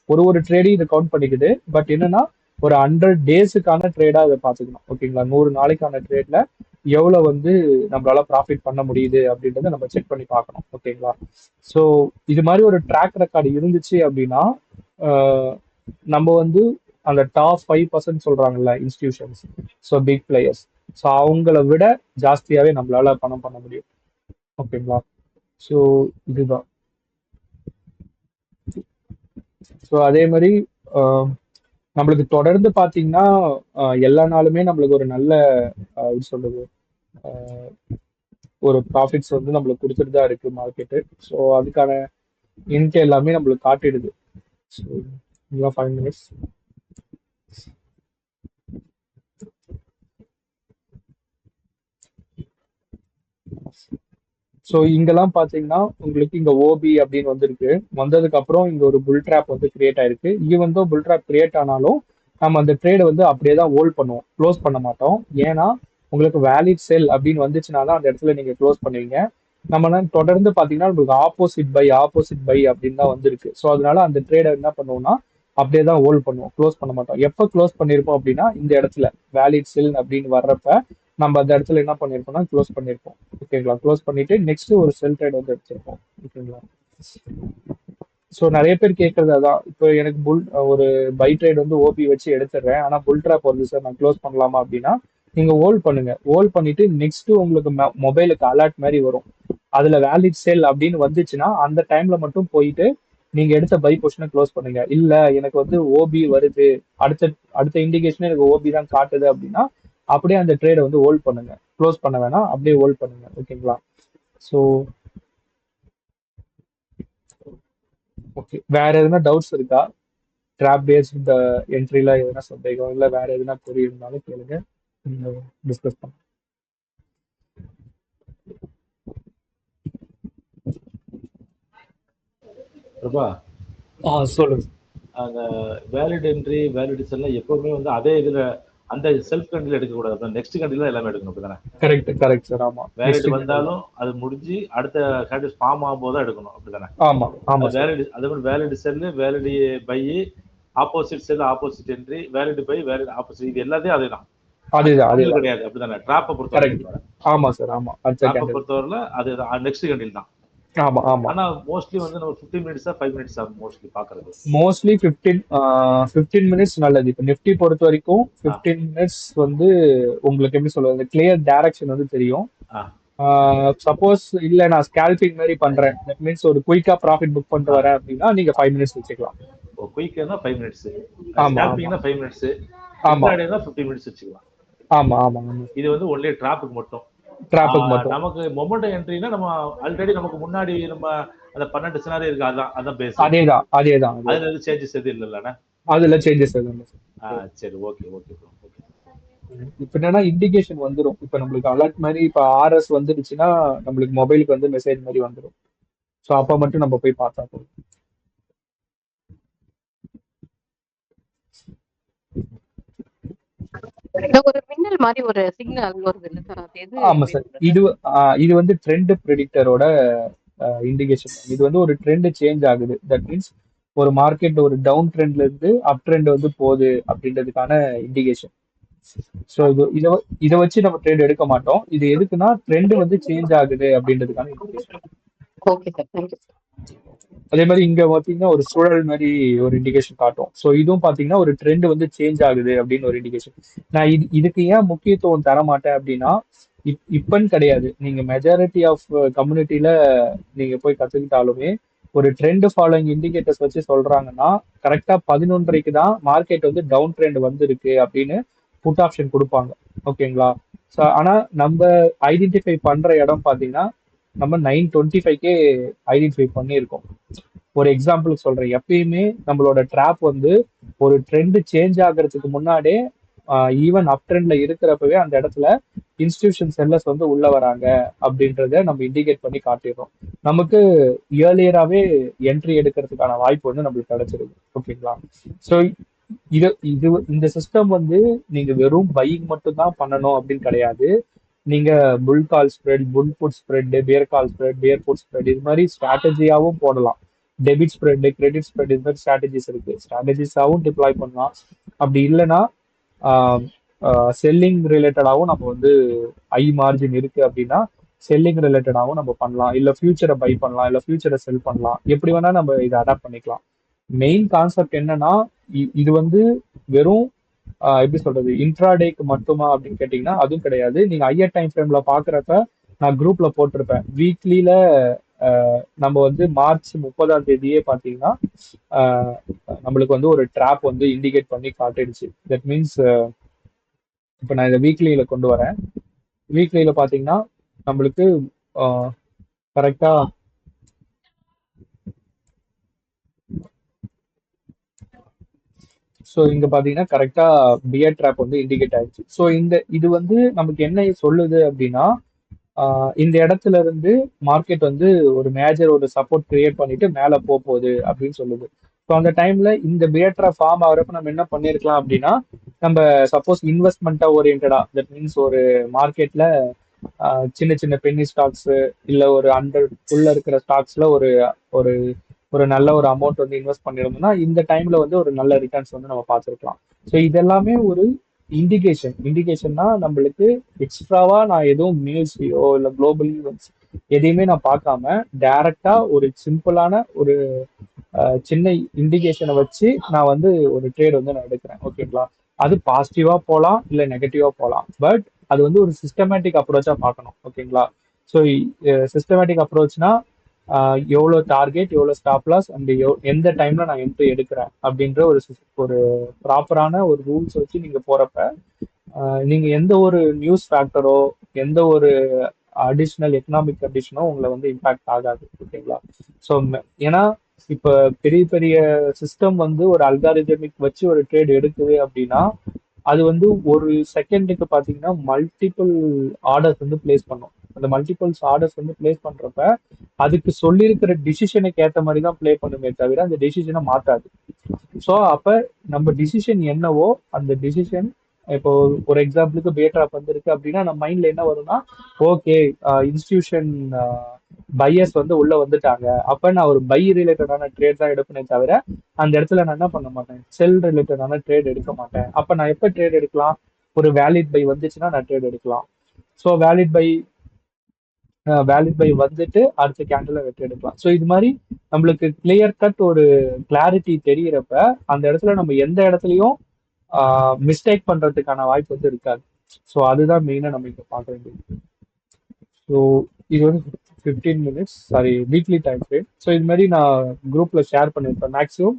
ஒரு ட்ரேடையும் இது கவுண்ட் பண்ணிக்குது. பட் என்னன்னா ஒரு 100 டேஸுக்கான ட்ரேடா அதை பார்த்துக்கணும். ஓகேங்களா, 100 நாளைக்கான ட்ரேட்ல எவ்வளவு வந்து நம்மளால ப்ராஃபிட் பண்ண முடியுது அப்படின்றத நம்ம செக் பண்ணி பார்க்கணும். ஓகேங்களா, ஸோ இது மாதிரி ஒரு ட்ராக் ரெக்கார்டு இருந்துச்சு அப்படின்னா நம்ம வந்து அந்த டாப் 5% சொல்றாங்கல்ல institutions, so big players, so அவங்கள விட ஜாஸ்தியாவே நம்மளால பணம் பண்ண முடியும். ஓகேங்களா, ஸோ இதுதான். ஸோ அதே மாதிரி நம்மளுக்கு தொடர்ந்து பார்த்தீங்கன்னா எல்லா நாளுமே நம்மளுக்கு ஒரு நல்ல எப்படி சொல்றது ஒரு ப்ராஃபிட்ஸ் வந்து நம்மளுக்கு கொடுத்துட்டு தான் இருக்கு மார்க்கெட்டு. ஸோ அதுக்கான இன்ட் எல்லாமே நம்மளுக்கு காட்டிடுது. So 5 minutes. ஸோ இங்கெல்லாம் பார்த்தீங்கன்னா உங்களுக்கு இங்க ஓபி அப்படின்னு வந்திருக்கு. வந்ததுக்கு அப்புறம் இங்க ஒரு புல் ட்ராப் வந்து கிரியேட் ஆயிருக்கு. ஈவன் தோ புல் ட்ராப் கிரியேட் ஆனாலும் நம்ம அந்த ட்ரேடை வந்து அப்படியே தான் ஹோல்ட் பண்ணுவோம், க்ளோஸ் பண்ண மாட்டோம். ஏன்னா உங்களுக்கு வேலிட் செல் அப்படின்னு வந்துச்சுன்னா தான் அந்த இடத்துல நீங்க க்ளோஸ் பண்ணுவீங்க. நம்ம தொடர்ந்து பார்த்தீங்கன்னா உங்களுக்கு ஆப்போசிட் பை அப்படின்னு தான் வந்திருக்கு. ஸோ அதனால அந்த ட்ரேடை என்ன பண்ணுவோம்னா அப்படியே தான் ஹோல்ட் பண்ணுவோம், க்ளோஸ் பண்ண மாட்டோம். எப்போ க்ளோஸ் பண்ணியிருப்போம் அப்படின்னா இந்த இடத்துல வேலிட் செல் அப்படின்னு வர்றப்ப நம்ம அந்த இடத்துல என்ன பண்ணிருப்போம்னா க்ளோஸ் பண்ணிருப்போம். ஓகேங்களா, க்ளோஸ் பண்ணிட்டு நெக்ஸ்ட் ஒரு செல் ட்ரேட் வந்து எடுத்திருப்போம். ஓகேங்களா, ஸோ நிறைய பேர் கேட்கறது அதான், இப்போ எனக்கு ஒரு பை ட்ரேட் வந்து ஓபி வச்சு எடுத்துடுறேன், ஆனா புல் ட்ராப் வருது சார், நான் க்ளோஸ் பண்ணலாமா அப்படின்னா நீங்க ஹோல்ட் பண்ணுங்க. ஹோல்ட் பண்ணிட்டு நெக்ஸ்ட் உங்களுக்கு மொபைலுக்கு அலர்ட் மாதிரி வரும், அதுல வேலிட் சேல் அப்படின்னு வந்துச்சுன்னா அந்த டைம்ல மட்டும் போயிட்டு நீங்க எடுத்த பை பொசிஷனை க்ளோஸ் பண்ணுங்க. இல்ல எனக்கு வந்து ஓபி வருது, அடுத்த அடுத்த இண்டிகேஷன் எனக்கு ஓபி தான் காட்டுது அப்படின்னா அப்படியே அந்த ட்ரேடை வந்து ஹோல்ட் பண்ணுங்க, க்ளோஸ் பண்ண வேணாம், அப்படியே ஹோல்ட் பண்ணுங்க. ஓகேங்களா, ஸோ ஓகே, வேற எதுனா டவுட்ஸ் இருக்கா? ட்ராப் பேஸ்ட் என்ட்ரில எதுனா சந்தேகம் இல்லை வேற எதுனா கொரி இருந்தாலும் கேளுங்க, டிஸ்கஸ் பண்ணலாம். பிரபா, சொல்லுங்க. அந்த வேலிட் என்ட்ரி வேலிடிஸ் எல்லாம் எப்பவுமே வந்து அதே இதுல அந்த செல்ஃப் கண்ட்ரில எடுக்க கூடாது, நெக்ஸ்ட் கண்ட்ரில எல்லாமே எடுக்கணும். அப்படிதானே? Correct sir. ஆமா, வேலிட் வந்தாலும் அது முடிஞ்சு அடுத்த கேண்டில் ஃபார்ம் ஆகும்போது தான் எடுக்கணும். அப்படிதானே? ஆமா வேலிட், அதே மாதிரி valid sell, valid buy, opposite sell, opposite entry, valid buy, valid opposite, இது எல்லாத்தையும் அதேதான். அதேதான் கிடையாது. அப்படிதானே? ட்ராப்பை பொறுத்தவரை. ஆமா சார், ஆமா, ட்ராப்பை பொறுத்தவரையில அது நெக்ஸ்ட் கண்டில் தான். ஆமா ஆமா. ஆனா மோஸ்ட்லி வந்து நம்ம 15 மினிட்ஸா 5 மினிட்ஸா மோஸ்ட்லி பாக்குறது. மோஸ்ட்லி 15 மினிட்ஸ் நல்லது. இப்போ நிஃப்டி பொறுத்த வரைக்கும் 15 மினிட்ஸ் வந்து உங்களுக்கு எப்படி சொல்றது, கிளியர் டைரக்ஷன் வந்து தெரியும். சப்போஸ் இல்ல நான் ஸ்கேல்பிங் மாதிரி பண்றேன், தட் மீன்ஸ் ஒரு குயிக்கா ப்ராஃபிட் புக் பண்ணிட்டு வரேன் அப்படின்னா நீங்க 5 மினிட்ஸ் வச்சுக்கலாம். குயிக்கா 5 மினிட்ஸ், ஸ்கேல்பிங்னா 5 மினிட்ஸ், இன்ட்ராடேனா 15 மினிட்ஸ் வச்சுக்கலாம். ஆமா ஆமா. இது வந்து ஒன்லி டிராப்புக்கு மட்டும். நமக்கு மொமெண்டம் என்ட்ரினா நம்ம ஆல்ரெடி நமக்கு முன்னாடி நம்ம அந்த 12 சினாரியோ இருக்கு, அதான் பேஸ். அதேதான். அதுல எது சேஞ்சஸ் எது இல்லலனா? அதுல சேஞ்சஸ் எதுவும் இல்ல. சரி, ஓகே ஓகே ப்ரோ. ஓகே, இப்போ என்னன்னா இண்டிகேஷன் வந்துரும். இப்போ நம்மளுக்கு அலர்ட் மாதிரி இப்போ ஆர்எஸ் வந்துருச்சுன்னா நம்மளுக்கு மொபைலுக்கு வந்து மெசேஜ் மாதிரி வந்துடும். ஸோ அப்போ மட்டும் நம்ம போய் பார்த்தா போதும். ஒரு மின்னல் மாதிரி ஒரு சிக்னல் வருது இல்ல சார், அது எது? ஆமா சார், இது வந்து ட்ரெண்ட் ப்ரெடிக்டரோட இண்டிகேஷன். இது வந்து ஒரு ட்ரெண்ட் சேஞ்ச் ஆகுது. தட் மீன்ஸ் ஒரு மார்க்கெட் ஒரு டவுன் ட்ரெண்ட்ல இருந்து அப் ட்ரெண்ட் வந்து போகுது அப்படின்றதுக்கான இண்டிகேஷன். ஸோ இதை வச்சு நம்ம ட்ரேட் எடுக்க மாட்டோம். இது எதுக்குன்னா ட்ரெண்ட் வந்து சேஞ்ச் ஆகுது அப்படின்றதுக்கான இண்டிகேஷன். Okay sir, thank you. அதே மாதிரி இங்க பாத்தீங்கன்னா ஒரு சுழல் மாதிரி ஒரு இண்டிகேஷன் காட்டும். ஸோ இதுவும் பாத்தீங்கன்னா ஒரு ட்ரெண்ட் வந்து சேஞ்ச் ஆகுது அப்படின்னு ஒரு இண்டிகேஷன். நான் இதுக்கு ஏன் முக்கியத்துவம் தர மாட்டேன் அப்படின்னா, இப்பன்னு கிடையாது, நீங்க மெஜாரிட்டி ஆஃப் கம்யூனிட்டியில நீங்க போய் கத்துக்கிட்டாலுமே ஒரு ட்ரெண்ட் ஃபாலோயிங் இண்டிகேட்டர்ஸ் வச்சு சொல்றாங்கன்னா கரெக்டா 11:30க்கு தான் மார்க்கெட் வந்து டவுன் ட்ரெண்ட் வந்திருக்கு அப்படின்னு புட் ஆப்ஷன் கொடுப்பாங்க. ஓகேங்களா? ஸோ ஆனா நம்ம ஐடென்டிஃபை பண்ற இடம் பாத்தீங்கன்னா நம்ம 9:25க்கே ஐடென்டிஃபை பண்ணியிருக்கோம். ஒரு எக்ஸாம்பிள் சொல்றேன். எப்பயுமே நம்மளோட ட்ராப் வந்து ஒரு ட்ரெண்ட் சேஞ்ச் ஆகிறதுக்கு முன்னாடியே ஈவன் அப் ட்ரெண்ட்ல இருக்கிறப்பவே அந்த இடத்துல இன்ஸ்டிடியூஷன் செல்லர்ஸ் வந்து உள்ள வராங்க அப்படின்றத நம்ம இண்டிகேட் பண்ணி காட்டிடுறோம். நமக்கு இயர்லியராகவே என்ட்ரி எடுக்கிறதுக்கான வாய்ப்பு வந்து நம்மளுக்கு கிடைச்சிருக்கு. ஓகேங்களா? ஸோ இந்த சிஸ்டம் வந்து நீங்க வெறும் பையிங் மட்டும் தான் பண்ணணும் அப்படின்னு கிடையாது. நீங்க புல் கால் ஸ்ப்ரெட், புல் புட் ஸ்ப்ரெட், பேர் கால் ஸ்ப்ரெட், பேர் புட் ஸ்ப்ரெட் இது மாதிரி ஸ்ட்ராட்டஜியாவும் போடலாம். டெபிட் ஸ்ப்ரெட், கிரெடிட் ஸ்ப்ரெட் இது மாதிரி ஸ்ட்ராட்டஜிஸ் இருக்கு. ஸ்ட்ராட்டஜிஸாவும் டிப்ளாய் பண்ணலாம். அப்படி இல்லைன்னா செல்லிங் ரிலேட்டடாகவும் நம்ம வந்து ஐ மார்ஜின் இருக்கு அப்படின்னா செல்லிங் ரிலேட்டடாகவும் நம்ம பண்ணலாம். இல்லை ஃபியூச்சரை பை பண்ணலாம், இல்லை ஃபியூச்சரை செல் பண்ணலாம். எப்படி வேணா நம்ம இதை அடாப்ட் பண்ணிக்கலாம். மெயின் கான்செப்ட் என்னன்னா இது வந்து வெறும் எப்படி சொல்றது இன்ட்ராடேக்கு மட்டுமா அப்படின்னு கேட்டீங்கன்னா அதுவும் கிடையாது. நீங்க ஹையர் டைம் ஃப்ரேம்ல பாக்குறப்ப நான் குரூப்ல போட்டிருப்பேன். வீக்லியில நம்ம வந்து மார்ச் 30 பாத்தீங்கன்னா நம்மளுக்கு வந்து ஒரு ட்ராப் வந்து இண்டிகேட் பண்ணி காட்டிடுச்சு. தட் மீன்ஸ் இப்போ நான் இதை வீக்லியில கொண்டு வரேன். வீக்லியில பாத்தீங்கன்னா நம்மளுக்கு கரெக்டா ஸோ இங்க பாத்தீங்கன்னா கரெக்டா பியர் ட்ராப் வந்து இண்டிகேட் ஆயிடுச்சு. ஸோ இது வந்து நமக்கு என்ன சொல்லுது அப்படின்னா இந்த இடத்துல இருந்து மார்க்கெட் வந்து ஒரு மேஜர் ஒரு சப்போர்ட் கிரியேட் பண்ணிட்டு மேல போகுது அப்படின்னு சொல்லுது. ஸோ அந்த டைம்ல இந்த பியர் ட்ராப் ஃபார்ம் ஆகிறப்ப நம்ம என்ன பண்ணிருக்கலாம் அப்படின்னா, நம்ம சப்போஸ் இன்வெஸ்ட்மெண்ட்டா ஓரியன்டா, தட் மீன்ஸ் ஒரு மார்க்கெட்ல சின்ன சின்ன பென்னி ஸ்டாக்ஸ் இல்ல ஒரு 100 இருக்கிற ஸ்டாக்ஸ்ல ஒரு ஒரு ஒரு நல்ல ஒரு அமௌண்ட் வந்து இன்வெஸ்ட் பண்ணிருந்தோம்னா இந்த டைம்ல வந்து ஒரு நல்ல ரிட்டர்ன்ஸ் வந்து நம்ம பார்த்துருக்கலாம். ஸோ இதெல்லாமே ஒரு இண்டிகேஷன்னா நம்மளுக்கு எக்ஸ்ட்ராவா நான் எதுவும் நியூஸ்லயோ இல்லை குளோபல் ஈவெண்ட்ஸ் எதையுமே நான் பார்க்காம டைரக்டா ஒரு சிம்பிளான ஒரு சின்ன இண்டிகேஷனை வச்சு நான் வந்து ஒரு ட்ரேட் வந்து நான் எடுக்கிறேன். ஓகேங்களா? அது பாசிட்டிவா போகலாம் இல்லை நெகட்டிவா போகலாம். பட் அது வந்து ஒரு சிஸ்டமேட்டிக் அப்ரோச்சா பார்க்கணும். ஓகேங்களா? ஸோ சிஸ்டமேட்டிக் அப்ரோச்னா எவ்வளோ டார்கெட், எவ்வளோ ஸ்டாப் லாஸ் அண்ட் எந்த டைம்ல நான் என்ட்ரி எடுக்கிறேன் அப்படின்ற ஒரு ப்ராப்பரான ஒரு ரூல்ஸ் வச்சு நீங்க போறப்ப நீங்க எந்த ஒரு நியூஸ் ஃபேக்டரோ எந்த ஒரு அடிஷ்னல் எக்கனாமிக் கண்டிஷனோ உங்களை வந்து இம்பாக்ட் ஆகாது. ஓகேங்களா? ஸோ ஏன்னா இப்ப பெரிய பெரிய சிஸ்டம் வந்து ஒரு அல்காரிதமிக் வச்சு ஒரு ட்ரேட் எடுக்குது அப்படின்னா அது வந்து ஒரு செகண்டுக்கு பாத்தீங்கன்னா மல்டிபிள் ஆர்டர்ஸ் வந்து பிளேஸ் பண்ணும். அந்த மல்டிபிள்ஸ் ஆர்டர்ஸ் வந்து பிளேஸ் பண்றப்ப அதுக்கு சொல்லியிருக்கிற டிசிஷனுக்கு ஏற்ற மாதிரி தான் பிளே பண்ணுமே தவிர அந்த டிசிஷனை மாத்தாது. ஸோ அப்ப நம்ம டிசிஷன் என்னவோ அந்த டிசிஷன் இப்போ ஒரு எக்ஸாம்பிளுக்கு பேட்ராப் வந்திருக்கு அப்படின்னா நம்ம மைண்ட்ல என்ன வரும்னா, ஓகே இன்ஸ்டிடியூஷன் பையர்ஸ் வந்து உள்ள வந்துட்டாங்க, அப்ப நான் ஒரு பை ரிலேட்டடான ட்ரேட் தான் எடுப்பேனே தவிர அந்த இடத்துல நான் என்ன பண்ண மாட்டேன், செல் ரிலேட்டடான ட்ரேட் எடுக்க மாட்டேன். அப்ப நான் எப்ப ட்ரேட் எடுக்கலாம், ஒரு வேலிட் பை வந்துச்சுன்னா நான் ட்ரேட் எடுக்கலாம். ஸோ வேலிட் பை வந்துட்டு அடுத்த கேண்டில் வெற்றி எடுக்கலாம். ஸோ இது மாதிரி நம்மளுக்கு கிளியர் கட் ஒரு கிளாரிட்டி தெரியறப்ப அந்த இடத்துல நம்ம எந்த இடத்துலையும் மிஸ்டேக் பண்றதுக்கான வாய்ப்பு வந்து இருக்காது. ஸோ அதுதான் மெயினா நம்ம இங்க பார்க்க வேண்டியது. ஸோ இது வந்து 15 minutes weekly time frame. So இது மாதிரி நான் குரூப்ல ஷேர் பண்ணியிருப்பேன். மேக்ஸிமம்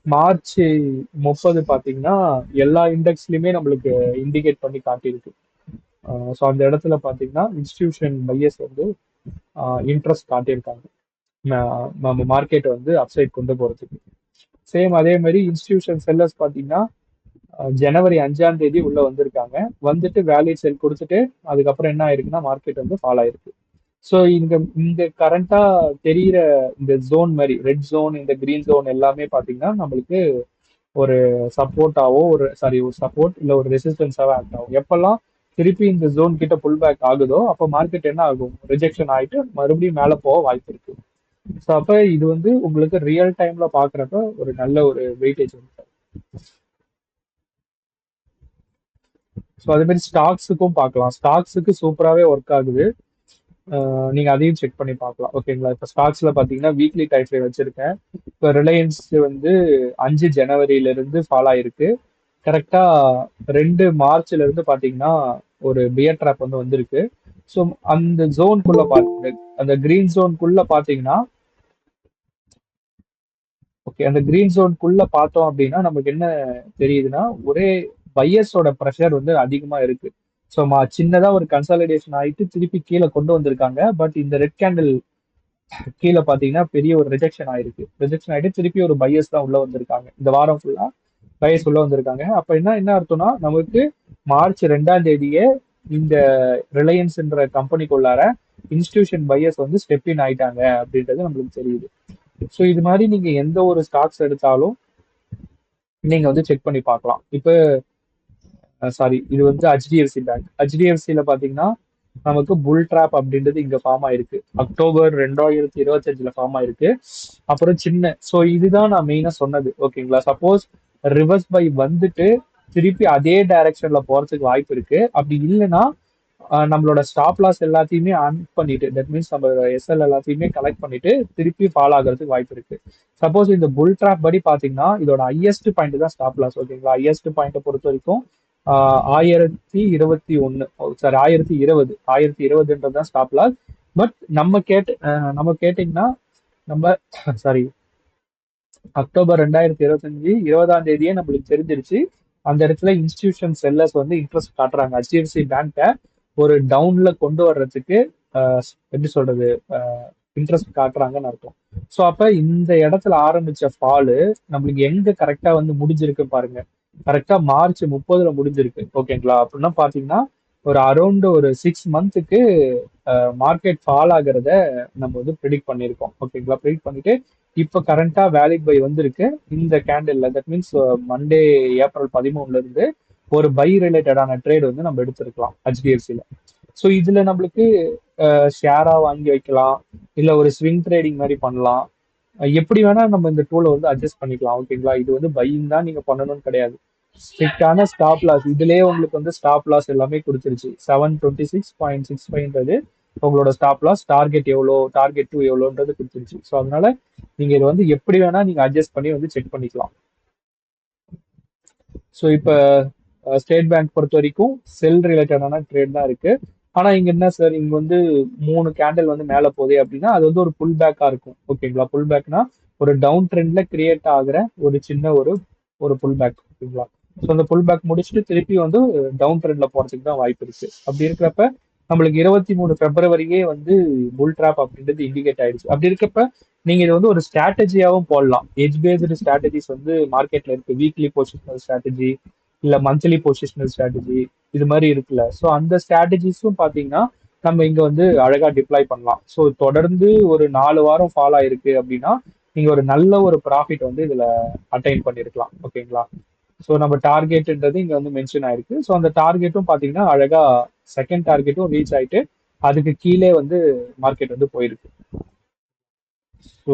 மார்ச் 30 பார்த்தீங்கன்னா எல்லா இண்டெக்ஸ்லயுமே நம்மளுக்கு இண்டிகேட் பண்ணி காட்டியிருக்கு. ஸோ அந்த இடத்துல பார்த்தீங்கன்னா இன்ஸ்டிடியூஷன் பையர்ஸ் வந்து இன்ட்ரெஸ்ட் காட்டியிருக்காங்க நம்ம மார்க்கெட்டை வந்து அப்சைட் கொண்டு போறதுக்கு. சேம் அதே மாதிரி இன்ஸ்டிடியூஷன் செல்லர்ஸ் பார்த்தீங்கன்னா ஜனவரி 5 உள்ள வந்திருக்காங்க. வந்துட்டு வேலிட் செல் கொடுத்துட்டு அதுக்கப்புறம் என்ன ஆயிருக்குன்னா மார்க்கெட் வந்து ஃபால் ஆயிருக்கு. ஸோ இங்க கரண்டா தெரியிற இந்த ஜோன் மாதிரி ரெட் ஜோன், இந்த கிரீன் ஜோன் எல்லாமே பார்த்தீங்கன்னா நம்மளுக்கு ஒரு சப்போர்ட்டாவோ ஒரு சப்போர்ட் இல்லை ஒரு ரெசிஸ்டன்ஸாவோ ஆக்ட் ஆகும். எப்பெல்லாம் திருப்பி இந்த ஜோன் கிட்ட புல் பேக் ஆகுதோ அப்போ மார்க்கெட் என்ன ஆகும், ரிஜெக்ஷன் ஆயிட்டு மறுபடியும் மேலே போக வாய்ப்பு இருக்கு. ஸோ அப்ப இது வந்து உங்களுக்கு ரியல் டைம்ல பாக்குறப்ப ஒரு நல்ல ஒரு வெயிட்டேஜ் வந்து. ஸோ அதே மாதிரி ஸ்டாக்ஸுக்கும் பார்க்கலாம். ஸ்டாக்ஸுக்கு சூப்பராகவே ஒர்க் ஆகுது. நீங்க அதையும் செக் பண்ணி பார்க்கலாம். ஓகேங்களா? இப்போ ஸ்டாக்ஸ்ல பாத்தீங்கன்னா வீக்லி டைம் ஃப்ரேம் வச்சிருக்கேன். இப்போ ரிலையன்ஸ் வந்து 5 ஜனவரியில இருந்து ஃபால் ஆயிருக்கு. கரெக்டா 2 மார்ச்ல இருந்து பாத்தீங்கன்னா ஒரு பியர் ட்ராப் வந்து வந்திருக்கு. ஸோ அந்த ஜோனுக்குள்ள பாருங்க, அந்த கிரீன் ஜோனுக்குள்ள பாத்தீங்கன்னா, ஓகே, அந்த கிரீன் ஜோனுக்குள்ள பார்த்தோம் அப்படின்னா நமக்கு என்ன தெரியுதுன்னா, ஒரே பையர்ஸோட ப்ரெஷர் வந்து அதிகமா இருக்கு. ஸோ சின்னதா ஒரு கன்சாலிடேஷன் ஆயிட்டு திருப்பி கீழே கொண்டு வந்திருக்காங்க. பட் இந்த ரெட் கேண்டில் கீழே பாத்தீங்கன்னா பெரிய ஒரு ரிஜெக்ஷன் ஆயிருக்கு. ரிஜெக்ஷன் ஆயிட்டு திருப்பி ஒரு பையர்ஸ் தான் உள்ள வந்திருக்காங்க. இந்த வாரம் ஃபுல்லா பையர்ஸ் உள்ள வந்திருக்காங்க. அப்ப என்ன அர்த்தம்னா, நமக்கு மார்ச் 2ஆம் தேதியே இந்த ரிலையன்ஸ்ன்ற கம்பெனிக்குள்ளார இன்ஸ்டிடியூஷன் பையர்ஸ் வந்து ஸ்டெப் இன் ஆயிட்டாங்க அப்படின்றது நம்மளுக்கு தெரியுது. ஸோ இது மாதிரி நீங்க எந்த ஒரு ஸ்டாக்ஸ் எடுத்தாலும் நீங்க வந்து செக் பண்ணி பார்க்கலாம். இப்போ சாரி, இது வந்து ஹெச்டிஎஃப்சி பேங்க். ஹெச்டிஎஃப்சியில பாத்தீங்கன்னா நமக்கு புல் ட்ராப் அப்படின்றது இங்க ஃபார்ம் ஆயிருக்கு. அக்டோபர் 2025 ஃபார்ம் ஆயிருக்கு. அப்புறம் சின்ன, ஸோ இதுதான் நான் மெயினா சொன்னது. ஓகேங்களா? சப்போஸ் ரிவர்ஸ் பை வந்துட்டு திருப்பி அதே டைரக்ஷன்ல போறதுக்கு வாய்ப்பு இருக்கு. அப்படி இல்லைன்னா நம்மளோட ஸ்டாப் லாஸ் எல்லாத்தையுமே ஆன் பண்ணிட்டு, தட் மீன்ஸ் நம்ம எஸ்எல் எல்லாத்தையுமே கலெக்ட் பண்ணிட்டு திருப்பி ஃபால் ஆகிறதுக்கு வாய்ப்பு இருக்கு. சப்போஸ் இந்த புல் ட்ராப் படி பாத்தீங்கன்னா இதோட ஹையஸ்ட் பாயிண்ட் தான் ஸ்டாப் லாஸ். ஓகேங்களா? ஹையஸ்ட் பாயிண்ட்டை பொறுத்த வரைக்கும் 1021, சாரி 1020 ஸ்டாப் லாஸ். பட் நம்ம கேட்டீங்கன்னா நம்ம சாரி அக்டோபர் 2025 20ஆம் தேதியே நம்மளுக்கு தெரிஞ்சிருச்சு. அந்த இடத்துல இன்ஸ்டிடியூஷன் செல்லர்ஸ் வந்து இன்ட்ரெஸ்ட் காட்டுறாங்க ஹெச்டிஎஃப்சி பேங்கை ஒரு டவுன்ல கொண்டு வர்றதுக்கு. எப்படி சொல்றது, இன்ட்ரெஸ்ட் காட்டுறாங்கன்னு அர்த்தம். ஸோ அப்ப இந்த இடத்துல ஆரம்பிச்ச ஃபாலு நம்மளுக்கு எங்க கரெக்டா வந்து முடிஞ்சிருக்கு பாருங்க. கரெக்டா மார்ச் 30 முடிஞ்சிருக்கு. ஓகேங்களா? அப்படின்னா பாத்தீங்கன்னா ஒரு அரௌண்ட் ஒரு 6 மந்த்துக்கு மார்க்கெட் ஃபால் ஆகிறத நம்ம வந்து ப்ரிடிக்ட் பண்ணியிருக்கோம். ஓகேங்களா? ப்ரிடிக்ட் பண்ணிட்டு இப்ப கரண்டா வேலிட் பை வந்திருக்கு இந்த கேண்டில்ல. தட் மீன்ஸ் மண்டே ஏப்ரல் 13 இருந்து ஒரு பை ரிலேட்டடான ட்ரேட் வந்து நம்ம எடுத்திருக்கலாம் ஹெச்டிஎஃப்சில. ஸோ இதுல நம்மளுக்கு ஷேரா வாங்கி வைக்கலாம், இல்ல ஒரு ஸ்விங் ட்ரேடிங் மாதிரி பண்ணலாம். எப்படி வேணா நம்ம இந்த டூலை வந்து அட்ஜஸ்ட் பண்ணிக்கலாம். ஓகேங்களா? இது வந்து பையிங் தான் நீங்க பண்ணணும்னு கிடையாது. ஸ்ட்ரிக்டான ஸ்டாப் லாஸ் இதுலயே உங்களுக்கு வந்து ஸ்டாப் லாஸ் எல்லாமே கொடுத்துருச்சு. 726.65 உங்களோட ஸ்டாப் லாஸ். டார்கெட் எவ்வளோ, டார்கெட் 2 எவ்வளோன்றது கொடுத்துருச்சு. ஸோ அதனால நீங்க இதை வந்து எப்படி வேணா நீங்க அட்ஜஸ்ட் பண்ணி வந்து செக் பண்ணிக்கலாம். ஸோ இப்போ ஸ்டேட் பேங்க் பொறுத்த வரைக்கும் செல் ரிலேட்டடான ட்ரேட் தான் இருக்கு. ஆனா இங்க என்ன சார், இங்க வந்து 3 கேண்டில் வந்து மேல போகுது அப்படின்னா அது வந்து ஒரு புல் பேக்கா இருக்கும். ஓகேங்களா? புல் பேக்னா ஒரு டவுன் ட்ரெண்ட்ல கிரியேட் ஆகுற ஒரு சின்ன ஒரு புல் பேக். ஓகேங்களா? ஸோ அந்த புல் பேக் முடிச்சுட்டு திருப்பி வந்து டவுன் ட்ரெண்ட்ல போறதுக்கு தான் வாய்ப்பு இருக்கு. அப்படி இருக்கிறப்ப நம்மளுக்கு 23 பிப்ரவரியே வந்து புல் ட்ராப் அப்படின்றது இண்டிகேட் ஆயிடுச்சு. அப்படி இருக்கப்ப நீங்க இது வந்து ஒரு ஸ்ட்ராட்டஜியாவும் போடலாம். எட்ஜ் பேஸ்டு ஸ்ட்ராட்டஜிஸ் வந்து மார்க்கெட்ல இருக்கு. வீக்லி பொசிஷனல் ஸ்ட்ராட்டஜி, இல்ல மந்த்லி பொசிஷனல் ஸ்ட்ராட்டஜி, இது மாதிரி இருக்குல்ல. ஸோ அந்த ஸ்ட்ராட்டஜிஸும் பாத்தீங்கன்னா நம்ம இங்க வந்து அழகா டிப்ளாய் பண்ணலாம். ஸோ தொடர்ந்து ஒரு 4 வாரம் ஃபாலோ ஆயிருக்கு அப்படின்னா நீங்க ஒரு நல்ல ஒரு ப்ராஃபிட் வந்து இதுல அட்டைன் பண்ணிருக்கலாம். ஓகேங்களா? ஸோ நம்ம டார்கெட்ன்றது இங்க வந்து மென்ஷன் ஆயிருக்கு. ஸோ அந்த டார்கெட்டும் பாத்தீங்கன்னா அழகா செகண்ட் டார்கெட்டும் ரீச் ஆயிட்டு அதுக்கு கீழே வந்து மார்க்கெட் வந்து போயிருக்கு. ஸோ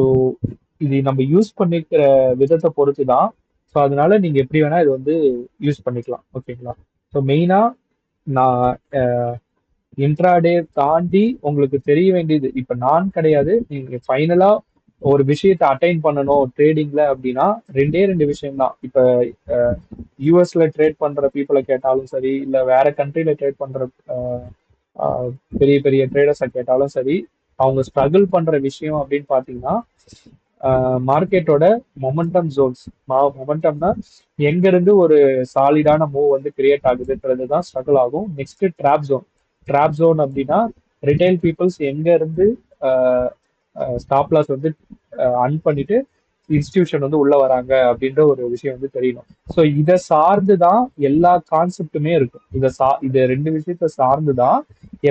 இது நம்ம யூஸ் பண்ணிக்கிற விதத்தை பொறுத்து தான். ஸோ அதனால நீங்க எப்படி வேணா இது வந்து யூஸ் பண்ணிக்கலாம். ஓகேங்களா? ஸோ மெயினா நான் இன்ட்ராடே தாண்டி உங்களுக்கு தெரிய வேண்டியது இப்ப நான் கிடையாது. நீங்க ஃபைனலா ஒரு விஷயத்தை அட்டைன் பண்ணணும் ட்ரேடிங்ல அப்படின்னா 2 விஷயம் தான். இப்ப யூஎஸ்ல ட்ரேட் பண்ற பீப்புளை கேட்டாலும் சரி, இல்ல வேற கண்ட்ரில ட்ரேட் பண்ற பெரிய பெரிய ட்ரேடர்ஸை கேட்டாலும் சரி, அவங்க ஸ்ட்ரகிள் பண்ற விஷயம் அப்படின்னு பாத்தீங்கன்னா மார்க்கெட்டோட மொமெண்டம் ஜோன்ஸ். மொமெண்டம்னா எங்க இருந்து ஒரு சாலிடான மூவ் வந்து கிரியேட் ஆகுதுன்றது தான் ஸ்ட்ரகிள் ஆகும். Next drop zone. Drop zone அப்படின்னா ரிட்டைல் பீப்புள்ஸ் எங்க இருந்து ஸ்டாப் லாஸ் வந்து அன் பண்ணிட்டு இன்ஸ்டிடியூஷன் வந்து உள்ள வராங்க அப்படின்ற ஒரு விஷயம் வந்து தெரியணும். ஸோ இதை சார்ந்து தான் எல்லா கான்செப்டுமே இருக்கும். இது 2 விஷயத்த சார்ந்து தான்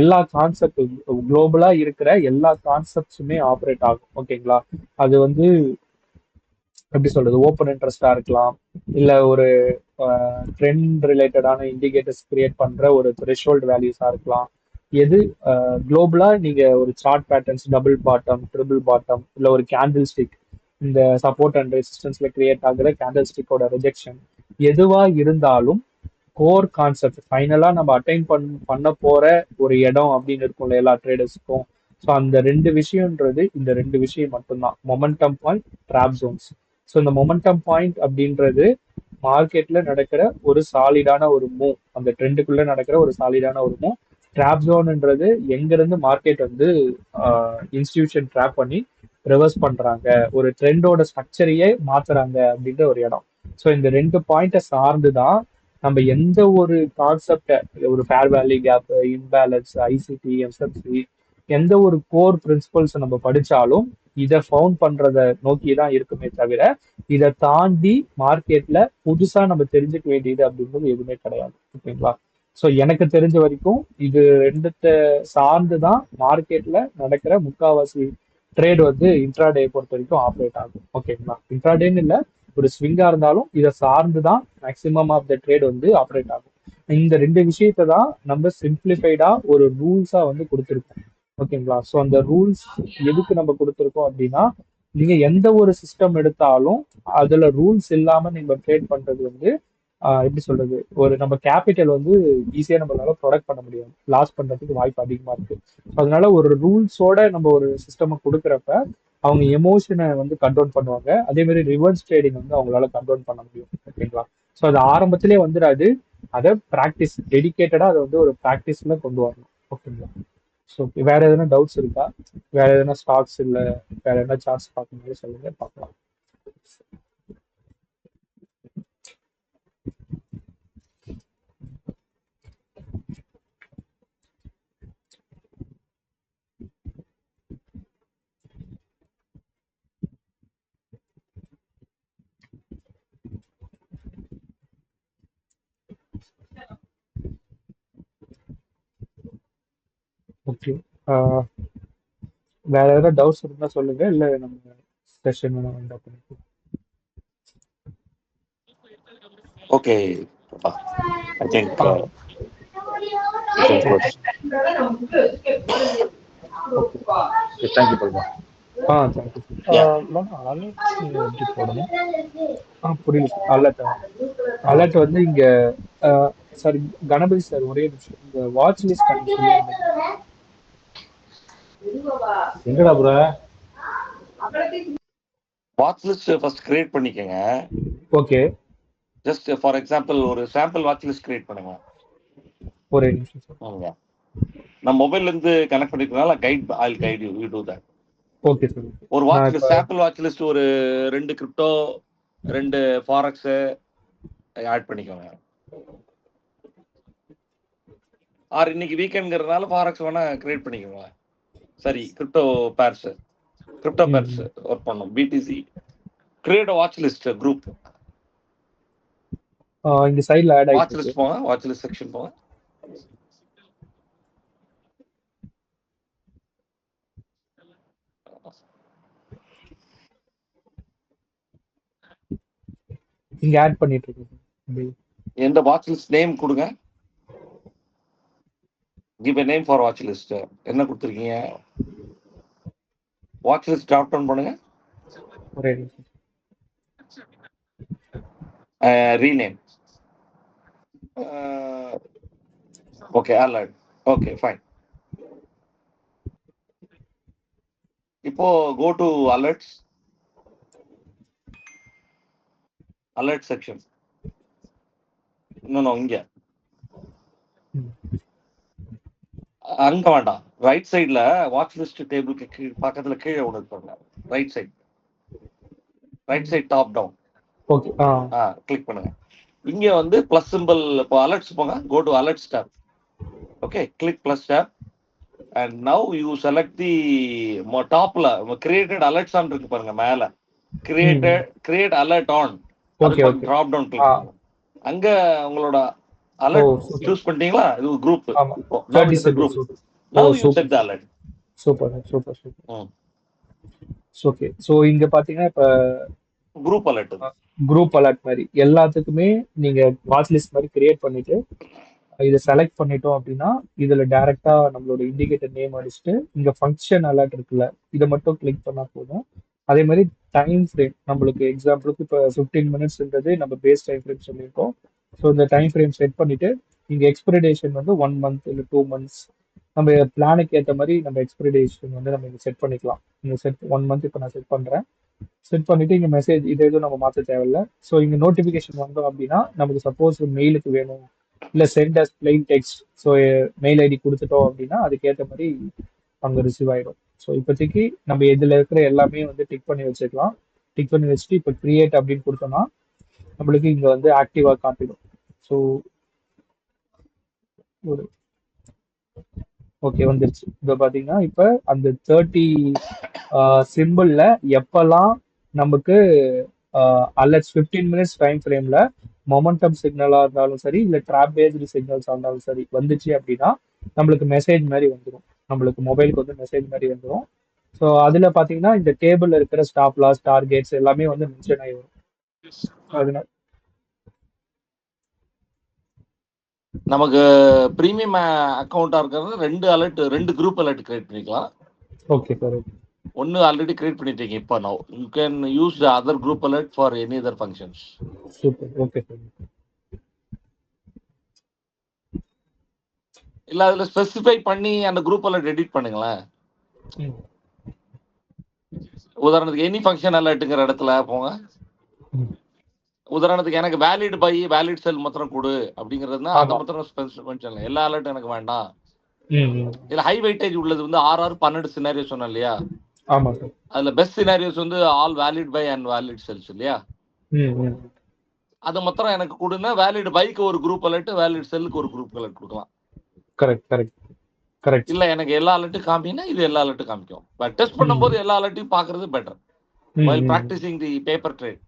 எல்லா கான்செப்ட் குளோபலா இருக்கிற எல்லா கான்செப்ட்ஸுமே ஆப்ரேட் ஆகும். ஓகேங்களா? அது வந்து எப்படி சொல்றது, ஓப்பன் இன்ட்ரெஸ்டா இருக்கலாம், இல்ல ஒரு ட்ரெண்ட் ரிலேட்டடான இண்டிகேட்டர்ஸ் கிரியேட் பண்ற ஒரு த்ரெஷோல்ட் வேல்யூஸா இருக்கலாம், எது குளோபலா நீங்க ஒரு chart patterns double bottom triple bottom இல்ல ஒரு கேண்டில் ஸ்டிக் இந்த சப்போர்ட் அண்ட் ரெசிஸ்டன்ஸ்ல கிரியேட் ஆகுற கேண்டில் ஸ்டிக்கோட ரிஜெக்ஷன் எதுவா இருந்தாலும் கோர் கான்செப்ட் ஃபைனலா நம்ம அட்டைன் பண்ண போற ஒரு இடம் அப்படின்னு இருக்கும்ல எல்லா ட்ரேடர்ஸ்க்கும். ஸோ அந்த ரெண்டு விஷயம்ன்றது இந்த ரெண்டு விஷயம் மட்டும்தான், momentum point, drop Jones. So இந்த மொமெண்டம் பாயிண்ட் அப்படின்றது மார்க்கெட்ல நடக்கிற ஒரு சாலிடான ஒரு மூவ், அந்த ட்ரெண்டுக்குள்ள நடக்கிற ஒரு சாலிடான ஒரு மூவ். ட்ராப் ஜோன்ன்றது எங்க இருந்து மார்க்கெட் வந்து இன்ஸ்டிடியூஷன் ட்ராப் பண்ணி ரிவர்ஸ் பண்றாங்க, ஒரு ட்ரெண்டோட ஸ்ட்ரக்சரையே மாத்துறாங்க அப்படின்ற ஒரு இடம். ஸோ இந்த ரெண்டு பாயிண்ட்டை சார்ந்து தான் நம்ம எந்த ஒரு கான்செப்டை, ஒரு fair value gap, imbalance, ICT, SFC, எந்த ஒரு கோர் பிரின்சிபல்ஸ் நம்ம படிச்சாலும் இதை ஃபவுண்ட் பண்றத நோக்கி தான் இருக்குமே தவிர இதை தாண்டி மார்க்கெட்ல புதுசா நம்ம தெரிஞ்சுக்க வேண்டியது அப்படின்றது எதுவுமே கிடையாது. ஓகேங்களா? ஸோ எனக்கு தெரிஞ்ச வரைக்கும் இது ரெண்டுத்த சார்ந்து தான் மார்க்கெட்ல நடக்கிற முக்காவாசி ட்ரேட் வந்து இன்ட்ராடே பொறுத்த வரைக்கும் ஆப்ரேட் ஆகும். ஓகேங்களா? இன்ட்ராடேன்னு இல்லை, ஒரு ஸ்விங்கா இருந்தாலும் இதை சார்ந்து தான் மேக்சிமம் ஆஃப் த ட்ரேட் வந்து ஆப்ரேட் ஆகும். இந்த ரெண்டு விஷயத்தை தான் நம்ம சிம்பிளிஃபைடா ஒரு ரூல்ஸா வந்து கொடுத்துருக்கோம். ஓகேங்களா? ஸோ அந்த ரூல்ஸ் எதுக்கு நம்ம கொடுத்துருக்கோம் அப்படின்னா, நீங்க எந்த ஒரு சிஸ்டம் எடுத்தாலும் அதுல ரூல்ஸ் இல்லாம நீங்க ட்ரேட் பண்றது வந்து எப்படி சொல்றது, ஒரு நம்ம கேபிட்டல் வந்து ஈஸியா நம்மளால ப்ரொடக்ட் பண்ண முடியாது, லாஸ் பண்றதுக்கு வாய்ப்பு அதிகமா இருக்கு. அதனால ஒரு ரூல்ஸோட நம்ம ஒரு சிஸ்டம் கொடுக்குறப்ப அவங்க எமோஷனை வந்து கண்ட்ரோல் பண்ணுவாங்க, அதே மாதிரி ரிவர்ஸ் ட்ரேடிங் வந்து அவங்களால கண்ட்ரோல் பண்ண முடியும். ஓகேங்களா? ஸோ அது ஆரம்பத்திலே வந்துடாது, அதை ப்ராக்டிஸ் டெடிக்கேட்டடா அதை வந்து ஒரு ப்ராக்டிஸ்ல கொண்டு வரணும். ஓகேங்களா? ஸோ வேற எதனா டவுட்ஸ் இருக்கா? வேற எதனா ஸ்டாக்ஸ் இல்ல வேற எதனா சார்ட்ஸ் பார்க்கணும் சொல்லுங்க, பார்க்கலாம். ஓகே, வேற ஏதாவது டவுட்ஸ் இருந்தா சொல்லுங்க, இல்ல நம்ம செஷன் வேணா வந்து பண்ணிக்கலாம். Okay, I think thank you Prabha. Thank you. எப்படி போடணும்? புரியல சார். அலர்ட் வந்து இங்க சார் கணபதி சார் ஒரே நிமிஷம், இந்த வாட்ச் லிஸ்ட் எங்கடா bro? Watch list first create பண்ணிக்கங்க. ஓகே, ஜஸ்ட் ஃபார் எக்ஸாம்பிள் ஒரு சாம்பிள் வாட்ச் லிஸ்ட் கிரியேட் பண்ணுங்க. ஒரே நிமிஷம் சார். நான் மொபைல்ல இருந்து கனெக்ட் பண்ணிக்கிறதுனால guide you to that. Okay sir. ஒரு watch list, sample watch list ஒரு 2 கிரிப்டோ 2 ஃபாரெக்ஸ் ஆட் பண்ணிக்கோங்க. ஆர் இன்னைக்கு வீக்கெண்ட்ங்கிறதுனால ஃபாரெக்ஸ் வேணா கிரியேட் பண்ணிக்கோங்க. சரி, கிரிப்டோ பேர்ஸ் ஒர்க் பண்ணும். BTC create watch list group. இந்த சைடுல ஆட் வாட்ச் லிஸ்ட் போங்க, வாட்ச் லிஸ்ட் செக்ஷன் போங்க. இங்க ஆட் பண்ணிட்டு இருக்கேன். எந்த வாட்ச் லிஸ்ட் நேம் கொடுங்க. Give a name for watch list. என்ன கொடுத்துருக்கீங்க? வாட்ச் லிஸ்ட் டிராப் டவுன் பண்ணுங்க. Rename. Okay, alert. Okay, fine. இப்போ go to alerts, alert section. இன்னும் இங்க அங்க வேண்டாம், ரைட் சைட்ல வாட்ச் லிஸ்ட் டேபிளுக்கு பக்கத்துல கீழே ஒன்று இருப்பாங்க. Right side top down. Okay, click பண்ணுங்க. இங்க வந்து பிளஸ் சிம்பிள். இப்போ அலர்ட்ஸ் போங்க, go to alerts tab. Okay, click plus tab and now you select the டாப்ல கிரியேட்டட் அலர்ட்ஸ் ஆன் இருக்கு பாருங்க, மேல create alert on. Drop down click பண்ணுங்க. அங்க உங்களோட அலர்ட் சூஸ் பண்ணிட்டீங்களா? இது குரூப். இப்போ now is the group. Now you set the alert. Super. Okay, so இங்க பாத்தீங்கன்னா இப்ப குரூப் அலர்ட் மாதிரி எல்லாத்துக்குமே நீங்க வாட்ச் லிஸ்ட் மாதிரி கிரியேட் பண்ணிட்டு இதை செலக்ட் பண்ணிட்டோம் அப்படின்னா இதுல டைரக்டா நம்மளோட இண்டிகேட்டர் நேம் அடிச்சுட்டு இங்க ஃபங்க்ஷன் அலர்ட் இருக்குல்ல, இதை மட்டும் கிளிக் பண்ணா போதும். அதே மாதிரி டைம் ஃப்ரேம் நம்மளுக்கு எக்ஸாம்பிளுக்கு இப்போ 15 மினிட்ஸ்ன்றது நம்ம பேஸ் டைம் ஃப்ரேம் சொல்லியிருக்கோம். ஸோ இந்த டைம் ஃப்ரேம் செட் பண்ணிட்டு இங்க எக்ஸ்பிரடேஷன் வந்து 1 மந்த் இல்லை 2 மந்த்ஸ் நம்ம பிளானுக்கு ஏற்ற மாதிரி நம்ம எக்ஸ்பிரடேஷன் வந்து நம்ம இங்க செட் பண்ணிக்கலாம். இங்க செட் 1 மந்த் இப்போ நான் செட் பண்றேன். செட் பண்ணிட்டு இங்க மெசேஜ் இது எதுவும் நம்ம மாற்ற தேவையில்ல. ஸோ இங்க நோட்டிபிகேஷன் வந்தோம் அப்படின்னா நமக்கு சப்போஸ் மெயிலுக்கு வேணும் இல்லை sent as plain text, so mail ID கொடுத்துட்டோம் அப்படின்னா அதுக்கேற்ற மாதிரி அங்கே ரிசீவ் ஆயிடும். ஸோ இப்போதைக்கு நம்ம இதில் இருக்கிற எல்லாமே வந்து டிக் பண்ணி வச்சுக்கலாம். டிக் பண்ணி வச்சுட்டு இப்போ கிரியேட் அப்படின்னு கொடுத்தோம்னா நம்மளுக்கு இங்கே வந்து ஆக்டிவாக காட்டிடும். ஸோ ஒரு ஓகே வந்துருச்சு. இப்போ பார்த்தீங்கன்னா இப்போ அந்த 30 சிம்பிள்ல எப்பெல்லாம் நமக்கு அலர்ட்ஸ் 15 மினிட்ஸ் டைம் ஃப்ரேம்ல மொமெண்டம் சிக்னலா இருந்தாலும் சரி இல்லை ட்ராப் பேஸ்டு சிக்னல்ஸா இருந்தாலும் சரி வந்துச்சு அப்படின்னா நம்மளுக்கு மெசேஜ் மாதிரி வந்துடும். நம்மளுக்கு மொபைலுக்கு வந்து மெசேஜ் மாதிரி வந்துடும். ஸோ அதுல பாத்தீங்கன்னா இந்த டேபிள்ல இருக்கிற ஸ்டாப் லாஸ் டார்கெட்ஸ் எல்லாமே வந்து மென்ஷன் ஆகி வரும். அதனால நமக்கு பிரீமியம் அக்கௌண்டா இருக்கிறது 2 அலர்ட் 2 குரூப் அலர்ட் கிரியேட் பண்ணிக்கலாம். Okay sir. ஒன்னு ஆல்ரெடி கிரியேட் பண்ணிட்டீங்க. இப்போ நவ you can use the other group alert for any other functions. Super. Okay sir. இல்ல அதுல ஸ்பெசிஃபை பண்ணி அந்த குரூப் அலர்ட் எடிட் பண்ணுங்களேன். உதாரணத்துக்கு எனி ஃபங்க்ஷன் அலர்ட்டுங்கிற இடத்துல போங்க. உதாரணத்துக்கு எனக்கு வேலிட் பை வேலிட் செல் மாத்திரம் கொடு அப்படிங்கிறதுனா அதை மாத்திரம் ஸ்பெசிஃபை எல்லா அலர்ட் எனக்கு வேண்டாம். இல்ல ஹை வெயிட்டேஜ் உள்ளது வந்து 6 12 சினாரியோ சொன்னேன் இல்லையா? ஆமா சார். அதுல பெஸ்ட் சினாரியோஸ் வந்து all valid buy and valid sells இல்லையா? அது மாத்திரம் எனக்கு கொடுன்னா வேலிட் பைக்கு ஒரு குரூப் அலர்ட், வேலிட் செல்லுக்கு ஒரு குரூப் அலர்ட் கொடுக்கலாம். Correct correct correct. இல்ல எனக்கு எல்லா அலர்ட்டும் காமினா இது எல்லா அலர்ட்டும் காமிக்கும். பட் டெஸ்ட் பண்ணும்போது எல்லா அலர்ட்டையும் பாக்குறது better while practicing the paper trade.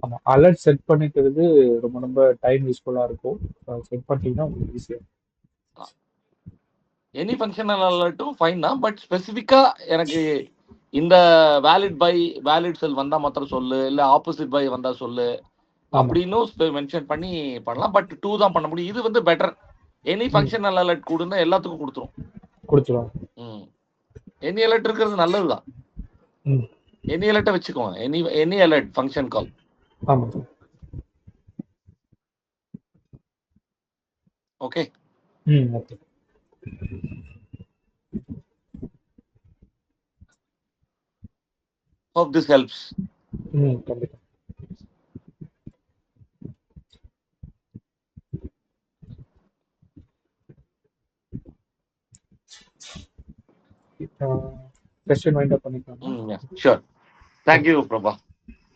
ஆமா, அலர்ட் செட் பண்ணிக்கிறது ரொம்ப ரொம்ப டைம் யூஸ்ஃபுல்லா இருக்கும். செட் பண்ணிட்டீங்கன்னா உங்களுக்கு ஈஸியா. எனி ஃபங்க்ஷனல் அலர்ட்டும் ஃபைன் தான். பட் ஸ்பெசிஃபிக்கா எனக்கு இந்த வேலிட் பை வேலிட் செல் வந்தா மாத்திரம் சொல்லு, இல்ல ஆப்போசிட் பை வந்தா சொல்லு அப்படின்னு மென்ஷன் பண்ணி பண்ணலாம். பட் 2 தான் பண்ண முடியும். இது வந்து பெட்டர். எனி ஃபங்க்ஷனல் அலர்ட் கொடுன்னா எல்லாத்துக்கும் கொடுத்துரும். எனி அலர்ட் இருக்கிறது நல்லதுதான். எனி அலர்ட்டை வச்சுக்கோங்க. Any alert function call. ஆமா. Okay. Okay. Hope this helps. கண்டிப்பா. Session wind up பண்ணிக்கலாம். Yeah, sure. Thank you, Prabha.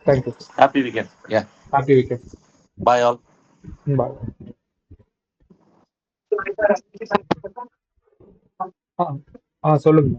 Thank you. Happy weekend. Yeah. Happy weekend. Bye all. Bye. சொல்லுங்க.